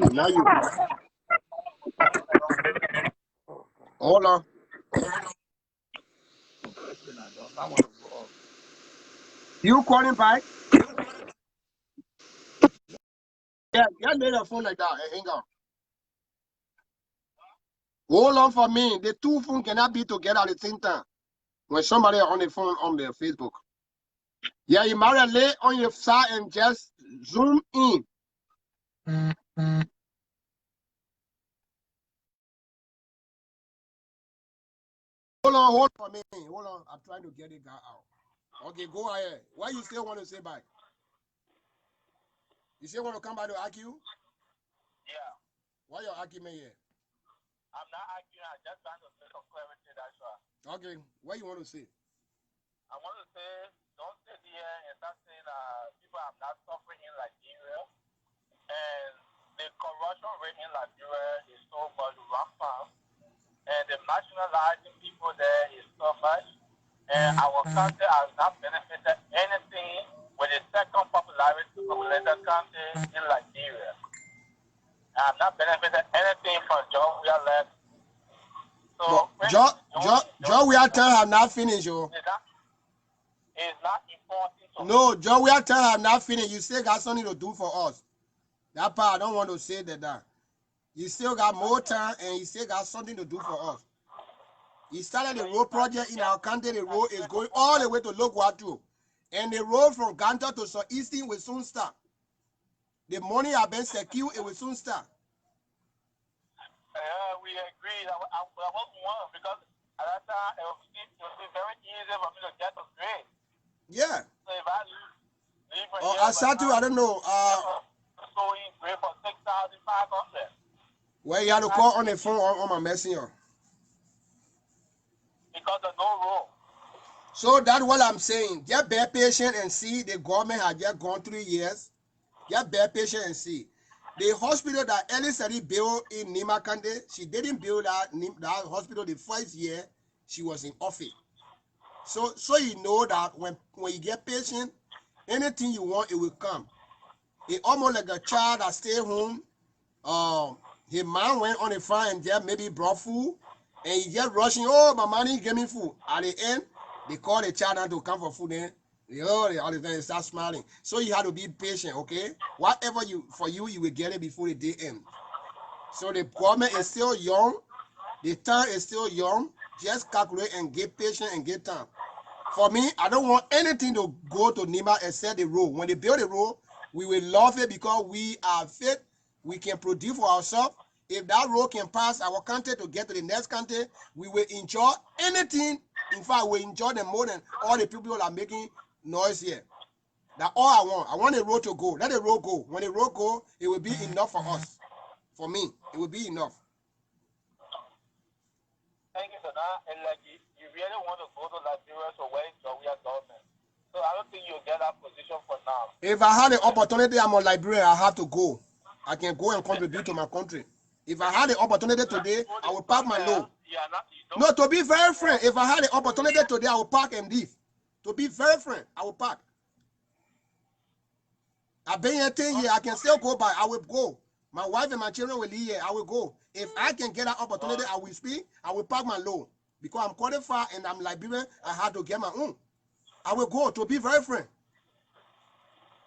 Hold on. You calling back? Yeah, just lay the phone like that and hang on. Hold on for me. The two phones cannot be together at the same time. When somebody on the phone on their Facebook. Yeah, you might lay on your side and just zoom in. Hold for me. Hold on. I'm trying to get it guy out. Okay, go ahead. What you still want to say back? You still want to come back to argue? Yeah. What your argument here? I'm not arguing. I'm just trying to make some clarity. That's why. Okay, what you want to say? I want to say, don't sit here and start saying people are not suffering in Liberia. And the corruption rate in Liberia is so much rampant. And the marginalizing people there is so much. And our country has not benefited anything with the second populated country in Liberia. I have not benefited anything from John Weah left. So John Weah time have not finished, yo. It's not important. No, John Weah time have not finished. You still got something to do for us. That part I don't want to say that. You still got more time and you still got something to do for us. He started the road project in our country. The road is going all the way to Loguatu. And the road from Ganta to Southeastern will soon start. The money have been secured, it will soon start. We agree. I wasn't one because at that time it would be very easy for me to get the grade. Yeah. So if I leave from I said to, I don't know. Sowing grade for 6,500. Well, you had to call on the phone on my messenger. Because of no road. So that's what I'm saying. Just bear patient and see. The government has just gone 3 years. Just bear patient and see. The hospital that Ellie built in Nimba County, she didn't build that hospital the first year she was in office. So you know that when you get patient, anything you want, it will come. It's almost like a child that stay home. His mom went on the farm and just maybe brought food, and he just rushing, oh, my mommy gave me food. At the end, they call the child out to come for food, then all the time they start smiling. So you have to be patient, okay? Whatever for you will get it before the day ends. So the government is still young. The time is still young. Just calculate and get patient and get time. For me, I don't want anything to go to Nimba except the road. When they build the road, we will love it because we are fit. We can produce for ourselves. If that road can pass our country to get to the next country, we will enjoy anything. In fact, we enjoy them more than all the people that are making noise here. That's all I want. I want the road to go. Let the road go. When the road go, it will be enough for us. For me, it will be enough. Thank you for that. And like you really want to go to Liberia to where we are government. So I don't think you'll get that position for now. If I had the opportunity, I'm on Liberia, I have to go. I can go and contribute to my country. If I had the opportunity today, I will pack my load. No, to be very frank, if I had the opportunity today, I will pack and leave. To be very frank, I will pack. I've been here 10 years. I can still go by. I will go. My wife and my children will leave here. I will go. If I can get an opportunity, I will speak. I will pack my load. Because I'm qualified and I'm Liberian, I had to get my own. I will go, to be very frank.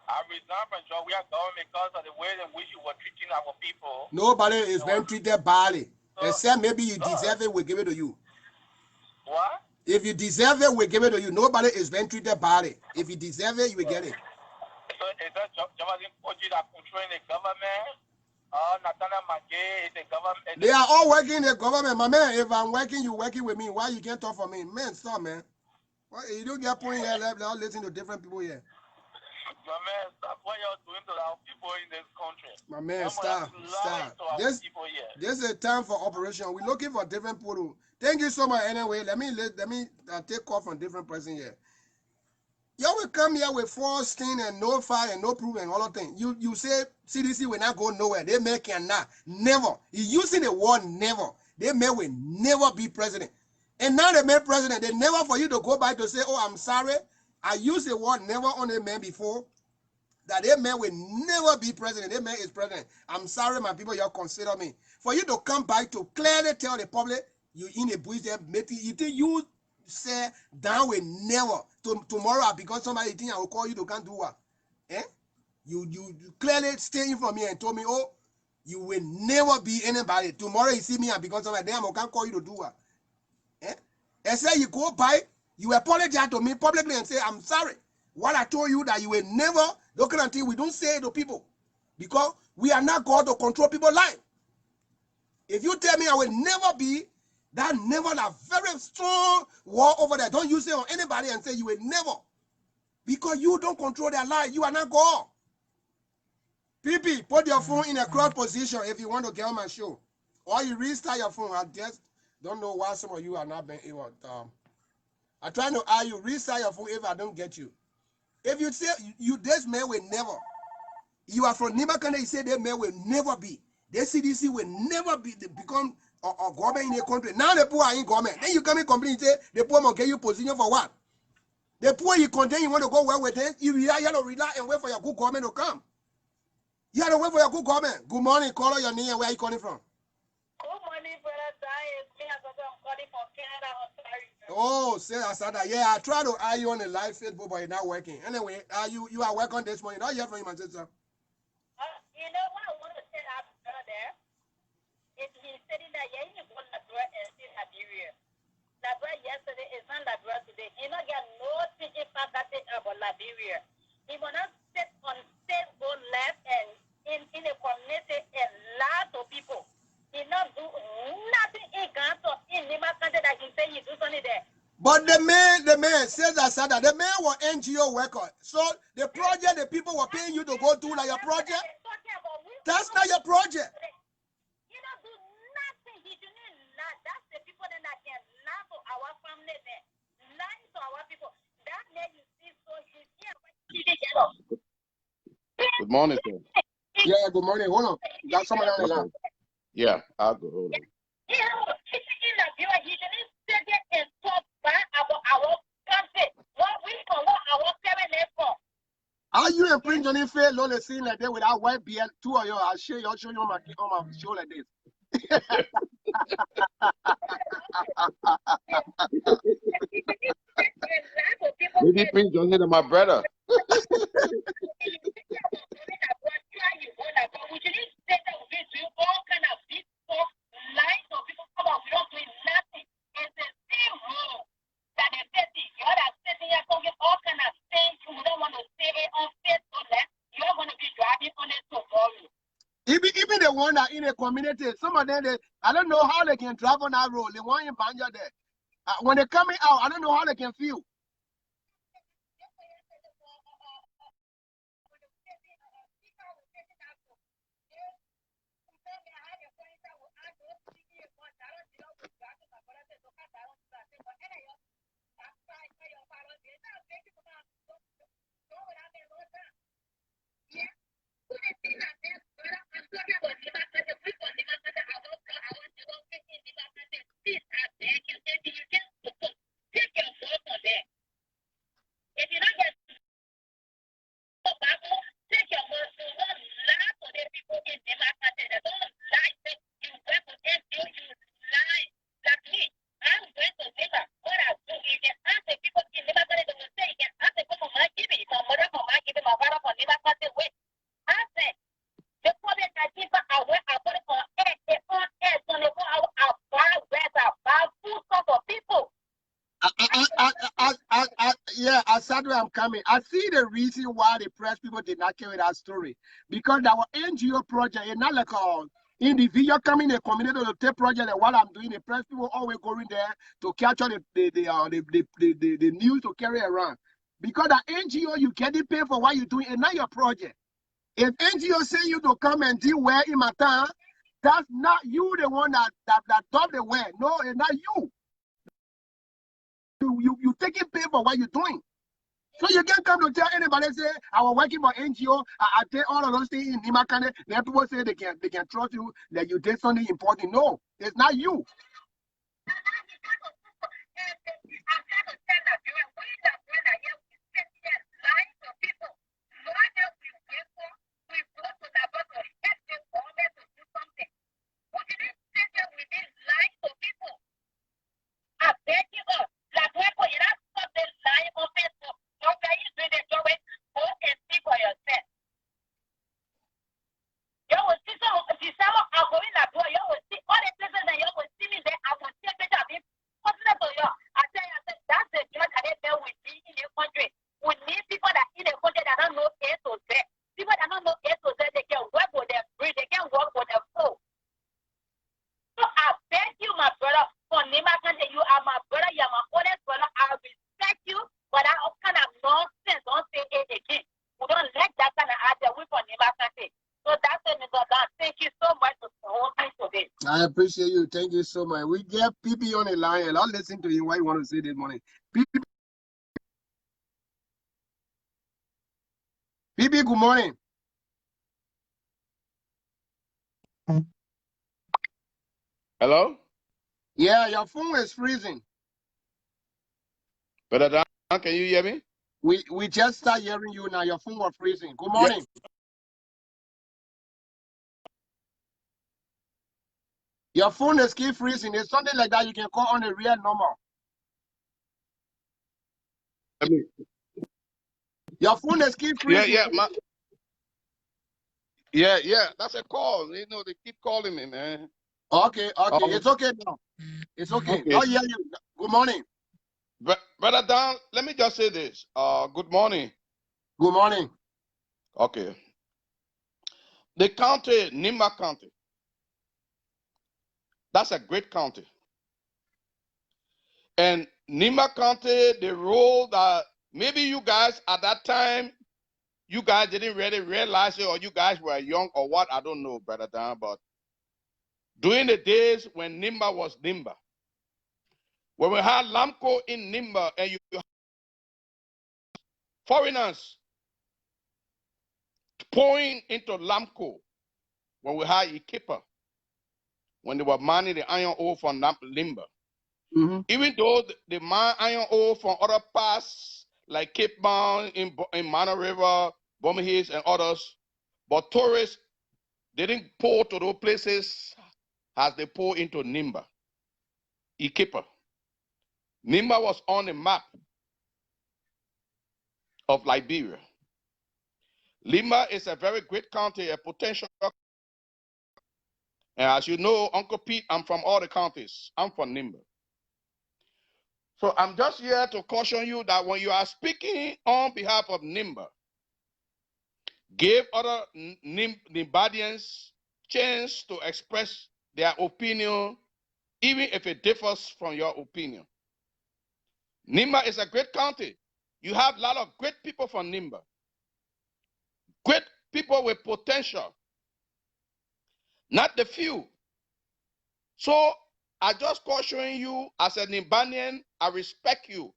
I resign from John Weah government because of the way in which you were treating our people. Nobody is being treated badly. Except maybe you deserve it, we'll give it to you. What? If you deserve it, we'll give it to you. Nobody is being treated badly. If you deserve it, you will get it. So is that Jamaline Koji that controlling the government? Natana Magay is the government. They are all working in the government. My man, if I'm working, you working with me. Why you can't talk for me? Man, stop, man. Why, you don't get point here, let listen to different people here. My man, stop what you're doing to our people in this country. My man, stop. This is a time for operation. We're looking for different people. Thank you so much. Anyway, let me take call from different person here. You will come here with false thing and no file and no proof and all of things. You say CDC will not go nowhere. They may cannot. Never. You using the word never. They may will never be president. And now they made president. They never for you to go back to say, oh, I'm sorry. I used the word never on a man before. That they man will never be president. They man is president. I'm sorry, my people, you consider me. For you to come back to clearly tell the public, you in a bush there, you think you say that will never. Tomorrow, because somebody think I will call you to come do what? Eh? You clearly staying from me and told me, oh, you will never be anybody. Tomorrow you see me and because of my damn, I can't call you to do what. And say you go by, you apologize to me publicly and say, I'm sorry. What I told you that you will never, look until we don't say it to people. Because we are not God to control people's life. If you tell me I will never be, that never a very strong word over there. Don't use it on anybody and say you will never. Because you don't control their life. You are not God. PP, put your phone in a cross position if you want to get on my show. Or you restart your phone. I just don't know why some of you are not being able to. I'm trying to ask you, restart your phone if I don't get you. If you say you this man will never. You are from Nimba County, you say that man will never be. The CDC will never be become a government in the country. Now the poor are in government. Then you come and complain and say the poor will get you position for what? The poor you contain, you want to go well with them. You have to relax and wait for your good government to come. You have to wait for your good government. Good morning, caller your name and where are you calling from? Good morning, brother. It's me, I'm calling from Canada, Ontario. Oh, say Asada. Yeah, I try to eye you on the live Facebook, but it's not working. Anyway, you are working this morning. Don't hear from you, my sister. You know what I want to say that brother there? He's saying that yeah, he's born Liberia and still Liberia. Liberia yesterday is not Liberia today. He not get no teaching faculty about Liberia. He will not sit on Facebook left and in the community a lot of people. He not do nothing in Ghana in Nimba County that he say he do something there. But the man says that the man was NGO worker. So the project, the people were paying you to go do like your project. That's not your project. He don't do nothing. He do not. That's the people that can lie to our family there. Lie to our people. That man you see so he's here. Good morning, sir. Yeah, good morning. Hold on. You got somebody on the line. Yeah, I'll go. Hold on. He didn't say that and talk bad about our country. What we for, what our parents for. Are you and Prince Johnny Fair lonely scene like that without white beard? Two of you, I'll show you on my show like this. Maybe Prince Johnny is my brother. Even the one that in a community, some of them, I don't know how they can drive on that road. They want in Banja there. When they're coming out, I don't know how they can feel. Yeah, Asadu, I'm coming. I see the reason why the press people did not carry that story. Because our NGO project is not like an individual coming in a community to take project like what I'm doing. The press people always going there to capture the news to carry around. Because the NGO, you getting paid for what you're doing and not your project. If NGO say you to come and deal where in my town, that's not you the one that top the way. No, it's not you. You taking pay for what you're doing. So you can't come to tell anybody say I was working for NGO, I did all of those things in Nimba County. Then people say they can trust you that you did something important. No, it's not you. I appreciate you. Thank you so much. We get PP on the line, and I'll listen to him what you want to say this morning. PP, good morning. Hello? Yeah, your phone is freezing. Brother Dan, can you hear me? We just start hearing you now. Your phone was freezing. Good morning. Yes. Your phone is keep freezing. It's something like that. You can call on a real number. Your phone is keep freezing. Yeah. That's a call. You know, they keep calling me, man. Okay. It's okay now. It's okay. Okay. Oh, yeah, you. Good morning. Brother Dan, let me just say this. Good morning. Good morning. Okay. The county, Nimba County. That's a great county. And Nimba County, the role that maybe you guys at that time, you guys didn't really realize it, or you guys were young or what, I don't know, Brother Dan, but during the days when Nimba was Nimba, when we had Lamco in Nimba and you foreigners pouring into Lamco, when we had Ikipa, when they were mining the iron ore from Nimba. Even though the mine iron ore from other parts like Cape Mount in Mana River, Bowman Hills, and others, but tourists didn't pour to those places as they pour into Nimba, Ikipa. Nimba was on the map of Liberia. Nimba is a very great county, a potential. And as you know, Uncle Pete, I'm from all the counties. I'm from Nimba. So I'm just here to caution you that when you are speaking on behalf of Nimba, give other Nimbadians chance to express their opinion, even if it differs from your opinion. Nimba is a great county. You have a lot of great people from Nimba. Great people with potential. Not the few. So I just caution you as a Nimbanian, I respect you.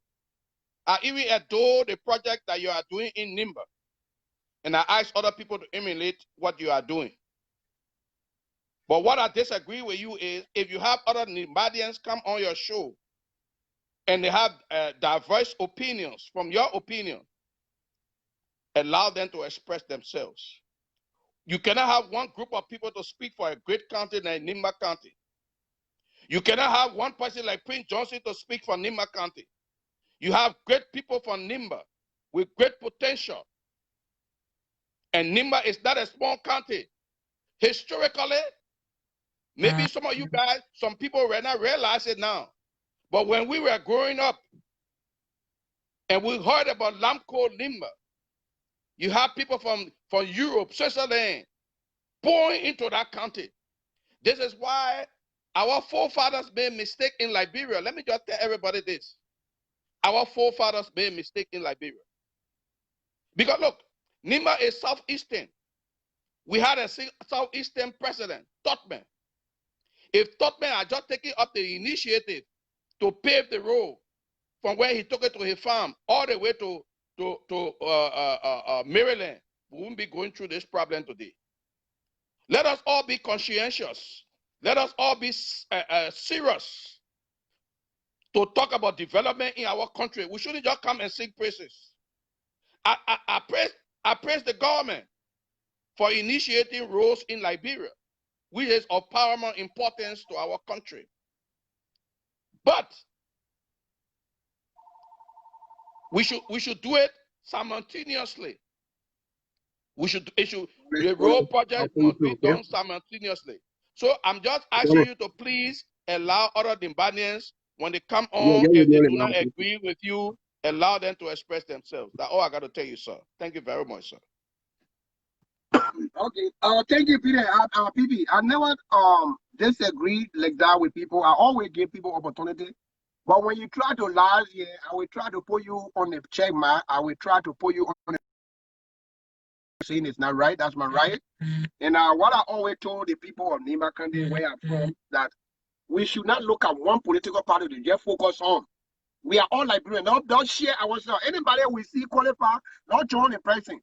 I even adore the project that you are doing in Nimba. And I ask other people to emulate what you are doing. But what I disagree with you is if you have other Nimbadians come on your show and they have diverse opinions from your opinion, allow them to express themselves. You cannot have one group of people to speak for a great county like Nimba County. You cannot have one person like Prince Johnson to speak for Nimba County. You have great people from Nimba with great potential. And Nimba is not a small county. Historically, maybe some of you guys, some people will not realize it now. But when we were growing up and we heard about Lamco Nimba, you have people from Europe, Switzerland, pouring into that county. This is why our forefathers made a mistake in Liberia. Let me just tell everybody this. Our forefathers made a mistake in Liberia. Because look, Nimba is Southeastern. We had a Southeastern president, Totman. If Totman had just taken up the initiative to pave the road from where he took it to his farm all the way to Maryland, we wouldn't be going through this problem today. Let us all be conscientious. Let us all be serious to talk about development in our country. We shouldn't just come and sing praises. I praise the government for initiating roads in Liberia, which is of paramount importance to our country. But we should do it simultaneously. The road project must be done simultaneously. So I'm just asking you to please allow other Nimbadians, when they come on, if they do not agree with you, allow them to express themselves. That's all I got to tell you, sir. Thank you very much, sir. Okay. Thank you, Peter. PP, I never disagree like that with people. I always give people opportunity. But when you try to lie here, I will try to put you on the check mark. I will try to put you on the saying is not right. That's my right. And what I always told the people of Nimba County, where I'm from, that we should not look at one political party to just focus on. We are all Liberians. Don't share ourselves. Anybody we see qualify, not join the person.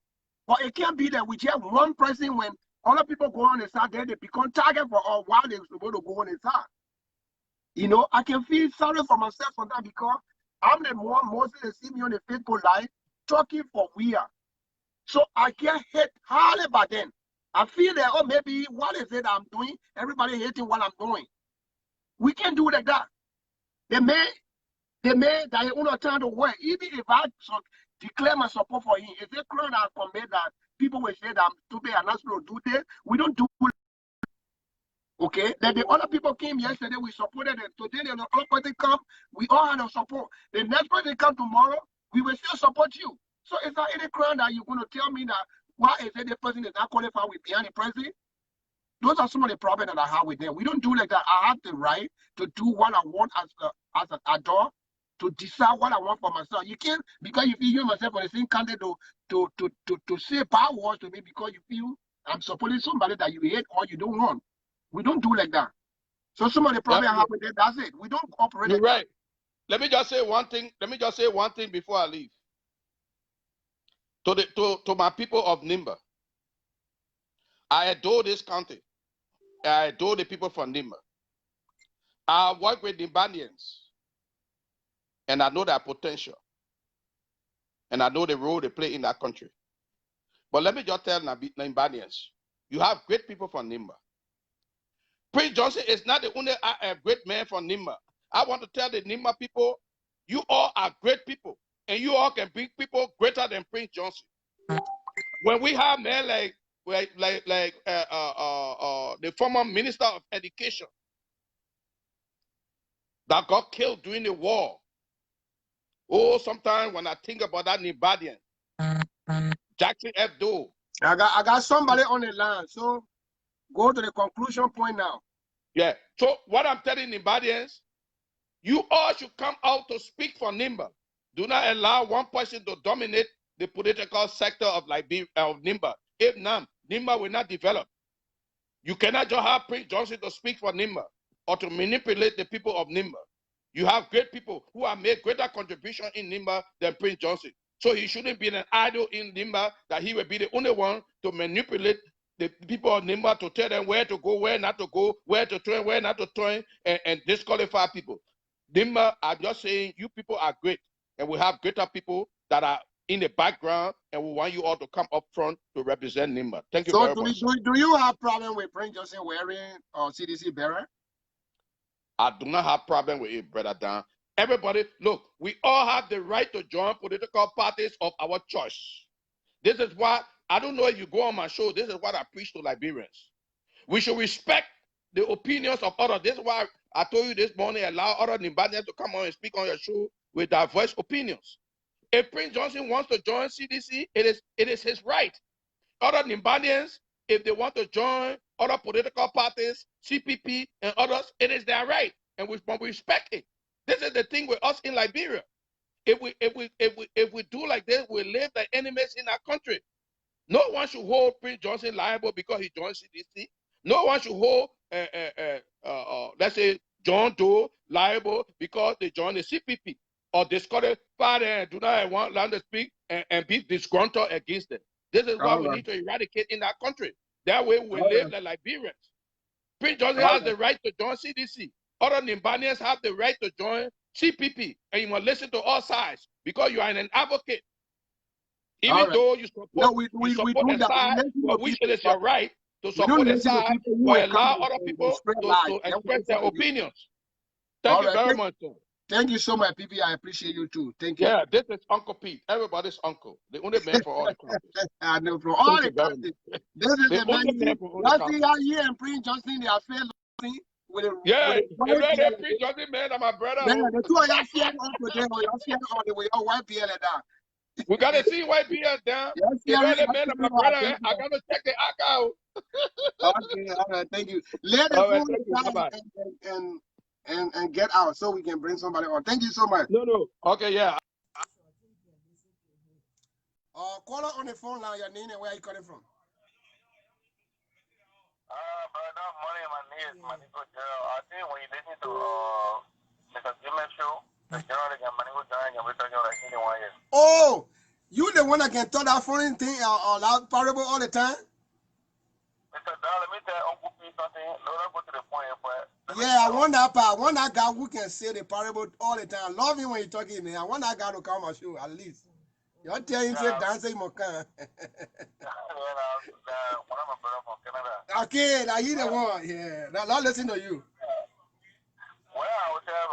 But it can't be that we just one person when other people go on the side, then they become target for all while they're supposed to go on the side. You know, I can feel sorry for myself sometimes because I'm the one mostly they see me on the Facebook Live talking for Weah. So I get hit hardly by then. I feel that, oh, maybe what is it I'm doing? Everybody hating what I'm doing. We can't do like that. The man that he only trying to work, even if I declare my support for him, if they crowd that commit that people will say that I'm stupid and not supposed to do this, we don't do it. Okay? Then the other people came yesterday, we supported them. Today, the other person come, we all had a support. The next person come tomorrow, we will still support you. So it's not any crowd that you're going to tell me that why is it the person is not qualified with behind the president? Those are some of the problems that I have with them. We don't do like that. I have the right to do what I want as an adult, to decide what I want for myself. You can't, because you feel you and myself on the same candidate to say bad words to me because you feel I'm supporting somebody that you hate or you don't want. We don't do like that. So some of the problems I have with them, that's it. We don't operate like that. Let me just say one thing. Let me just say one thing before I leave. To my people of Nimba, I adore this county. I adore the people from Nimba. I work with Nimbanians, and I know their potential, and I know the role they play in that country. But let me just tell Nimbanians, you have great people from Nimba. Prince Johnson is not the only great man from Nimba. I want to tell the Nimba people, you all are great people, and you all can bring people greater than Prince Johnson. When we have men like the former Minister of Education that got killed during the war. Oh, sometimes when I think about that Nibadian, Jackson F. Doe. I got somebody on the line, so go to the conclusion point now. Yeah. So what I'm telling Nimbadians, you all should come out to speak for Nimba. Do not allow one person to dominate the political sector of Nimba. If not, Nimba will not develop. You cannot just have Prince Johnson to speak for Nimba or to manipulate the people of Nimba. You have great people who have made greater contribution in Nimba than Prince Johnson. So he shouldn't be an idol in Nimba that he will be the only one to manipulate the people of Nimba to tell them where to go, where not to go, where to turn, where not to turn, and disqualify people. Nimba, I'm just saying, you people are great, and we have greater people that are in the background, and we want you all to come up front to represent Nimba. Thank you very much. So do you have problem with Prince Johnson wearing CDC beret? I do not have problem with it, Brother Dan. Everybody, look, we all have the right to join political parties of our choice. This is why, I don't know if you go on my show, this is what I preach to Liberians. We should respect the opinions of others. This is why I told you this morning, allow other Nimbadians to come on and speak on your show with diverse opinions. If Prince Johnson wants to join CDC, it is his right. Other Nimbadians, if they want to join other political parties, CPP and others, it is their right, and we respect it. This is the thing with us in Liberia. If we do like this, we live like enemies in our country. No one should hold Prince Johnson liable because he joined CDC. No one should hold, let's say, John Doe liable because they joined the CPP or disqualify them and do not want land to speak and be disgruntled against them. This is what we need to eradicate in our country. That way we live like Liberians. Prince Johnson has the right to join CDC. Other Nimbanians have the right to join CPP. And you must listen to all sides because you are an advocate. Even though you support, the side, but which it is your right to support the side, or allow other people to express their opinions. Thank you very much, sir. Thank you so much, PP. I appreciate you too. Thank you. Yeah, this is Uncle Pete. Everybody's uncle. The only man for all the countries. I know, for all the countries. This is the man. Last thing I hear and Prince Johnson, they are fair. Prince Johnson, man, and my brother. Man, the two of y'all share on today, or y'all share on the way, or YPL and down. We got to see YPL down. Man, and my brother, I got to check the account. Okay, all right, thank you. Let us go and get out so we can bring somebody on. Thank you so much. No. Okay, yeah. Call her on the phone now, your name and where are you calling from? Brother, morning, my name is Manico Gerald. I think when you listen to Mr. Jimmy's show, the Gerald and Manico Gerald, and we're talking like anyone else. Oh, you the one that can tell that funny thing or that parable all the time? Mr. Gerald, let me tell Uncle P something. Let's go to the point. Yeah, I want that part. I want that guy who can say the parable all the time. Love him when you're talking, man. I want that guy to come on show at least. You're telling him to dance in Mokan. Okay, now you the one. Yeah, now listen to you. Well, I would have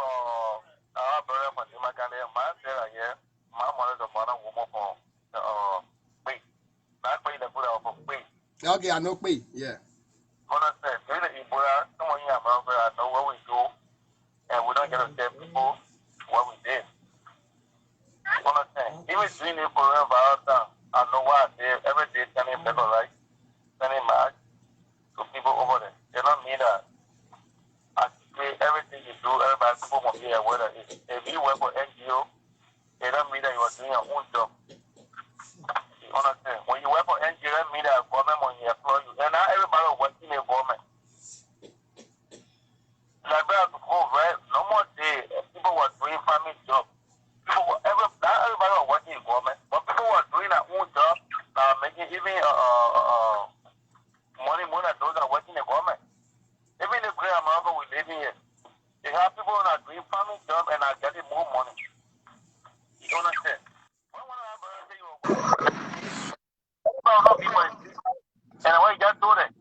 our brother from Nimba County, my brother here, my mother's a father woman for wait. Not pay the good of wait. Okay, I know pay, yeah. Understand, really, Ebola, someone here, my brother, I know what we do, and we don't get to tell people what we did. Understand, even doing it for about I know what I did every day, sending paper, right? Sending back to people over there. They don't mean that. I say everything you do, everybody people must be aware of it. If you work for NGO, it don't mean that you are doing your own job. You understand? When you work for NGO, it mean that government when you employ you. And not everybody working in government. Like that before, right? No more day. People were doing farming job. Not everybody was working in government, but people were doing their own job, making even money more than those that are working in the government. Even the great America we live in here, they have people that are doing farming job and are getting more money. You understand? And when you just do that,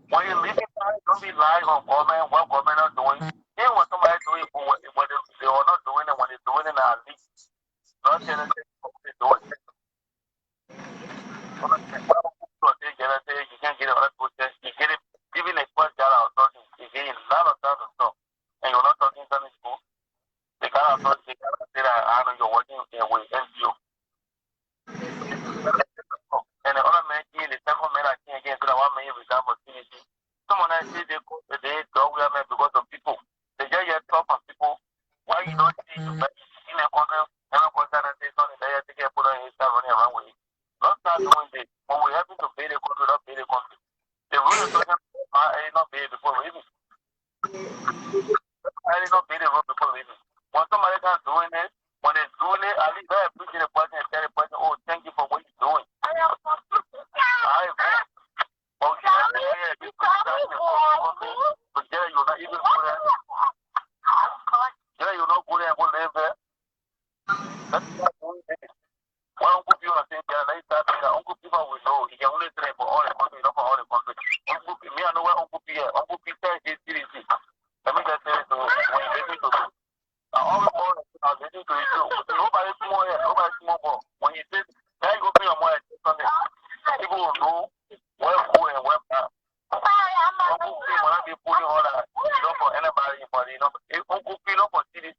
when you live in time, don't be lying on government, what government are doing. Then what somebody doing, what they are not doing it, when they're doing it, at least. Not telling them what they're doing. You can't get it other process. You get it, even a first dollar or something, you get a lot of stuff. And you're not talking Sunday school. They cannot say that I know you're working with NGO. And the other man, the second man, I can't get to the one man with that opportunity. Someone else say they go to the dog man because of people. They just get tough on people. Why you don't see you back in a corner, every person and say something that you take put on his start running around with it. Don't start doing this. When we have to pay the country, not pay the country. The rule is not paid before leaving. I did not pay the road before leaving. When somebody is doing it, when they're doing it, at least I appreciate the person and tell the person, oh, thank you for what you're doing. When you say, now you open your mind, people will know where good and where bad. Uncle P, when I be putting all that, not for anybody, but you know, Uncle P, not for CDC.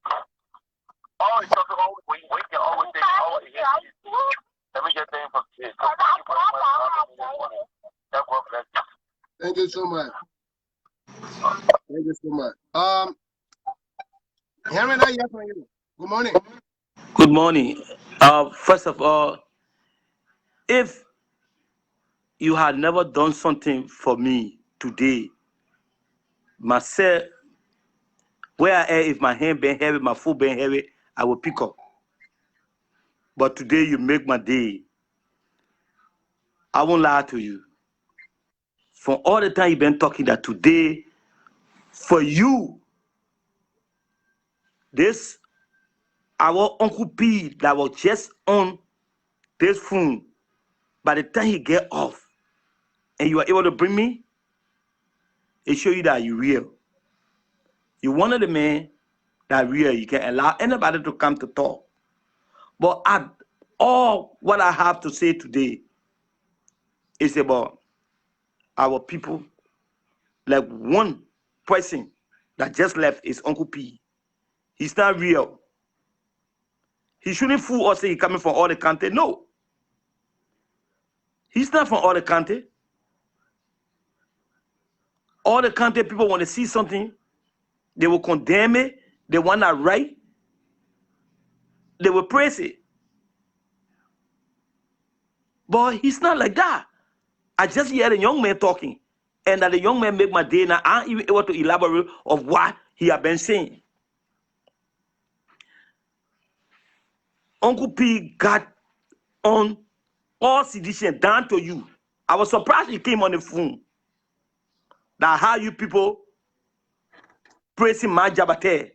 Always talking, always, we can always take always here. Let me get the info. Thank you so much. Thank you so much. Henry, I hear from you. Good morning. Good morning. First of all, if you had never done something for me today, myself, where I am, if my hand been heavy, my foot been heavy, I will pick up. But today you make my day. I won't lie to you. For all the time you've been talking that today, for you, this, our Uncle P that was just on this phone, by the time he get off, and you are able to bring me, it show you that you're real. You're one of the men that real. You can allow anybody to come to talk. But all what I have to say today is about our people. Like one person that just left is Uncle P. He's not real. He shouldn't fool us say he's coming from all the country. No. He's not from all the country. All the country people want to see something, they will condemn it. They want that right. They will praise it. But he's not like that. I just heard a young man talking, and that the young man make my day. Now I'm even able to elaborate of what he had been saying. Uncle P got on all sedition down to you. I was surprised he came on the phone. That how you people praising my Jabate.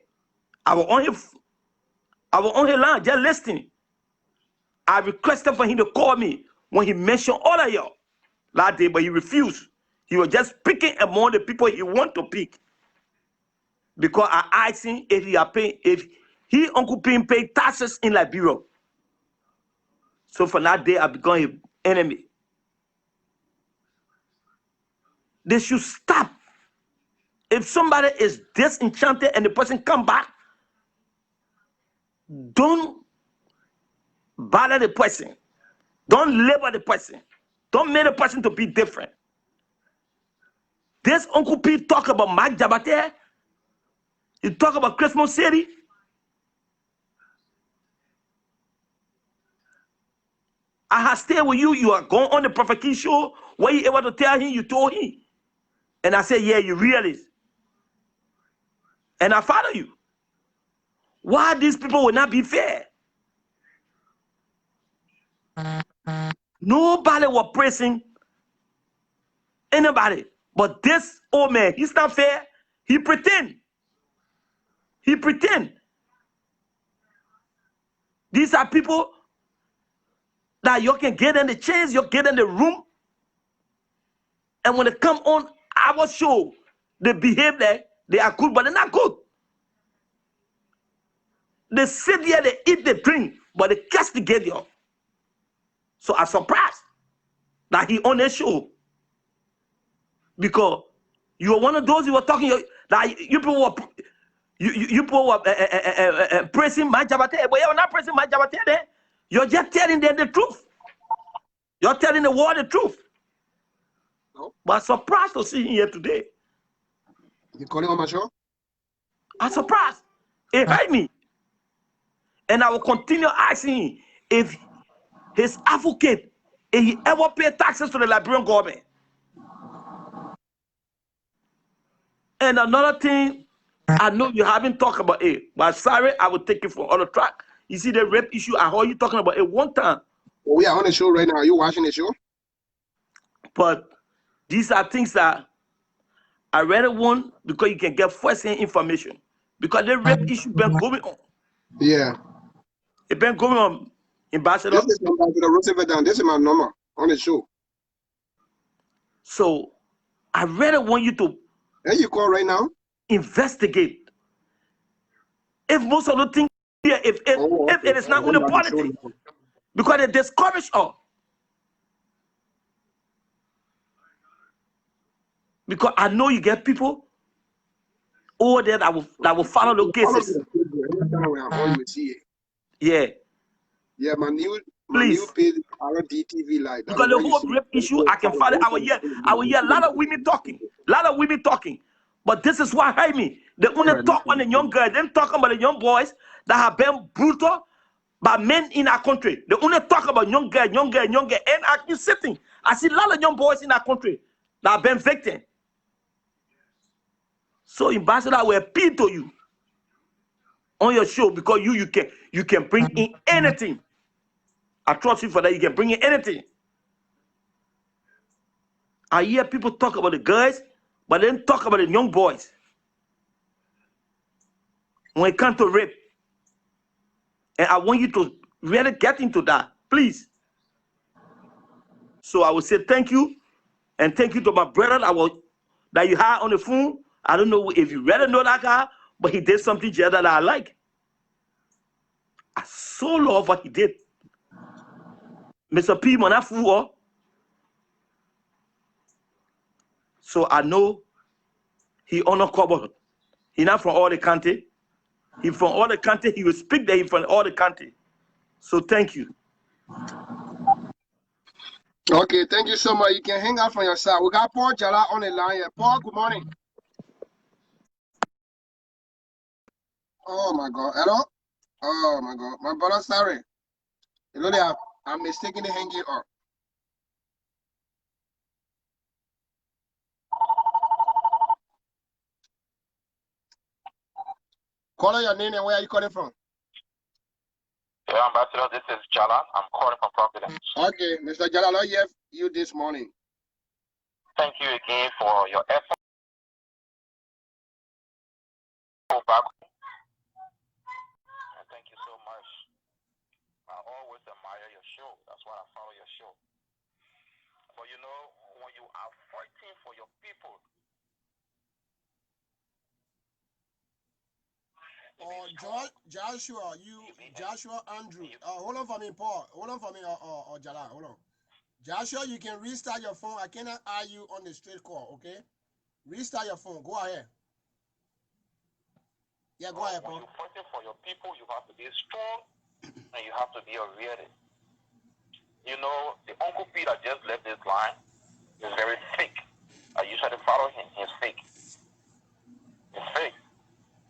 I was on his line just listening. I requested for him to call me when he mentioned all of y'all that day, but he refused. He was just picking among the people he want to pick. Because I asked him if he Uncle P paid taxes in Liberia. So from that day, I become his enemy. They should stop. If somebody is disenchanted and the person come back, don't bother the person. Don't label the person. Don't make the person to be different. This Uncle P talk about Mike Jabate. He talk about Christmas City. I have stayed with you. You are going on the Prophet King show. Where you able to tell him, you told him. And I said, yeah, you realist. And I follow you. Why these people will not be fair? Nobody was praising anybody. But this old man, he's not fair. He pretend. He pretend. These are people that you can get in the chairs, you get in the room. And when they come on our show, they behave like they are good, but they're not good. They sit here, they eat, they drink, but they castigate you. So I'm surprised that he on a show. Because you were one of those who were talking, that you people were, you people were praising my Jabate, but you're not praising my Jabate there. You're just telling them the truth. You're telling the world the truth. No. But I'm surprised to see him here today. You calling on my show? I'm surprised. It hurt me. And I will continue asking him if his advocate, if he ever paid taxes to the Liberian government. And another thing, I know you haven't talked about it, but sorry, I will take it from other track. You see the rape issue, I heard you talking about it one time. We are on the show right now. Are you watching the show? But these are things that I rather want because you can get first-hand information. Because the rape issue been going on. Yeah. It been going on, Ambassador. This is Ambassador Roosevelt. This is my number on the show. So I rather want you to. There you call right now. Investigate. If most of the things here, if it is not only politics, because they discourage us. Because I know you get people over there that will follow the cases. Yeah. Yeah, my new page, RDTV like that. Because the whole rape issue, I can follow. I will hear a lot of women talking. But this is what hurt me. They only talk on the young girls. They don't talk about the young boys that have been brutal by men in our country. They only talk about young girls. And I keep sitting. I see a lot of young boys in our country that have been victims. So, Ambassador, I will appeal to you on your show because you can bring in anything. I trust you for that. You can bring in anything. I hear people talk about the girls, but they don't talk about the young boys. When it comes to rape. And I want you to really get into that, please. So I will say thank you. And thank you to my brother that you had on the phone. I don't know if you really know that guy, but he did something here that I like. I so love what he did. Mr. P, man, I fool. So I know he honor cover. He not from all the country. He from all the country. He will speak that he from all the country. So thank you. Okay, thank you so much. You can hang out from your side. We got Paul Jala on the line here. Paul, good morning. Oh my God. Hello? Oh my God. My brother, sorry. You know, I'm mistakenly hanging up. Call out your name and where are you calling from? Yeah, Ambassador, this is Jala. I'm calling from Providence. Okay, Mr. Jala, I hear you this morning. Thank you again for your effort. And thank you so much. I always admire your show. That's why I follow your show. But you know, when you are fighting for your people, Joshua, Joshua Andrew. Hold on for me, Paul. Hold on for me, Jala. Hold on. Joshua, you can restart your phone. I cannot hear you on the straight call, okay? Restart your phone. Go ahead. Yeah, go ahead, Paul. When you're fighting for your people, you have to be strong and you have to be a realist. You know, the Uncle Peter just left this line. He's very fake. I usually follow him. He's fake. He's fake.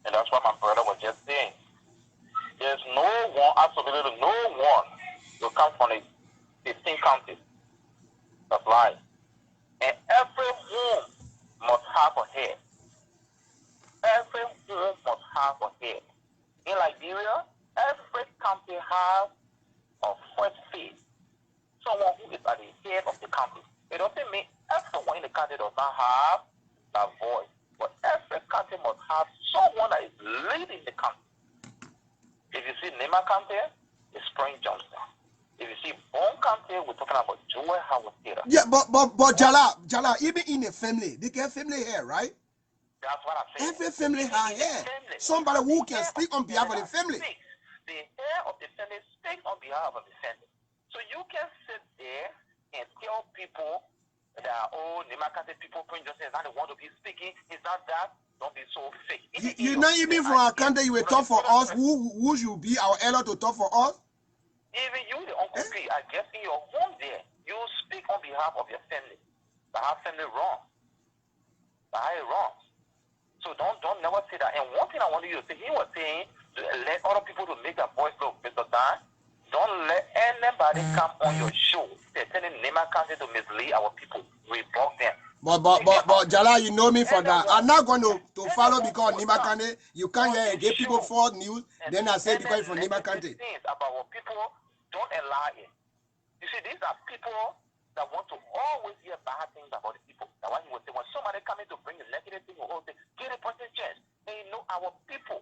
And that's what my brother was just saying. There's no one, absolutely no one, will come from the 15 counties of life. And every home must have a head. Every home must have a head. In Liberia, every county has a first face. Someone who is at the head of the county. It doesn't mean everyone in the county does not have a voice. But every county must have someone that is leading the county. If you see Nimba County, it's Spring Johnson. If you see Bone County, we're talking about Weah Howard Theater. Yeah, but Jala, even in a family, they get family here, right? That's what I'm saying. Every family has hair. Somebody who can speak on behalf of the family. The hair of the family speaks on behalf of the family. So you can sit there and tell people that, oh, Nimba County people, Spring Johnson is not the one to be speaking. It's not that. Don't be so fake. You know, even from our country, you will talk for us. Who should be our elder to talk for us? Even you, the Uncle P, I guess in your home there, you speak on behalf of your family. But our family wrong. But how it wrong. So don't never say that. And one thing I want you to say, he was saying, let other people to make their voice look, Mr. Dan. Don't let anybody come on your show. They're telling Nimba County to mislead our people. Rebuke them. But Jala, you know me for that. I'm not going to follow because Nimba County, you can't hear and give people false news. Then I say because it's from Nimba County. Things about what people don't allow it. You see, these are people that want to always hear bad things about the people. That's why he would say, when somebody coming to bring a negative thing, we'll say, give a person chance. And you know, our people,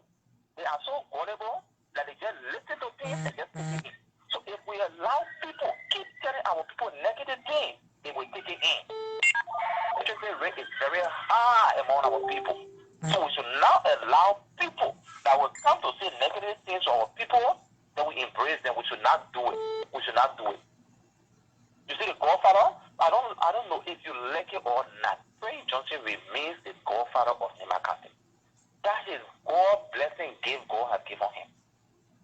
they are so gullible that they just listen to things and just take it in. So if we allow people keep telling our people negative things, they will take it in. The rate is very high among our people. So we should not allow people that will come to say negative things to our people, then we embrace them. We should not do it. We should not do it. You see the Godfather? I don't know if you like it or not. Spring Johnson remains the Godfather of Nimba County. That is God's blessing gift God has given him.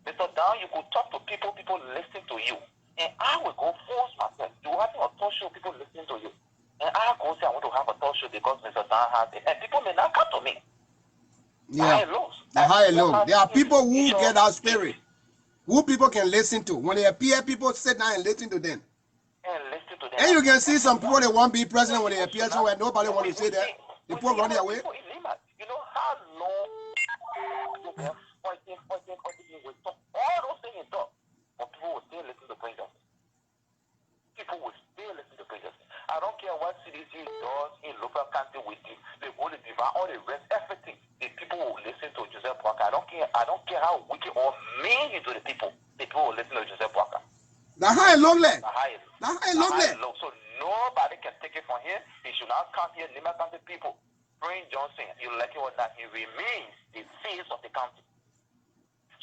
Mr. Down, you could talk to people listen to you. And I will go force myself. You have a talk show, people listening to you. And I go say I want to have a talk show because Mr. Dan has it. And people may not come to me. Yeah. The high and low. There are people who get our spirit. Who people can listen to. When they appear, people sit down and listen to them. And you can see some people that want to be president when they appear somewhere. Nobody want to say that. The people run their way. You know how long people were fighting. We talk all those things in talk. But people will still listen to Spring Johnson. People will still listen to Spring Johnson. I don't care what CDC does in local country with the Holy Divine, all the rest, everything. The people will listen to Joseph Walker. I don't care how wicked or mean you to the people. The people will listen to Joseph Walker. The high and low. So nobody can take it from here. He should not come here, Nimba County people. Spring Johnson, you like it or not, he remains the face of the county.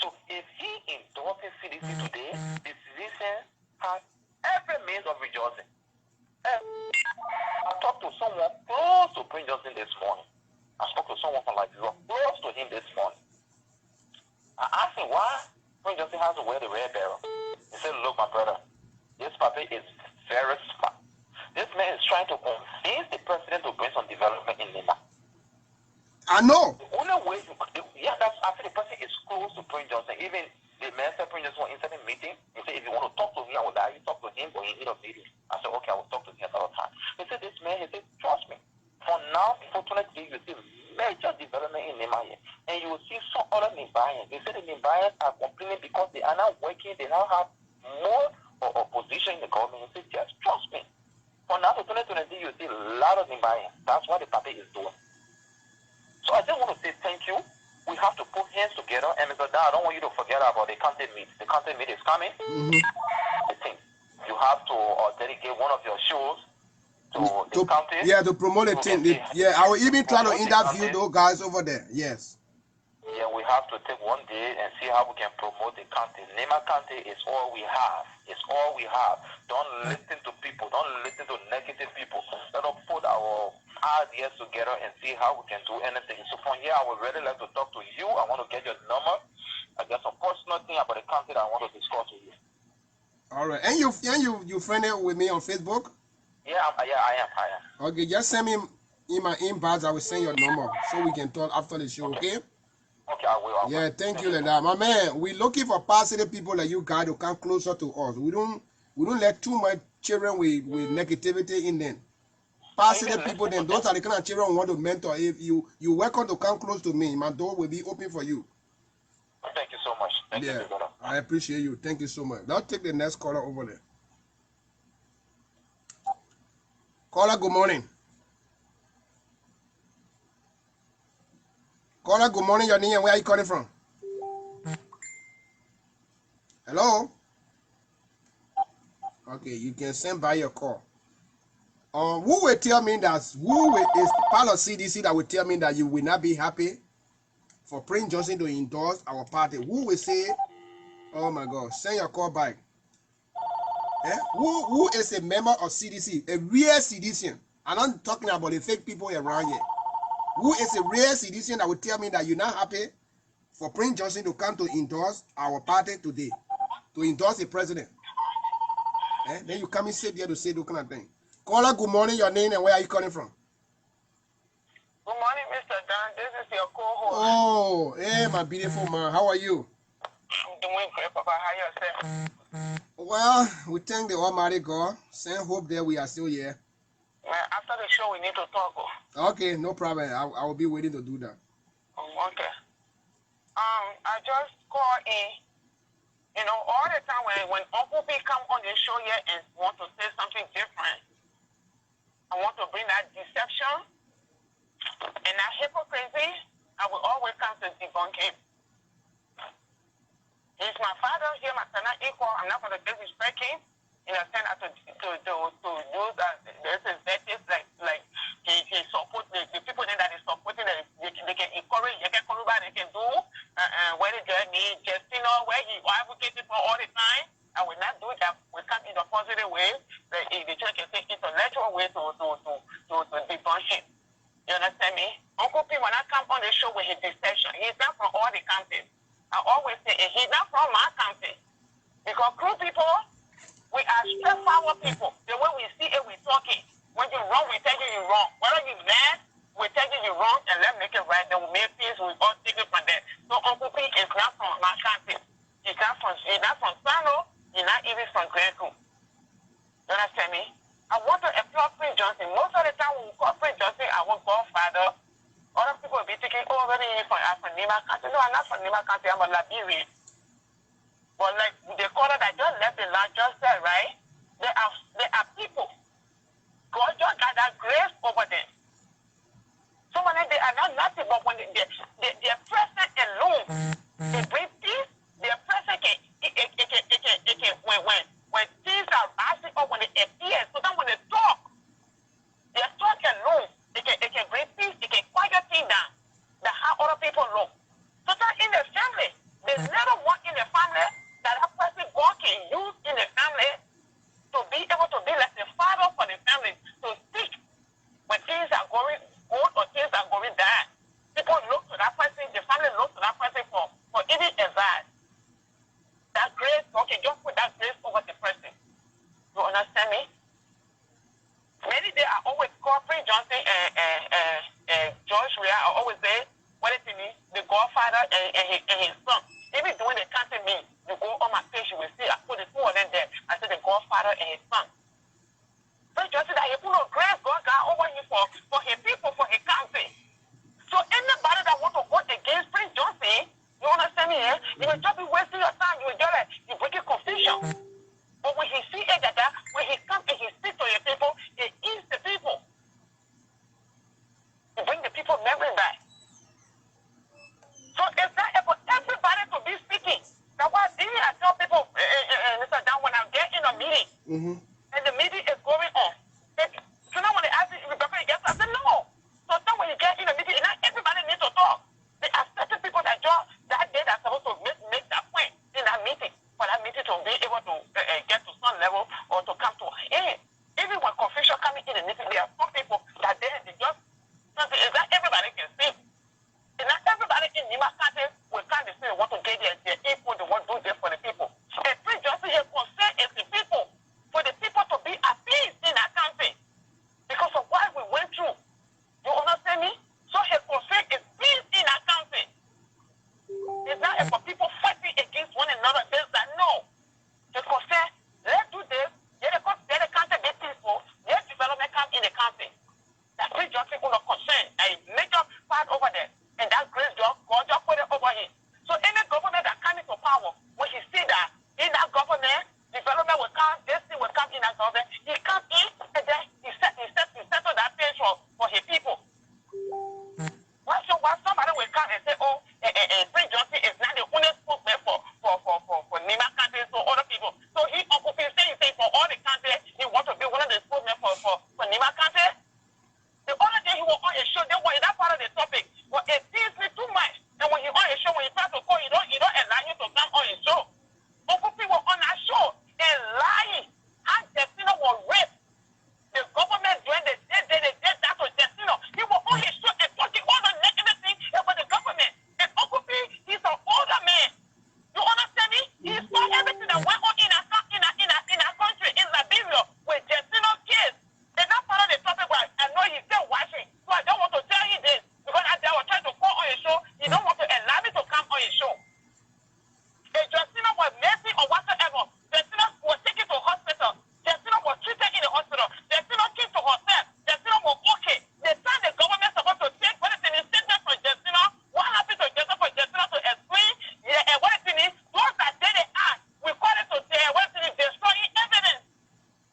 So if he endorses CDC today, the citizen has every means of rejoicing. I talked to someone close to Spring Johnson this morning. I spoke to someone from Liberia close to him this morning. I asked him why Spring Johnson has to wear the red barrel. He said, look, my brother, this puppy is very smart. This man is trying to convince the president to bring some development in Nimba. I know. The only way you could, I think the person is close to Spring Johnson. Even the man said Spring Johnson inside a meeting. He said, if you want to talk to me, I will let you talk to him, but he need a meeting. I said, okay, I will talk to him another time. He said, this man, he said, trust me. For now, before 20 days, you see major development in Nimba, and you will see some other Nimbayans. They say the Nimbayans are complaining because they are not working, they now have more opposition in the government. They say, just trust me. For now, to 2020, you see a lot of Nimbayans. That's what the party is doing. So I just want to say thank you. We have to put hands together, and Mr. Dan, I don't want you to forget about the county meet. The county meet is coming. I think you have to dedicate one of your shows to the county. Yeah, to promote the thing. Yeah, I will even try to interview those guys over there. Yes. Yeah, we have to take one day and see how we can promote the county. Nimba County is all we have. It's all we have. Don't listen to people. Don't listen to negative people. Let us put our ideas together and see how we can do anything. So from here, I would really like to talk to you. I want to get your number. I got some personal thing about the county that I want to discuss with you. All right. And you friended with me on Facebook? Yeah, I am. Okay, just send me in my inbox. I will send your number so we can talk after the show, okay? Okay, I will. Yeah, thank you, Leda. My man, we're looking for positive people like you guys to come closer to us. We don't let too much children with negativity in them. Positive people, then those are the kind of children who want to mentor. If you're welcome to come close to me, my door will be open for you. Thank you so much. Thank you, brother. I appreciate you. Thank you so much. Now take the next caller over there. Caller, good morning. Caller, good morning. Your name and where are you calling from? Hello? Okay, you can send by your call. Who will tell me that, is part of CDC that will tell me that you will not be happy for Prince Johnson to endorse our party? Who will say, oh my God, send your call back? Who is a member of CDC, a real CDCian? I'm not talking about the fake people around here. Who is a real CDCian that will tell me that you're not happy for Prince Johnson to come to endorse our party today, to endorse the president? Then you come and sit there to say those kind of thing. Caller, good morning, your name and where are you calling from? Good morning, Mr. Dan. This is your co-host. Oh, hey, my beautiful man. How are you? I'm doing great, Papa. How yourself? Well, we thank the Almighty God. Send hope that we are still here. Well, after the show, we need to talk. Okay, no problem. I will be waiting to do that. Okay. I just called in. You know, all the time when Uncle B come on the show here and want to say something different, I want to bring that deception and that hypocrisy. I will always come to debunk him. He's my father here, my son, not equal. I'm not going to disrespect him. In a sense, to use this invectives like he support the people that is supporting that they can encourage, they can do where they need Justino, where he advocated for all the time. I will not do that. We come in a positive way. The church can take intellectual way to debunk him. You understand me? Uncle P, when I come on the show with his deception, he's not from all the counties. I always say he's not from my county. Because crew people, we are straightforward people. The way we see it, we talking. When you're wrong, we tell you you're wrong. Whether you're mad, we tell you you're wrong, and let's make it right. Then we make peace. We all take it from there. So Uncle P is not from my county. He's not from Sano. He's not even from Grand Crew. You understand me? I want to applaud Prince Johnson. Most of the time when we call Prince Johnson our godfather, other people will be thinking, oh, really, I'm from Nimba County. No, I'm not from Nimba County. I'm a Liberian. But like the caller that just left the line just said, right? There are people. God just got that grace over them. So when they are not nothing, but when their presence alone, they bring peace. Their presence can when things are rising up, when they appear, so then when they talk, their talk alone, it can bring peace. It can quiet things down. That's how other people look. So then in the family, there's little one in the family that person God can use in the family to be able to be like the father for the family, to speak when things are going good or things are going bad. People look to that person, the family looks to that person for even advice. That grace, okay, just put that grace over the person. You understand me? Many days I always call Prince Johnson and George Weah. I always say, what is it mean? The godfather and his son. Even doing the country mean, you go on my page, you will see, I put the two of them there. I said the godfather and his son. Prince Johnson that he put no grace God got over him for his people, for his country. So Johnson, you understand me? You will just be wasting your time. You will just you breaking confusion. But when he see it, when he comes and he speaks to your people, he eats the people. He bring the people memory back. So it's not for everybody to be speaking. Now, why did I tell people, Mr. Dan, when I get in a meeting, and the meeting is going on, so now when they ask me, Rebecca, yes, I said no. So now when you get in a meeting, not everybody needs to talk. There are certain people that that day that's supposed to make that point in that meeting, for that meeting to be able to get to some level or to come to an end. Even when confusion coming in the meeting, there are some people that they just, it's not everybody can see. And not everybody in Nimba County will come to say want to get their equal, they want to do this for the people. And free justice here concern is the people, for the people to be at peace in our country because of what we went through. You understand me? So his concern is peace in our country. It's not for people fighting against one another. There's that no. His concern, let's do this. Let the country be peaceful. Let development come in the country. That free justice will not concern a major part over there. And that great job, God just put it over him. So any government that comes into power, when he see that in that government, development will come, this thing will come in that government, he comes in and then he settle that page for his people. Why somebody will come and say, oh, free justice is not the only spokesman for Nimba County, so other people. So he occupies, say for all the country, he wants to be one of the spokesmen for Nimba County. The only day he will on a show, then when that part of the topic, well, it feels me too much. And when you on a show, when you try to call, you don't allow him to come on his show. Uncle people on that show and lying. How Destino was raped. The government doing they did that to Destino. He was on his show and talking all the negative things about the government. And Uncle P, he's an older man. You understand me? He saw everything that went on in our country, in Liberia, with Destino kids. And that part of the topic was, I know he's still watching, so I don't want to tell you this, because I was trying to call on your show, he don't want to allow me to come on your show. If Justina was messy or whatsoever, Justina was taken to hospital, Justina was treated in the hospital, Justina came to herself, Justina was okay. The time the government supposed to take what is in the statement from Justina, what happened to Justina for Justina to explain, what is in it, those that did the act, we call it to say, what is in it, destroying evidence.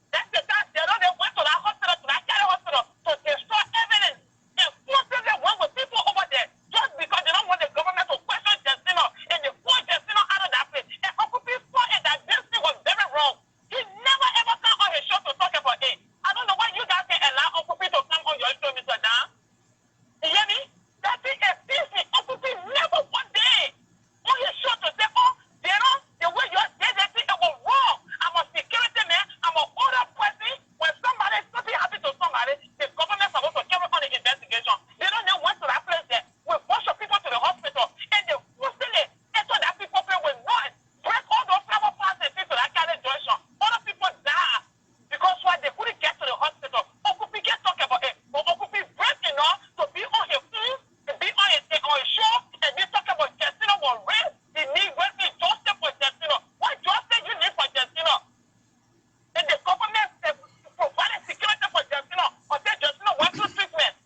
That's the time they went to that hospital, to that county hospital, to destroy evidence. And forcibly went with people over there just because they don't want the government to question Justina. And they pulled Justina out of that place. And Uncle P saw it that this thing was very wrong. He never ever come on his show to talk about it. I don't know why you guys can allow Uncle P to come on your show, Mr. Dan. You hear me? That thing is busy. Uncle P never one day on his show to say, oh, the way you did that thing, it was wrong. I'm a security man. I'm an older person. When something happens to somebody, the government is supposed to carry on the investigation. They don't know went to that place there. We push people to the hospital, and they forcibly enter that people will not break all those flower pots and things to that kind of junction. Other people die because why they couldn't get to the hospital. Uncle P can't talk about it, but Uncle P breaking up to be on his phone, to be on his show, and be talking about Justina was raped. He needs justice for Justina. What justice you need for Justina? And the government provided security for Justina, or say Justina went through treatment.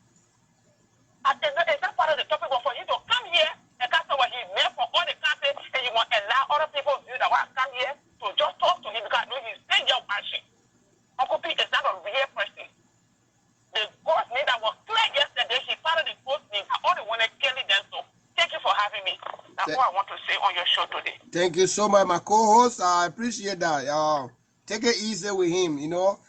I said, no, it's not part of the topic, but for you to come here and that's what he made for all the country, and you want to allow other people to do that want to come here to just talk to him because I know he's still here watching. Uncle P is not a real person. The ghost name that was clear yesterday, he followed the ghost name. I only want to kill them, so thank you for having me. That's what I want to say on your show today. Thank you so much, my co-host. I appreciate that. Take it easy with him, you know.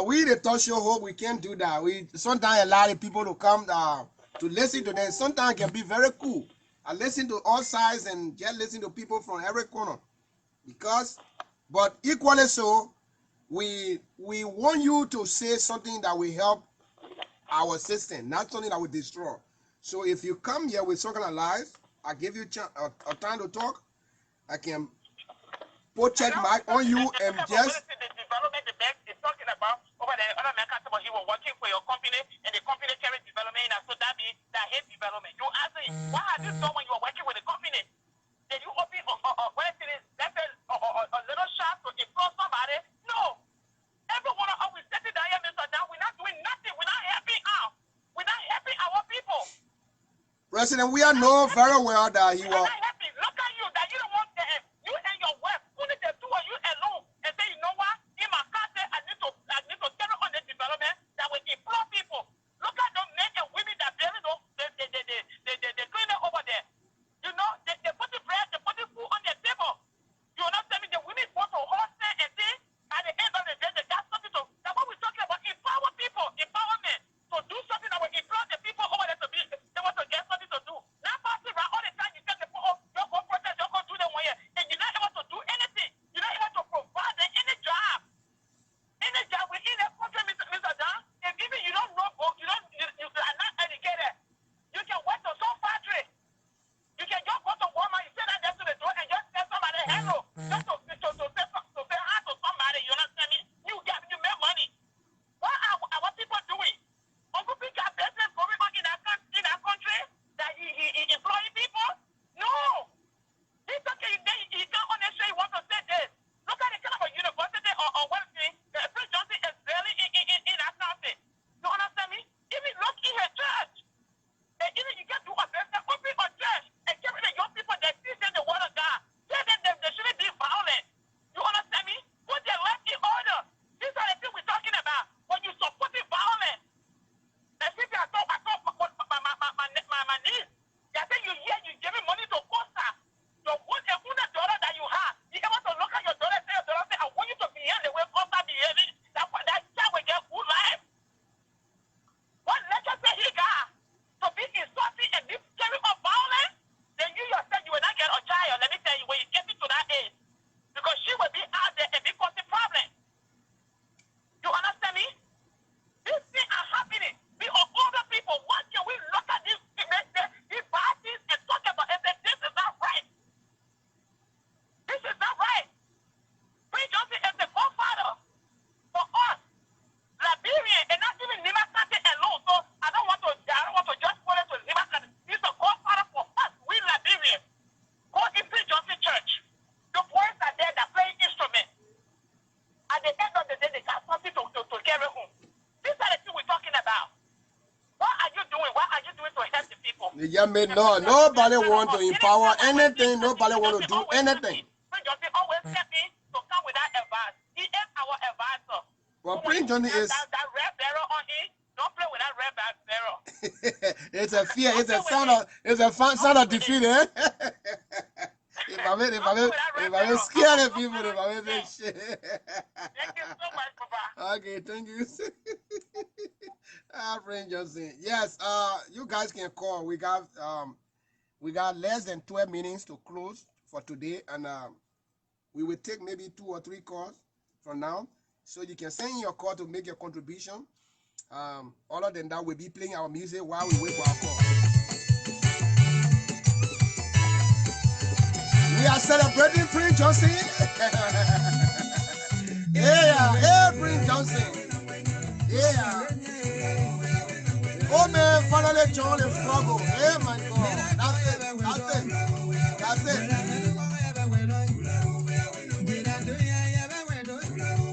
We the Talk Show hope we can't do that. We sometimes allow the people to come to listen to them. Sometimes it can be very cool. I listen to all sides and just listen to people from every corner. But equally so, we want you to say something that will help our system, not something that will destroy. So if you come here with something alive, I give you a time to talk. I can put check mark on you and just. The development the bank is talking about over there, other man customer, he was working for your company and the company carried development, and so that means that hate development. You ask me, what have you done when you were working with the company? Did you open a little shop to employ somebody? No. Everyone of us, we set it down here, Mr. Dan, we're not doing nothing. We're not helping out. We're not helping our people. President Weah know very well that he was. Look at you, that you don't want you and your wife, only the two of you alone, and say, you know what? In my country, I need to carry on the development that will employ people. Look at those men and women that bury those, they clean it over there. You know, they put the bread, they put the food on their table. You understand me? The women go to hostel and say, at the end of the day, they got something to. That's what we're talking about. Empower people, empowerment. To do something that will employ the people over there to be. They want to get something to do. Not passing around all the time. You tell the people, don't go protest, don't go do them one year, and you're not able to do anything. You're not able to provide them any job. Any job within that country, Mr. John. If even you don't know book, you are not educated. You can work to some factory. You can just go to Walmart, you sit down there to the door and just tell somebody hello. Just to say hi to somebody, you understand me? You make money. What are our people doing? Uncle P got business going on in that country that he employing people? No. He's okay, he can't understand he wants to say this. Look at the kind of a university or what thing. Prince Johnson is barely in that country. You understand me? Even look in her church. And even you can do a business, open a church and give the young people that teach them the word of God. Tell them they shouldn't be violent. You understand me? Put their life in order. These are the things we're talking about. When you supporting violence. And people I told my niece, they say you giving money to Costa. The one daughter that you have, you able to look at your daughter and say, I want you to behave the way Costa behaving. That child will get good life. What lecture say he got? To be insulting and be carrying on violence, then you yourself, you will not get a child. Let me tell you, when you get to that age, because she will be out there and be causing problems. You understand me? These things are happening. We are older people. Why can we look at these bad things and talk about it? This is not right. This is not right. Prince Johnson is the godfather for us, Liberian, and not even Nimba County alone. So I don't want to just put it to Nimba County. He's the godfather for us, we Liberian. Go in Prince Johnson Church. The boys are there that play instruments. At the end of the day, they got something to carry home. These are the things we're talking about. What are you doing? What are you doing to help the people? Yeah, man, nobody want to empower anything. Nobody want to do anything. Prince Johnson always step in to come with that advice. He is our advisor. Well, Prince Johnson is. That red barrel on him. Don't play with that red barrel. It's a fear. It's a sign of defeat, eh? If I scare the people, if I say shit. Thank you so much, Papa. Okay, thank you. Prince Johnson. Yes, you guys can call. We got less than 12 minutes to close for today, and we will take maybe 2 or 3 calls from now. So you can send in your call to make your contribution. Other than that, we'll be playing our music while we wait for our call. We are celebrating Prince Johnson. Yeah, Prince Johnson. Yeah. Oh man, finally John is struggle. Hey my God. That's it.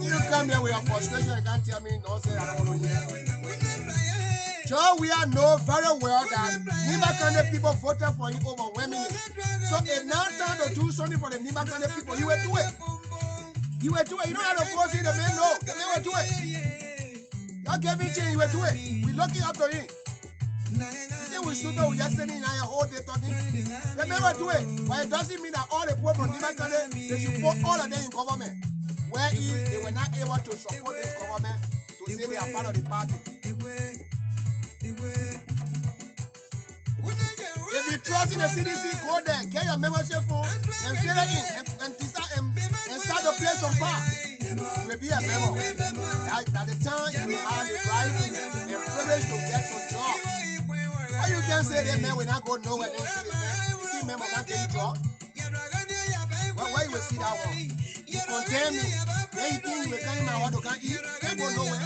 You come here with your frustration and can't tell me no, say I don't want to hear. John, we know very well that Nimba County people voted for him overwhelmingly. So it's now time to do something for the Nimba County people. You will do it. You will do it. You don't have to force it. The man know. The man will do it. Y'all give me change. You will do it. We're looking up to him. Then we stood there yesterday and I all day talking. The man will do it. But it doesn't mean that all the people from Nimba County, they should put all of them in government. Where they were not able to support this government to say they are part of the party. If you trust in the CDC, go there, get your membership form, and fill it in, and start to play some part. You will be a member. At the time, you will have the right and privilege to get some job. How you can say that man will not go nowhere, then see member can't get a job? Well, where you will see that one? You condemn me. Then you think you will come in my house to can't eat? Can't go nowhere.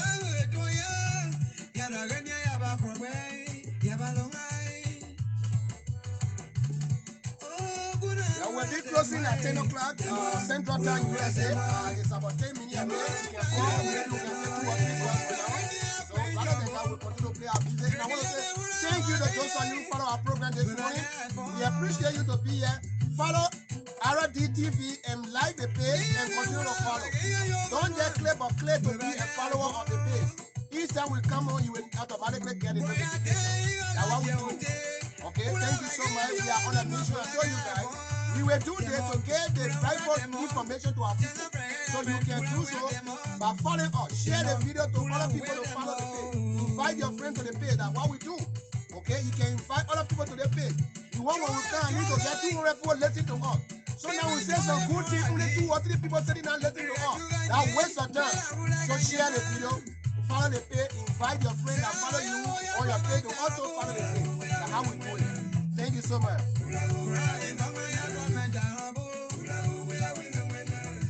We'll be closing at 10 o'clock Central Time, USA. It's about 10 minutes away. You can call, maybe you can take 2 or 3 calls for now. So rather than that, we'll continue to play our music. And I want to say thank you to those of you who follow our program this morning. We appreciate you to be here. Follow RDTV and like the page and continue to follow. Don't just click or click to be a follower of the page. Each time we come on, you will automatically get a notification. That's what we do. Okay, thank you so much. We are on a mission to show you guys. We will do this to get the rightful information to our people. So you can do so by following us. Share the video to other people to follow the page. Invite your friends to the page. That's what we do. Okay, you can invite other people to the page. You want when we come, need to get 200 people listening to us. So now we say some good things, only 2 or 3 people sitting down listening to us. That waste of time. So share the video, follow the page, invite your friends that follow you on your page to also follow the page. That's how we do it. Thank you so much.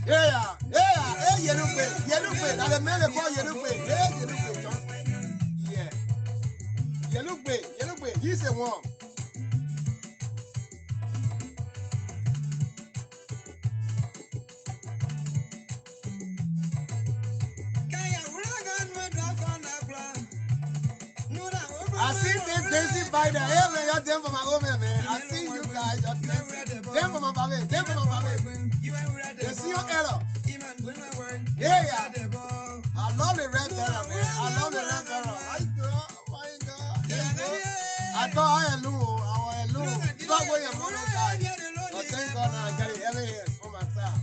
Yeah, hey, yellow way. That's the man called yellow way. Hey, yellow way, John. Yeah. Yellow way. He's the one. I see this dancing by the air, man. You're them for my home, man. I see you guys. Them for my family. You see your error. Yeah. I love the red error, man. I love the red error. My God. I thought I had Lou. Stop where your mother died. But thank God now I got it every year for my side.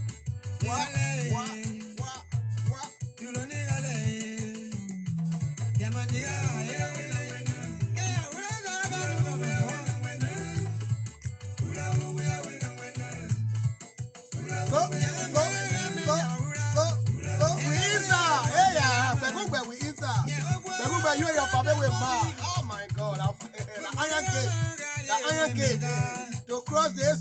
What? You don't need you and your family with mad. Oh my God. The iron gate. To cross this,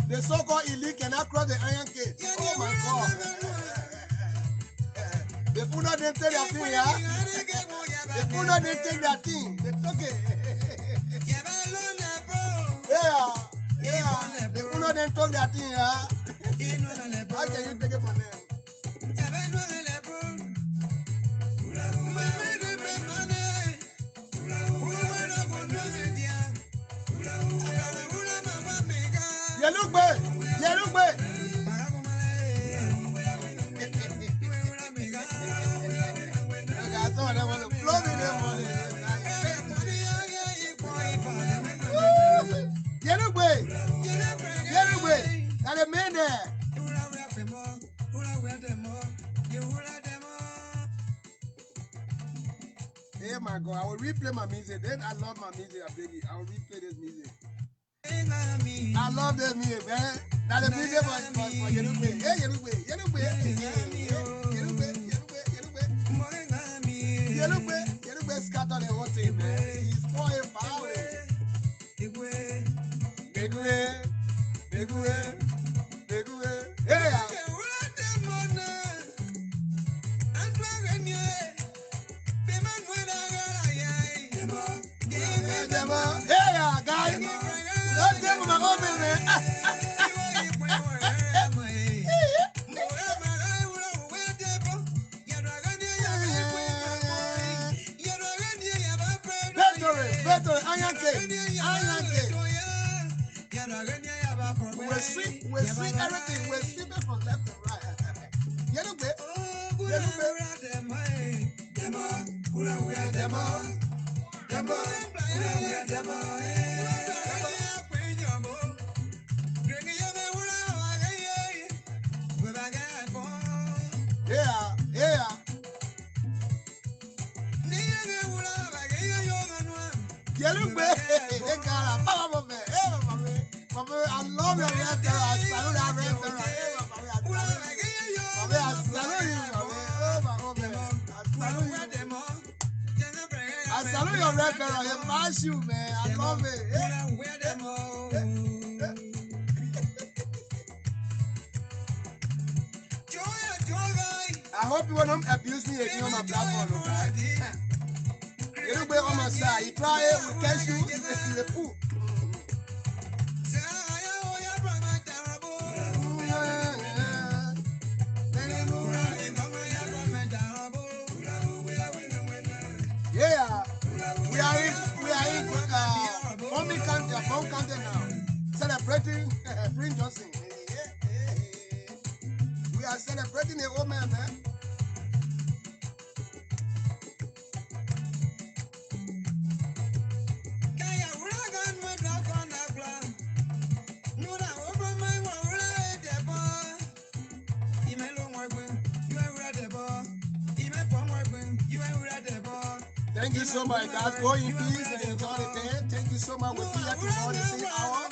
the so-called elite cannot cross the iron gate. Oh my God. The Puna didn't take their thing, yeah? The Puna didn't take their thing. They took it. Yeah. The Puna didn't take their thing, yeah? How can you take it from them? You look bad. I thought I want to blow me them money. You look bad. That's a man there. Hey my God, I will replay my music. Then I love my music, I beg you. I will replay this music. I love this music, man. That's the music for Yerugbe. Hey, Yerugbe. Yerugbe scatter the whole thing, man. He's pouring power. Big way. Hey, guys. Don't tell me my own man. Better, iron gate. We sweep everything. We sweep it from left and right. Yellow bit. Yeah. Yellow bit. I love your red girl. I salute that red girl. I salute your red girl. You mash you, man. I love it. I hope you won't abuse me again on my platform. Everybody on my side. You try it, we catch you in the pool. Yeah, we are in Thank you so much, guys. Go in peace and enjoy the day. Thank you so much. We'll be here tomorrow the same hour.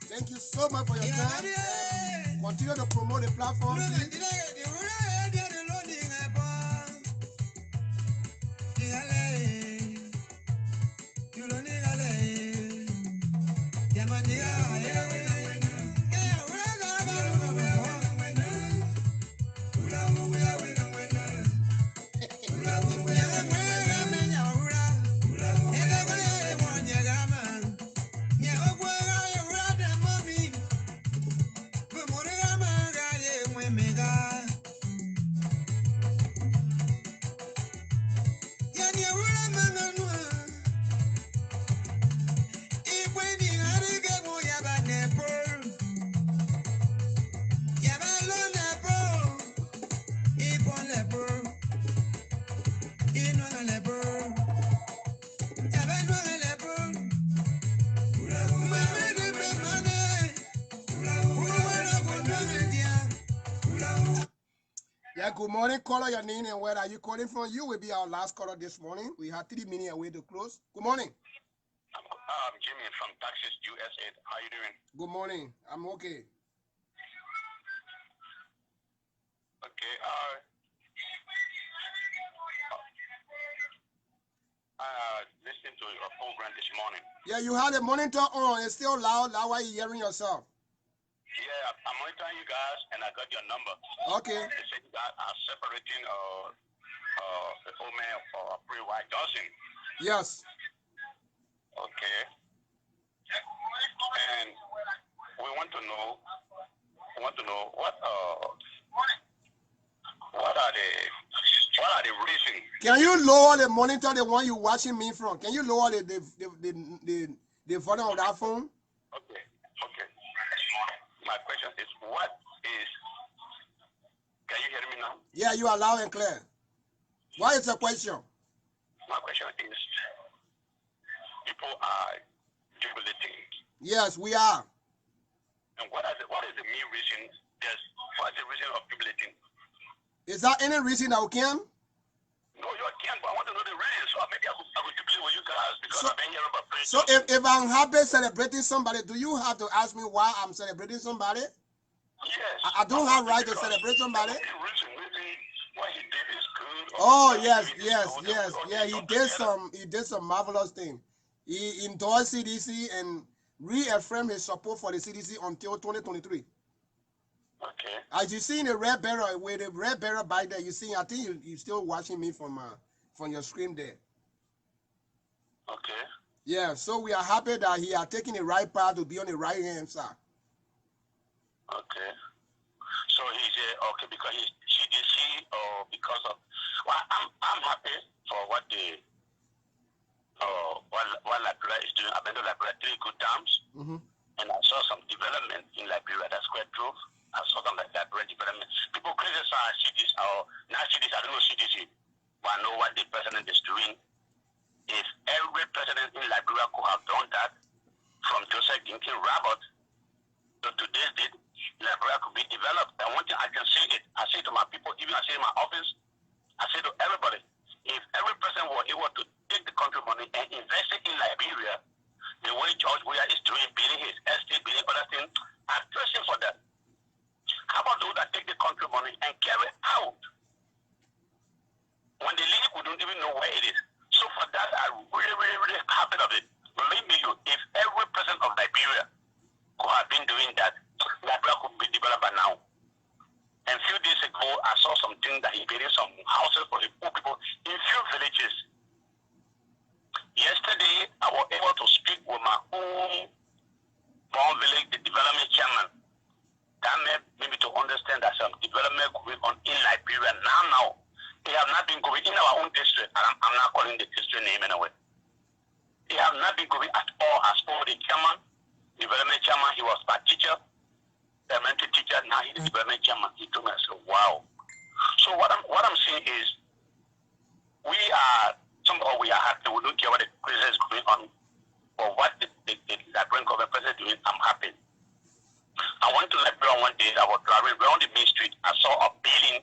Thank you so much for your time. Continue to promote the platform. Yeah, good morning. Caller your name and where are you calling from? You will be our last caller this morning. We have 3 minutes away to close. Good morning. I'm Jimmy from Texas, USA. How you doing? Good morning. I'm okay. Okay. Listen to your program this morning. Yeah, you had a monitor on. It's still loud. That's why you're hearing yourself. Yeah, I'm monitoring you guys, and I got your number. Okay. They said you guys are separating the old man for Free White Johnson. Yes. Okay. And we want to know what are the reasons? Can you lower the monitor, the one you're watching me from? Can you lower the volume of that phone? Okay. My question is, can you hear me now? Yeah, you are loud and clear. What is the question? My question is, people are jubilating. Yes, we are. And what is the main reason? What is the reason of jubilating? Is there any reason that we can? No, you can't, but I want to know the reason. So maybe I could jubilate with you guys because I've been hearing about praise. So if I'm happy celebrating somebody, do you have to ask me why I'm celebrating somebody? Yes. I don't have right to celebrate somebody. The reason maybe what he did is good. Oh yes. Yeah, he did some marvelous thing. He endorsed CDC and reaffirmed his support for the CDC until 2023. Okay. As you see in the red barrel, with the red barrel by there, you see, I think you still watching me from your screen there. Okay. Yeah, so we are happy that he are taking the right path to be on the right hand side. Okay. So he's okay because he's CDC or because of. Well, I'm happy for what Liberia is doing. I've been to Liberia 3 good times, and I saw some development in Liberia. That's quite true. I saw some Liberia development. People criticize CDC or not CDC. I don't know CDC, but I know what the president is doing. If every president in Liberia could have done that, from Joseph Ginkin Robert to today's date, Liberia could be developed. And one thing I can say it, I say to my people, even I say in my office, I say to everybody, if every person were able to take the country money and invest it in Liberia, the way George Weah is doing, building his estate, building other things, I'm pressing for that. How about those that take the country money and carry out? When they leave, we don't even know where it is. So for that, I'm really happy of it. Believe me, if every president of Liberia could have been doing that, Liberia could be developed by now. And a few days ago, I saw something that he built some houses for the poor people in few villages. Yesterday, I was able to speak with my own born village, the development chairman. That made me to understand that some development going on in Liberia now. They have not been going in our own district. I'm not calling the district name anyway. They have not been going at all as for the chairman, development chairman. He was my teacher, elementary teacher. Now he's the development chairman. He told me, I said, wow. So what I'm saying is, we are happy. We don't care what the president is going on or what the Liberian government president is doing. I'm happy. I went to Liberia one day. I was driving around the main street. I saw a building.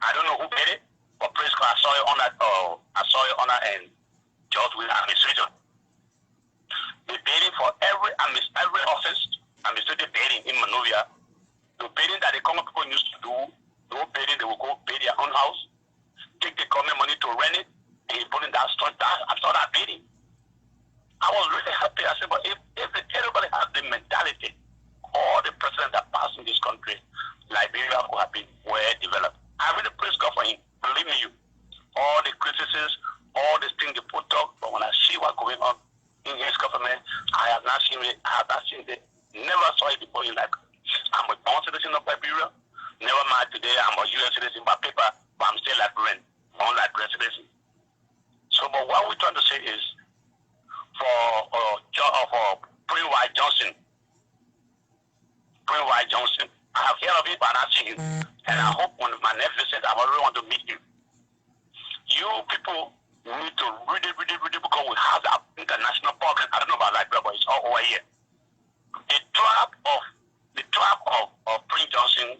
I don't know who made it. But praise God, I saw it honor and just with administration. The bidding for every office, administrative bidding in Monrovia, the bidding that the common people used to do, no bidding, they will go pay their own house, take the government money to rent it, and put in that store. I saw that bidding. I was really happy. I said, but if everybody has the mentality, all the presidents that passed in this country, Liberia could have been well developed. I really praise God for him. Believe me, all the criticisms, all these things they put up, but when I see what's going on in his government, I have not seen it. Never saw it before in life. I'm a born citizen of Liberia. Never mind today, I'm a U.S. citizen by paper, but I'm still Liberian, born Liberian citizen. So, but what we're trying to say is, for Prince White Johnson, I have heard of it, but I not seen him. And I hope when my nephew says, I really want to meet you. You people need to really, because we have that international problem. I don't know about Liberia, but it's all over here. The trap of Prince Johnson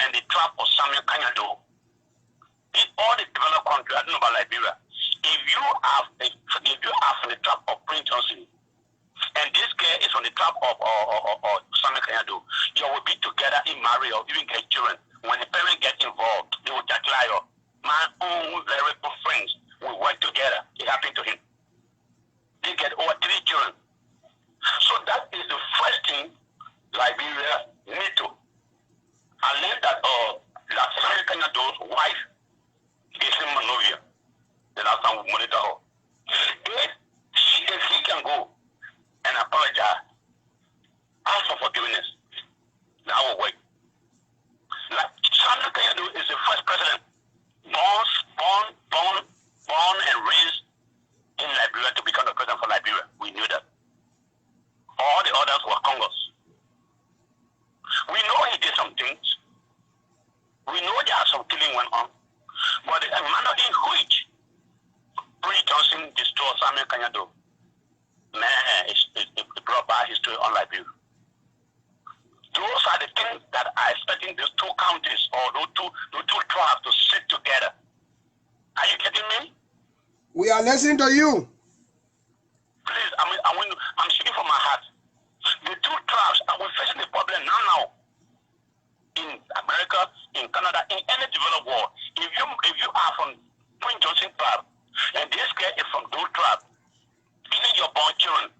and the trap of Samuel Kanyado. In all the developed countries, I don't know about Liberia. If you are from the trap of Prince Johnson, and this guy is on the trap of Samuel Kanyado, you will be together in marriage or even get children. When the parents get involved, they will just lie up. My own very good friends will work together. It happened to him. They get over 3 children. So that is the first thing Liberia need to. I learned that Samuel Kanyado's wife is in Monrovia. The last time we monitor her. If she can go and apologize, ask for forgiveness, that will work. Like Samuel Kanyado is the first president born and raised in Liberia to become the president for Liberia. We knew that. All the others were Congos. We know he did some things. We know there are some killing went on. But the manner in which Prince Johnson destroyed Samuel Kanyado, man, it brought back history on Liberia. Those are the things that are expecting these 2 counties or those two tribes to sit together. Are you getting me? We are listening to you. Please, I'm speaking from my heart. The 2 tribes are facing the problem now. In America, in Canada, in any developed world. If you are from Prince Johnson tribe, and this guy is from those tribes, even your born children,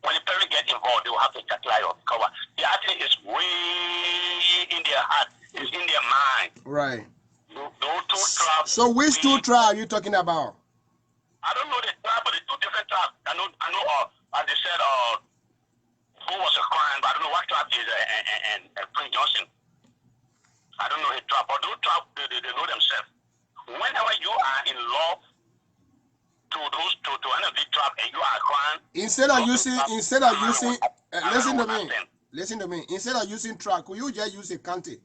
when the parents get involved, they will have to check lie or cover. The idea is way in their heart, it's in their mind. Right. Those 2 tribes. So which 2 tribes are you talking about? I don't know the tribe, but the 2 different tribes. I know. And they said, who was a crime, but I don't know what tribe is and Prince Johnson. I don't know the tribe, but those tribes, they know themselves. Whenever you are in love to any of the tribe and you are crying, listen to me. Instead of using tribe, could you just use a county?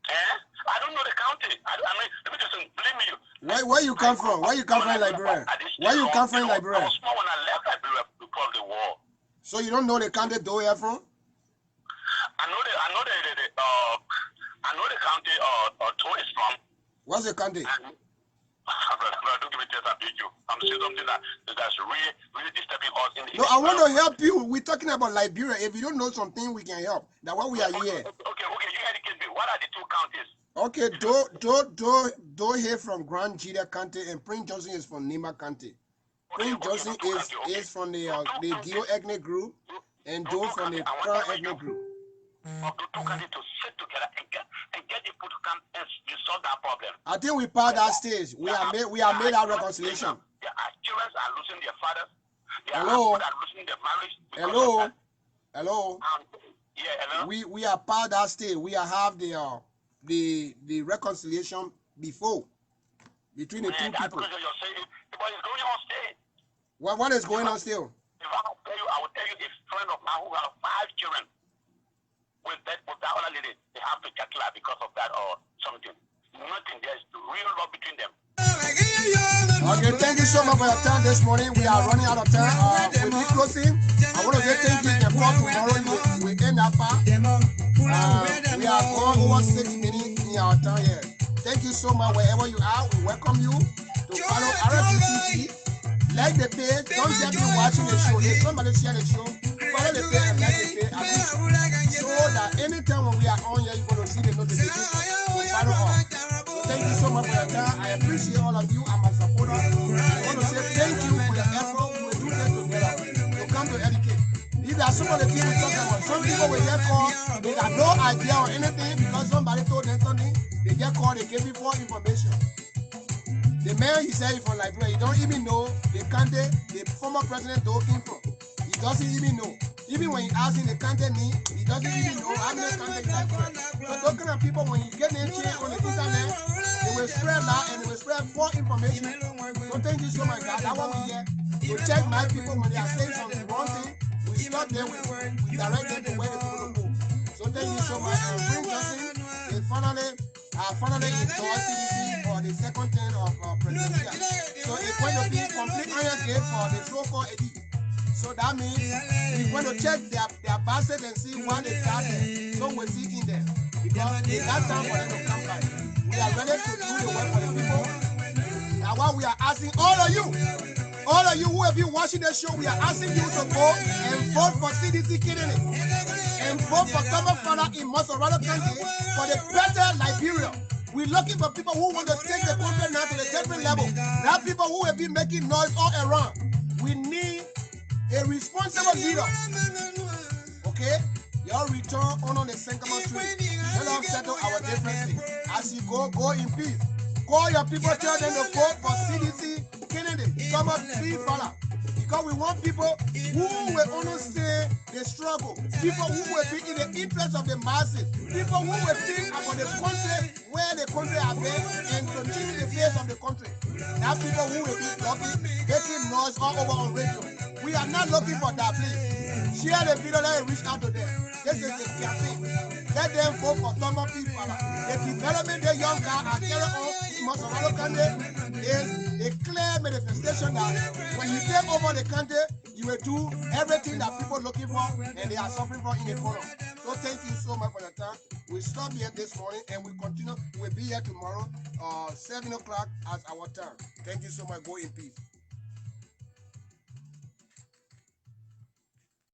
I don't know the county. Let me just blame you. Where you come from? Where you come from in Liberia? Where you come from in Liberia? I was small when I left Liberia because of the war. So you don't know the county though you're from? I know the county Toh is from. What's the county? Don't give me tears, I beat you. I'm saying something that's really disturbing us in the. No, I want to help you. We're talking about Liberia. If you don't know something, we can help. That's why we are here. Okay, you educate me. What are the 2 counties? Okay, Do here from Grand Jida County and Prince Johnson is from Nimba County. Prince Johnson is from the Geo ethnic group and Do from the Crown ethnic group. Of the 2 counties to sit together and get the people to come and solve that problem. I think we passed that stage. We have made our reconciliation. Their children are losing their fathers. Hello. Are losing their marriage. Hello. Hello. We are past that stage. We have the reconciliation before between the 2 people. But it's going on still. What is going on still? If I will tell you a friend of mine who has 5 children. With that other lady, they have to get life because of that or something. Nothing. There's real love between them. Okay, thank you so much for your time this morning. We are running out of time. We'll be closing. I want to say thank you. And for tomorrow, we end up. We are going over 6 minutes in our time here. Thank you so much. Wherever you are, we welcome you. to follow RFTV. Like the page, don't get me watching the show. If somebody share the show, follow the page and like the page at least. So that anytime when we are on here, you're going to see the notification. So follow us. So thank you so much for your time. I appreciate all of you. I'm a supporter. I want to say thank you for your effort. We will do this together to come to educate. These are some of the things we talk about. Some people will get called, they got no idea or anything because somebody told them something. They get called, they give you more information. The man, he said, from Liberia, he don't even know the country the former president though came from. He doesn't even know. Even when he asks him the country name, he doesn't even know how many countries like that. So those kind of people, when you get them on the internet, they will spread lie and they will spread false information. So thank you so much, God. That's why we here to check my people when they are saying something wrong thing. We stop them, we direct them to where they want to go. So thank you so much. And Prince Johnson is finally endorsed CDC for the second term of president. So it's going to be complete iron gate for the so-called elite. So that means we're going to check their basket and see why they started. So we'll see in there. Because it's not time for them to come back. We are ready to do the work for the people. That's why we are asking all of you who have been watching the show, we are asking you to go and vote for CDC Kennedy. And vote for Common Father in Mozzarella County for the better Liberia. We're looking for people who want to take the country now to the different level. Not people who have been making noise all around. We need a responsible leader. Okay? Y'all return on the Sankama Street. Let us settle our differences. As you go in peace. Call your people, tell them to vote for CDC Kennedy. Come up, please, Father. Because we want people who will understand the struggle. People who will be in the interest of the masses. People who will think about the country, where the country has been, and to change the face of the country. Not people who will be talking, making noise all over on radio. We are not looking for that, please. Share the video, let it reach out to them. This is the campaign. Let them vote for Thomas P. Fala. The development the young guy are carrying on in Mozzarella County is a clear manifestation that when you take over the country, you will do everything that people are looking for and they are suffering from in the forum. So thank you so much for your time. We stop here this morning and we continue. We'll be here tomorrow, 7 o'clock as our time. Thank you so much. Go in peace.